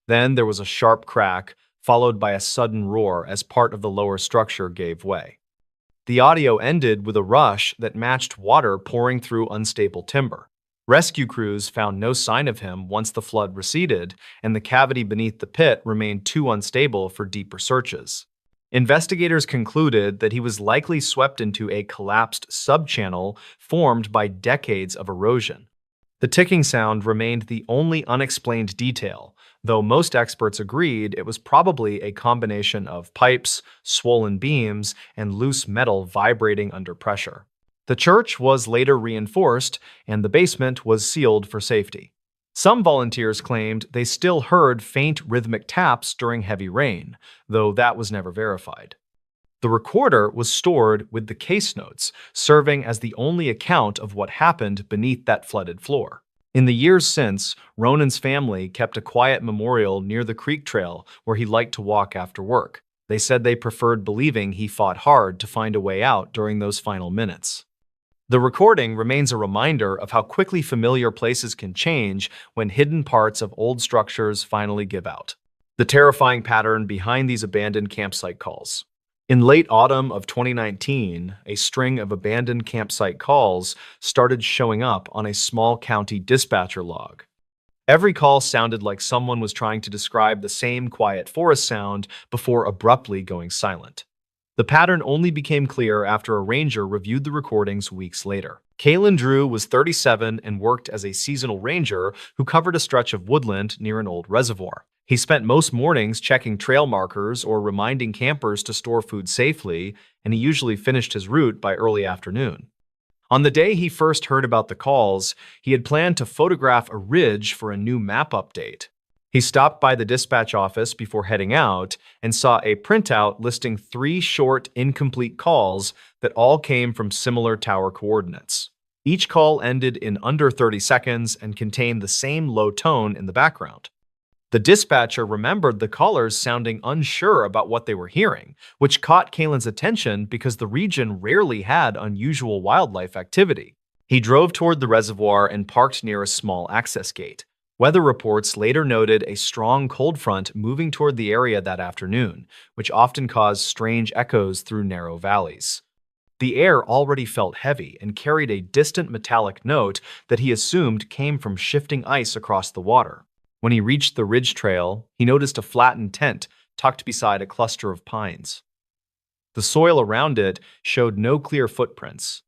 Then there was a sharp crack, followed by a sudden roar as part of the lower structure gave way. The audio ended with a rush that matched water pouring through unstable timber. Rescue crews found no sign of him once the flood receded, and the cavity beneath the pit remained too unstable for deeper searches. Investigators concluded that he was likely swept into a collapsed subchannel formed by decades of erosion. The ticking sound remained the only unexplained detail, though most experts agreed it was probably a combination of pipes, swollen beams, and loose metal vibrating under pressure. The church was later reinforced, and the basement was sealed for safety. Some volunteers claimed they still heard faint rhythmic taps during heavy rain, though that was never verified. The recorder was stored with the case notes, serving as the only account of what happened beneath that flooded floor. In the years since, Ronan's family kept a quiet memorial near the creek trail where he liked to walk after work. They said they preferred believing he fought hard to find a way out during those final minutes. The recording remains a reminder of how quickly familiar places can change when hidden parts of old structures finally give out. The terrifying pattern behind these abandoned campsite calls. In late autumn of 2019, a string of abandoned campsite calls started showing up on a small county dispatcher log. Every call sounded like someone was trying to describe the same quiet forest sound before abruptly going silent. The pattern only became clear after a ranger reviewed the recordings weeks later. Kalen Drew was 37 and worked as a seasonal ranger who covered a stretch of woodland near an old reservoir. He spent most mornings checking trail markers or reminding campers to store food safely, and he usually finished his route by early afternoon. On the day he first heard about the calls, he had planned to photograph a ridge for a new map update. He stopped by the dispatch office before heading out and saw a printout listing 3 short, incomplete calls that all came from similar tower coordinates. Each call ended in under 30 seconds and contained the same low tone in the background. The dispatcher remembered the callers sounding unsure about what they were hearing, which caught Kalen's attention because the region rarely had unusual wildlife activity. He drove toward the reservoir and parked near a small access gate. Weather reports later noted a strong cold front moving toward the area that afternoon, which often caused strange echoes through narrow valleys. The air already felt heavy and carried a distant metallic note that he assumed came from shifting ice across the water. When he reached the ridge trail, he noticed a flattened tent tucked beside a cluster of pines. The soil around it showed no clear footprints,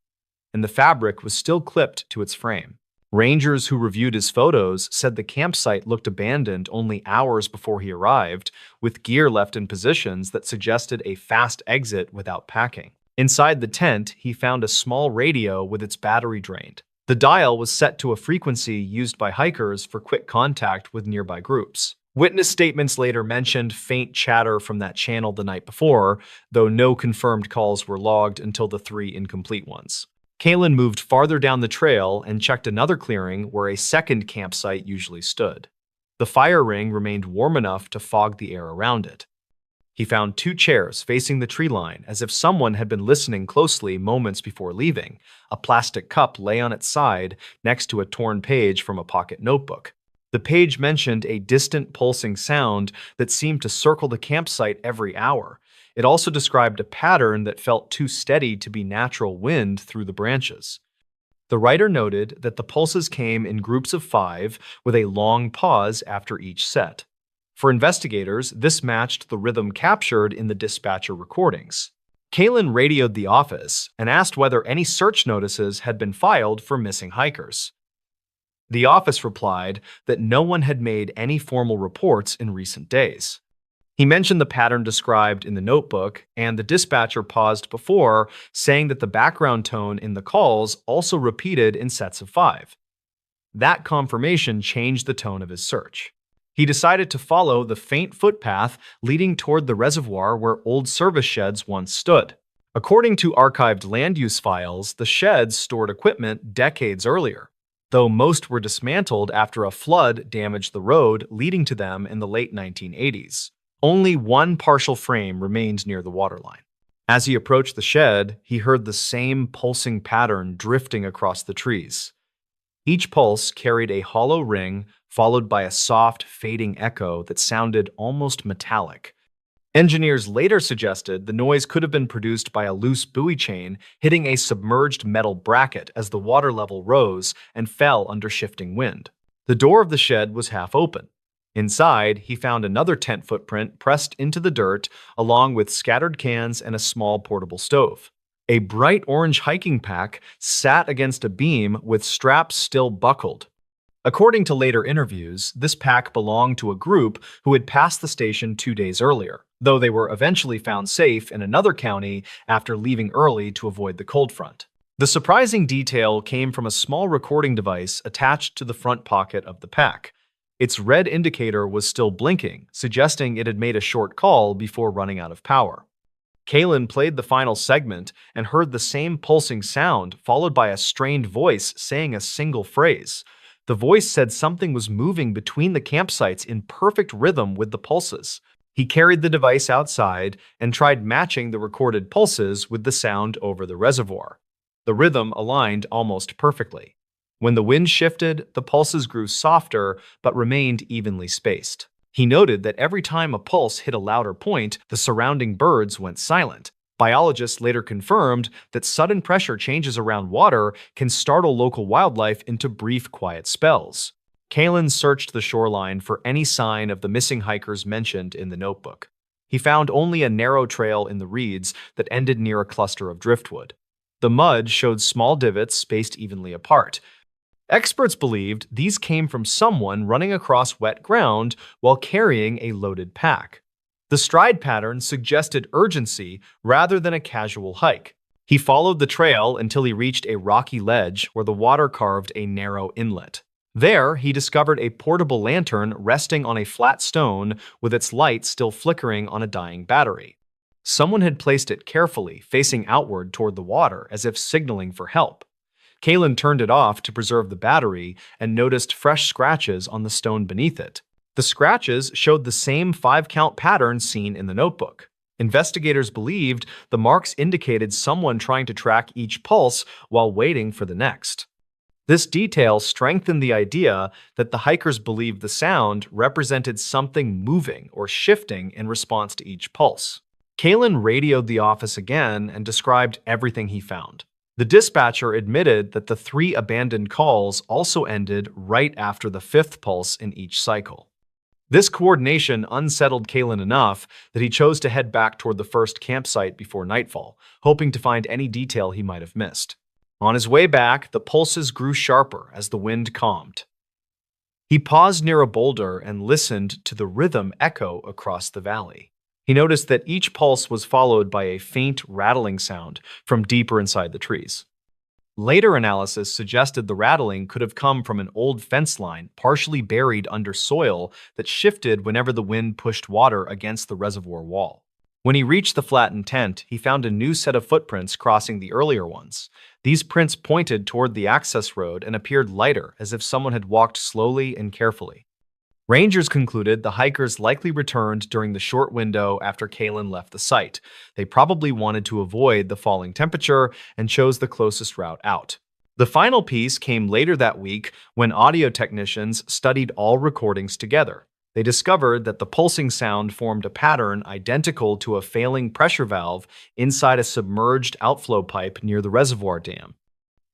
and the fabric was still clipped to its frame. Rangers who reviewed his photos said the campsite looked abandoned only hours before he arrived, with gear left in positions that suggested a fast exit without packing. Inside the tent, he found a small radio with its battery drained. The dial was set to a frequency used by hikers for quick contact with nearby groups. Witness statements later mentioned faint chatter from that channel the night before, though no confirmed calls were logged until the 3 incomplete ones. Kalen moved farther down the trail and checked another clearing where a second campsite usually stood. The fire ring remained warm enough to fog the air around it. He found 2 chairs facing the tree line, as if someone had been listening closely moments before leaving. A plastic cup lay on its side next to a torn page from a pocket notebook. The page mentioned a distant pulsing sound that seemed to circle the campsite every hour. It also described a pattern that felt too steady to be natural wind through the branches. The writer noted that the pulses came in groups of 5, with a long pause after each set. For investigators, this matched the rhythm captured in the dispatcher recordings. Kalen radioed the office and asked whether any search notices had been filed for missing hikers. The office replied that no one had made any formal reports in recent days. He mentioned the pattern described in the notebook, and the dispatcher paused before, saying that the background tone in the calls also repeated in sets of 5. That confirmation changed the tone of his search. He decided to follow the faint footpath leading toward the reservoir where old service sheds once stood. According to archived land use files, the sheds stored equipment decades earlier, though most were dismantled after a flood damaged the road leading to them in the late 1980s. Only one partial frame remained near the waterline. As he approached the shed, he heard the same pulsing pattern drifting across the trees. Each pulse carried a hollow ring, followed by a soft, fading echo that sounded almost metallic. Engineers later suggested the noise could have been produced by a loose buoy chain hitting a submerged metal bracket as the water level rose and fell under shifting wind. The door of the shed was half open. Inside, he found another tent footprint pressed into the dirt, along with scattered cans and a small portable stove. A bright orange hiking pack sat against a beam with straps still buckled. According to later interviews, this pack belonged to a group who had passed the station 2 days earlier, though they were eventually found safe in another county after leaving early to avoid the cold front. The surprising detail came from a small recording device attached to the front pocket of the pack. Its red indicator was still blinking, suggesting it had made a short call before running out of power. Kalen played the final segment and heard the same pulsing sound, followed by a strained voice saying a single phrase. The voice said something was moving between the campsites in perfect rhythm with the pulses. He carried the device outside and tried matching the recorded pulses with the sound over the reservoir. The rhythm aligned almost perfectly. When the wind shifted, the pulses grew softer but remained evenly spaced. He noted that every time a pulse hit a louder point, the surrounding birds went silent. Biologists later confirmed that sudden pressure changes around water can startle local wildlife into brief, quiet spells. Kalen searched the shoreline for any sign of the missing hikers mentioned in the notebook. He found only a narrow trail in the reeds that ended near a cluster of driftwood. The mud showed small divots spaced evenly apart. Experts believed these came from someone running across wet ground while carrying a loaded pack. The stride pattern suggested urgency rather than a casual hike. He followed the trail until he reached a rocky ledge where the water carved a narrow inlet. There, he discovered a portable lantern resting on a flat stone with its light still flickering on a dying battery. Someone had placed it carefully, facing outward toward the water as if signaling for help. Kalen turned it off to preserve the battery and noticed fresh scratches on the stone beneath it. The scratches showed the same 5-count pattern seen in the notebook. Investigators believed the marks indicated someone trying to track each pulse while waiting for the next. This detail strengthened the idea that the hikers believed the sound represented something moving or shifting in response to each pulse. Kalen radioed the office again and described everything he found. The dispatcher admitted that the three abandoned calls also ended right after the fifth pulse in each cycle. This coordination unsettled Kalen enough that he chose to head back toward the first campsite before nightfall, hoping to find any detail he might have missed. On his way back, the pulses grew sharper as the wind calmed. He paused near a boulder and listened to the rhythm echo across the valley. He noticed that each pulse was followed by a faint rattling sound from deeper inside the trees. Later analysis suggested the rattling could have come from an old fence line partially buried under soil that shifted whenever the wind pushed water against the reservoir wall. When he reached the flattened tent, he found a new set of footprints crossing the earlier ones. These prints pointed toward the access road and appeared lighter, as if someone had walked slowly and carefully. Rangers concluded the hikers likely returned during the short window after Kalen left the site. They probably wanted to avoid the falling temperature and chose the closest route out. The final piece came later that week when audio technicians studied all recordings together. They discovered that the pulsing sound formed a pattern identical to a failing pressure valve inside a submerged outflow pipe near the reservoir dam.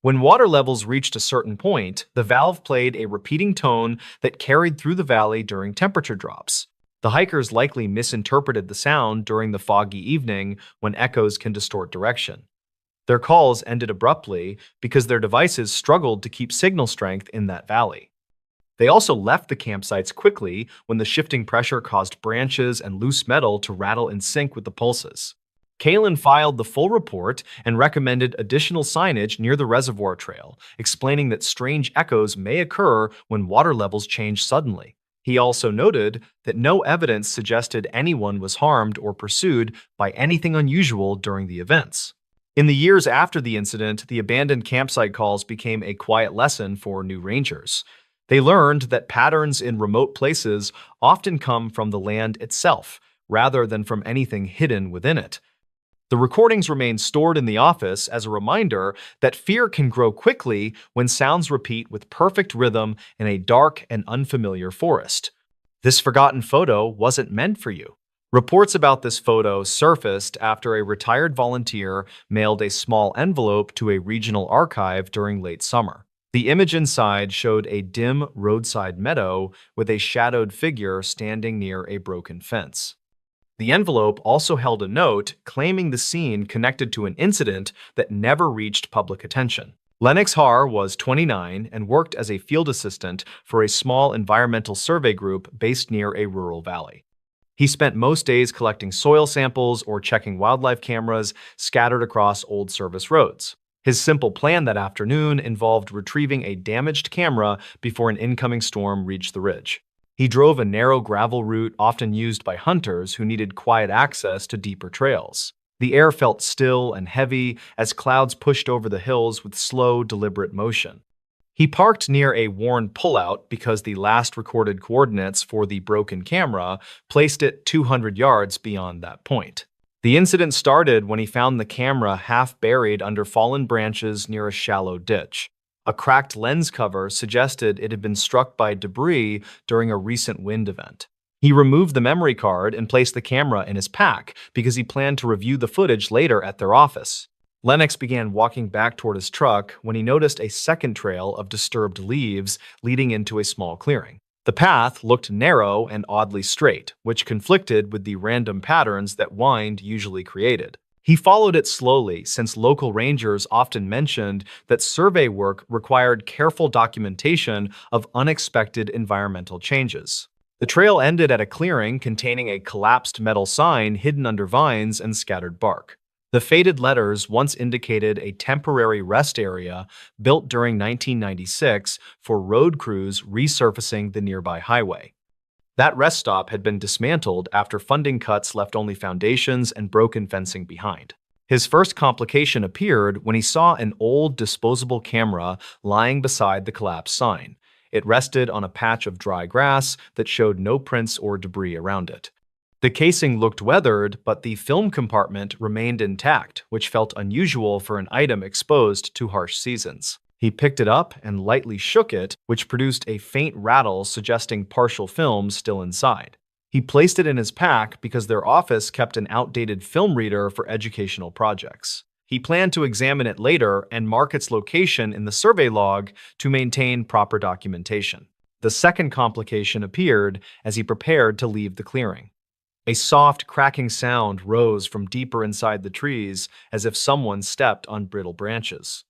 When water levels reached a certain point, the valve played a repeating tone that carried through the valley during temperature drops. The hikers likely misinterpreted the sound during the foggy evening when echoes can distort direction. Their calls ended abruptly because their devices struggled to keep signal strength in that valley. They also left the campsites quickly when the shifting pressure caused branches and loose metal to rattle in sync with the pulses. Kalen filed the full report and recommended additional signage near the reservoir trail, explaining that strange echoes may occur when water levels change suddenly. He also noted that no evidence suggested anyone was harmed or pursued by anything unusual during the events. In the years after the incident, the abandoned campsite calls became a quiet lesson for new rangers. They learned that patterns in remote places often come from the land itself, rather than from anything hidden within it. The recordings remain stored in the office as a reminder that fear can grow quickly when sounds repeat with perfect rhythm in a dark and unfamiliar forest. This forgotten photo wasn't meant for you. Reports about this photo surfaced after a retired volunteer mailed a small envelope to a regional archive during late summer. The image inside showed a dim roadside meadow with a shadowed figure standing near a broken fence. The envelope also held a note claiming the scene connected to an incident that never reached public attention. Lennox Har was 29 and worked as a field assistant for a small environmental survey group based near a rural valley. He spent most days collecting soil samples or checking wildlife cameras scattered across old service roads. His simple plan that afternoon involved retrieving a damaged camera before an incoming storm reached the ridge. He drove a narrow gravel route often used by hunters who needed quiet access to deeper trails. The air felt still and heavy as clouds pushed over the hills with slow, deliberate motion. He parked near a worn pullout because the last recorded coordinates for the broken camera placed it 200 yards beyond that point. The incident started when he found the camera half buried under fallen branches near a shallow ditch. A cracked lens cover suggested it had been struck by debris during a recent wind event. He removed the memory card and placed the camera in his pack because he planned to review the footage later at their office. Lennox began walking back toward his truck when he noticed a second trail of disturbed leaves leading into a small clearing. The path looked narrow and oddly straight, which conflicted with the random patterns that wind usually created. He followed it slowly since local rangers often mentioned that survey work required careful documentation of unexpected environmental changes. The trail ended at a clearing containing a collapsed metal sign hidden under vines and scattered bark. The faded letters once indicated a temporary rest area built during 1996 for road crews resurfacing the nearby highway. That rest stop had been dismantled after funding cuts left only foundations and broken fencing behind. His first complication appeared when he saw an old disposable camera lying beside the collapsed sign. It rested on a patch of dry grass that showed no prints or debris around it. The casing looked weathered, but the film compartment remained intact, which felt unusual for an item exposed to harsh seasons. He picked it up and lightly shook it, which produced a faint rattle suggesting partial film still inside. He He placed it in his pack because their office kept an outdated film reader for educational projects. He planned to examine it later and mark its location in the survey log to maintain proper documentation. The second complication appeared as he prepared to leave the clearing. A soft, cracking sound rose from deeper inside the trees as if someone stepped on brittle branches.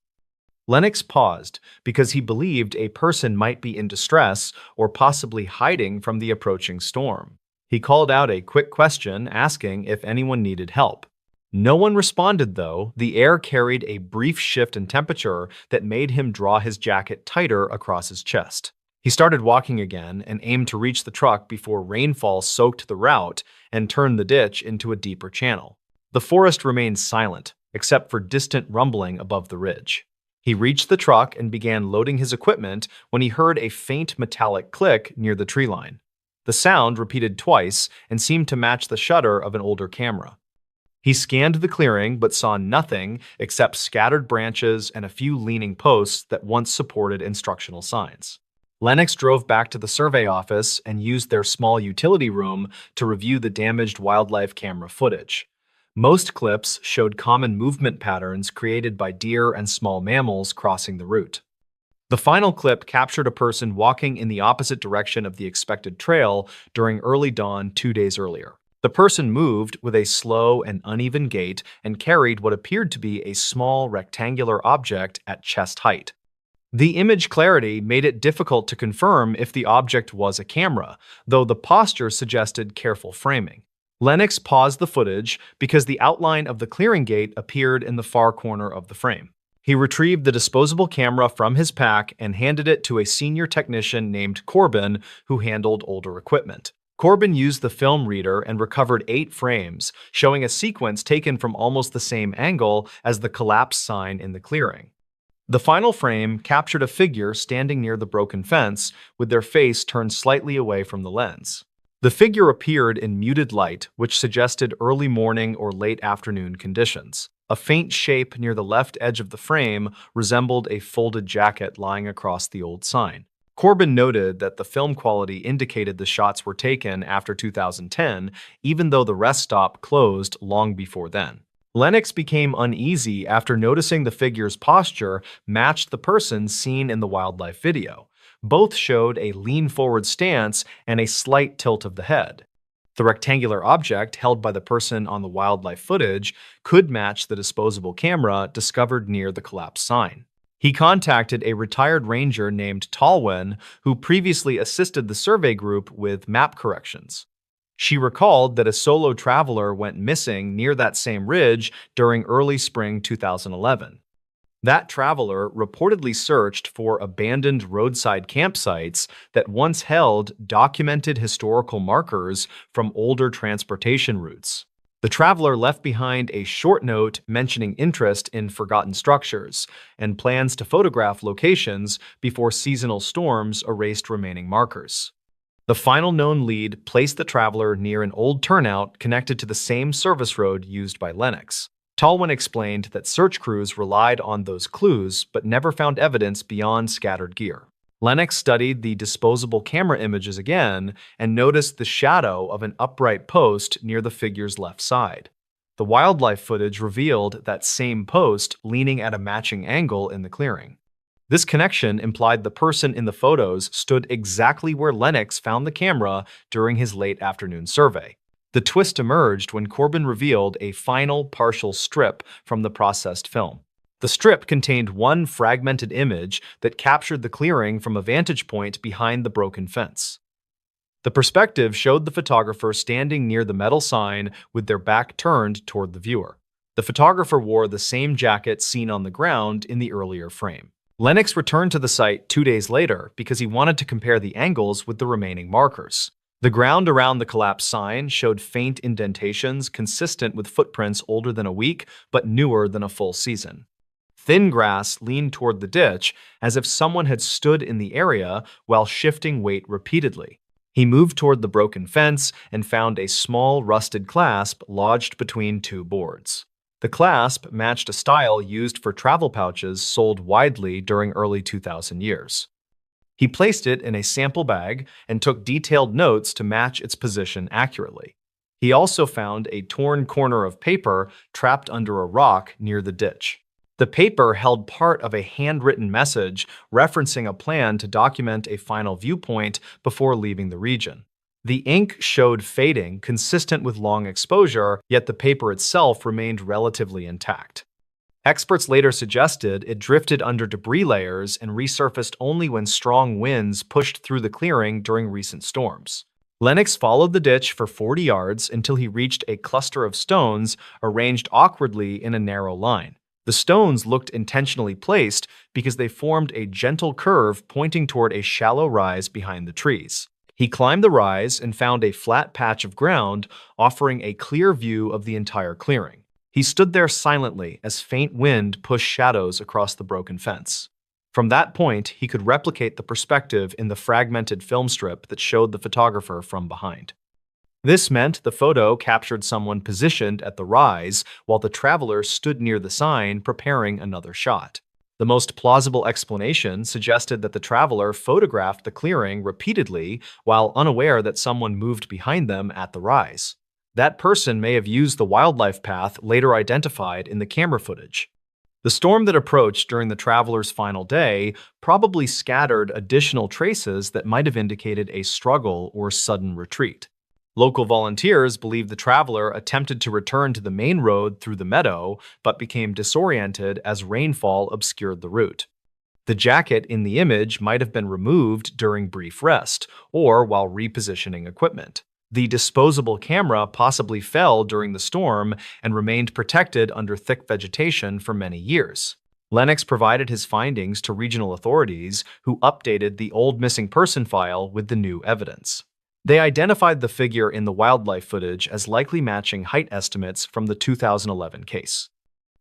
Lennox paused because he believed a person might be in distress or possibly hiding from the approaching storm. He called out a quick question asking if anyone needed help. No one responded, though. The air carried a brief shift in temperature that made him draw his jacket tighter across his chest. He started walking again and aimed to reach the truck before rainfall soaked the route and turned the ditch into a deeper channel. The forest remained silent, except for distant rumbling above the ridge. He reached the truck and began loading his equipment when he heard a faint metallic click near the tree line. The sound repeated twice and seemed to match the shutter of an older camera. He scanned the clearing but saw nothing except scattered branches and a few leaning posts that once supported instructional signs. Lennox drove back to the survey office and used their small utility room to review the damaged wildlife camera footage. Most clips showed common movement patterns created by deer and small mammals crossing the route. The final clip captured a person walking in the opposite direction of the expected trail during early dawn 2 days earlier. The person moved with a slow and uneven gait and carried what appeared to be a small rectangular object at chest height. The image clarity made it difficult to confirm if the object was a camera, though the posture suggested careful framing. Lennox paused the footage because the outline of the clearing gate appeared in the far corner of the frame. He retrieved the disposable camera from his pack and handed it to a senior technician named Corbin, who handled older equipment. Corbin used the film reader and recovered 8 frames, showing a sequence taken from almost the same angle as the collapse sign in the clearing. The final frame captured a figure standing near the broken fence with their face turned slightly away from the lens. The figure appeared in muted light, which suggested early morning or late afternoon conditions. A faint shape near the left edge of the frame resembled a folded jacket lying across the old sign. Corbin noted that the film quality indicated the shots were taken after 2010, even though the rest stop closed long before then. Lennox became uneasy after noticing the figure's posture matched the person seen in the wildlife video. Both showed a lean-forward stance and a slight tilt of the head. The rectangular object held by the person on the wildlife footage could match the disposable camera discovered near the collapsed sign. He contacted a retired ranger named Talwin, who previously assisted the survey group with map corrections. She recalled that a solo traveler went missing near that same ridge during early spring 2011. That traveler reportedly searched for abandoned roadside campsites that once held documented historical markers from older transportation routes. The traveler left behind a short note mentioning interest in forgotten structures and plans to photograph locations before seasonal storms erased remaining markers. The final known lead placed the traveler near an old turnout connected to the same service road used by Lennox. Talwin explained that search crews relied on those clues but never found evidence beyond scattered gear. Lennox studied the disposable camera images again and noticed the shadow of an upright post near the figure's left side. The wildlife footage revealed that same post leaning at a matching angle in the clearing. This connection implied the person in the photos stood exactly where Lennox found the camera during his late afternoon survey. The twist emerged when Corbin revealed a final partial strip from the processed film. The strip contained one fragmented image that captured the clearing from a vantage point behind the broken fence. The perspective showed the photographer standing near the metal sign with their back turned toward the viewer. The photographer wore the same jacket seen on the ground in the earlier frame. Lennox returned to the site 2 days later because he wanted to compare the angles with the remaining markers. The ground around the collapsed sign showed faint indentations consistent with footprints older than a week but newer than a full season. Thin grass leaned toward the ditch as if someone had stood in the area while shifting weight repeatedly. He moved toward the broken fence and found a small rusted clasp lodged between 2 boards. The clasp matched a style used for travel pouches sold widely during early 2000 years. He placed it in a sample bag and took detailed notes to match its position accurately. He also found a torn corner of paper trapped under a rock near the ditch. The paper held part of a handwritten message referencing a plan to document a final viewpoint before leaving the region. The ink showed fading consistent with long exposure, yet the paper itself remained relatively intact. Experts later suggested it drifted under debris layers and resurfaced only when strong winds pushed through the clearing during recent storms. Lennox followed the ditch for 40 yards until he reached a cluster of stones arranged awkwardly in a narrow line. The stones looked intentionally placed because they formed a gentle curve pointing toward a shallow rise behind the trees. He climbed the rise and found a flat patch of ground offering a clear view of the entire clearing. He stood there silently as faint wind pushed shadows across the broken fence. From that point, he could replicate the perspective in the fragmented film strip that showed the photographer from behind. This meant the photo captured someone positioned at the rise while the traveler stood near the sign preparing another shot. The most plausible explanation suggested that the traveler photographed the clearing repeatedly while unaware that someone moved behind them at the rise. That person may have used the wildlife path later identified in the camera footage. The storm that approached during the traveler's final day probably scattered additional traces that might have indicated a struggle or sudden retreat. Local volunteers believe the traveler attempted to return to the main road through the meadow, but became disoriented as rainfall obscured the route. The jacket in the image might have been removed during brief rest or while repositioning equipment. The disposable camera possibly fell during the storm and remained protected under thick vegetation for many years. Lennox provided his findings to regional authorities, who updated the old missing person file with the new evidence. They identified the figure in the wildlife footage as likely matching height estimates from the 2011 case.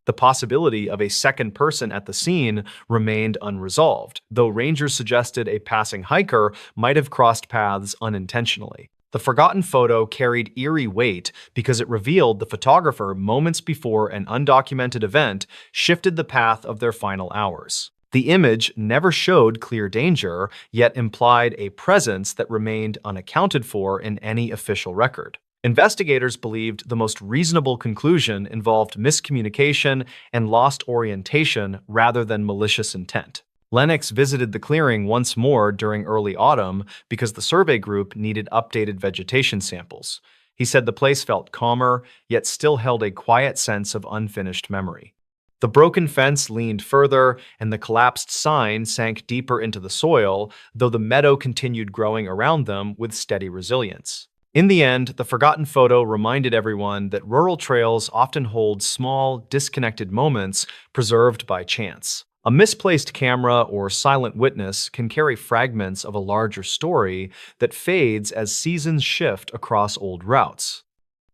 The possibility of a second person at the scene remained unresolved, though rangers suggested a passing hiker might have crossed paths unintentionally. The forgotten photo carried eerie weight because it revealed the photographer moments before an undocumented event shifted the path of their final hours. The image never showed clear danger, yet implied a presence that remained unaccounted for in any official record. Investigators believed the most reasonable conclusion involved miscommunication and lost orientation rather than malicious intent. Lennox visited the clearing once more during early autumn because the survey group needed updated vegetation samples. He said the place felt calmer, yet still held a quiet sense of unfinished memory. The broken fence leaned further, and the collapsed sign sank deeper into the soil, though the meadow continued growing around them with steady resilience. In the end, the forgotten photo reminded everyone that rural trails often hold small, disconnected moments preserved by chance. A misplaced camera or silent witness can carry fragments of a larger story that fades as seasons shift across old routes.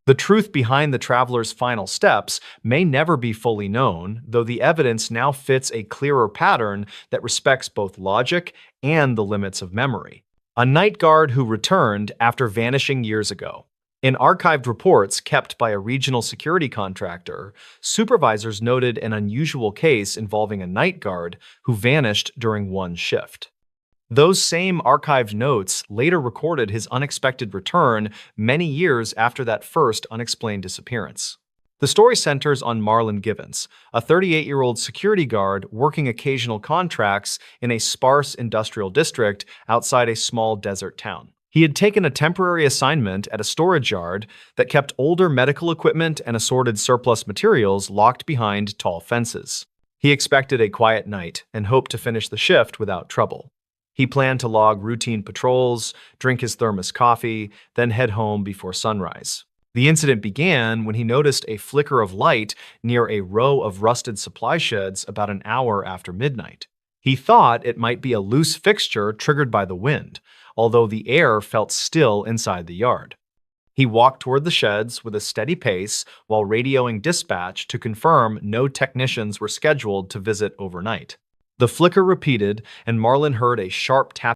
The truth behind the traveler's final steps may never be fully known, though the evidence now fits a clearer pattern that respects both logic and the limits of memory. A night guard who returned after vanishing years ago. In archived reports kept by a regional security contractor, supervisors noted an unusual case involving a night guard who vanished during one shift. Those same archived notes later recorded his unexpected return many years after that first unexplained disappearance. The story centers on Marlon Givens, a 38-year-old security guard working occasional contracts in a sparse industrial district outside a small desert town. He had taken a temporary assignment at a storage yard that kept older medical equipment and assorted surplus materials locked behind tall fences. He expected a quiet night and hoped to finish the shift without trouble. He planned to log routine patrols, drink his thermos coffee, then head home before sunrise. The incident began when he noticed a flicker of light near a row of rusted supply sheds about an hour after midnight. He thought it might be a loose fixture triggered by the wind, although the air felt still inside the yard. He walked toward the sheds with a steady pace while radioing dispatch to confirm no technicians were scheduled to visit overnight. The flicker repeated, and Marlon heard a sharp tap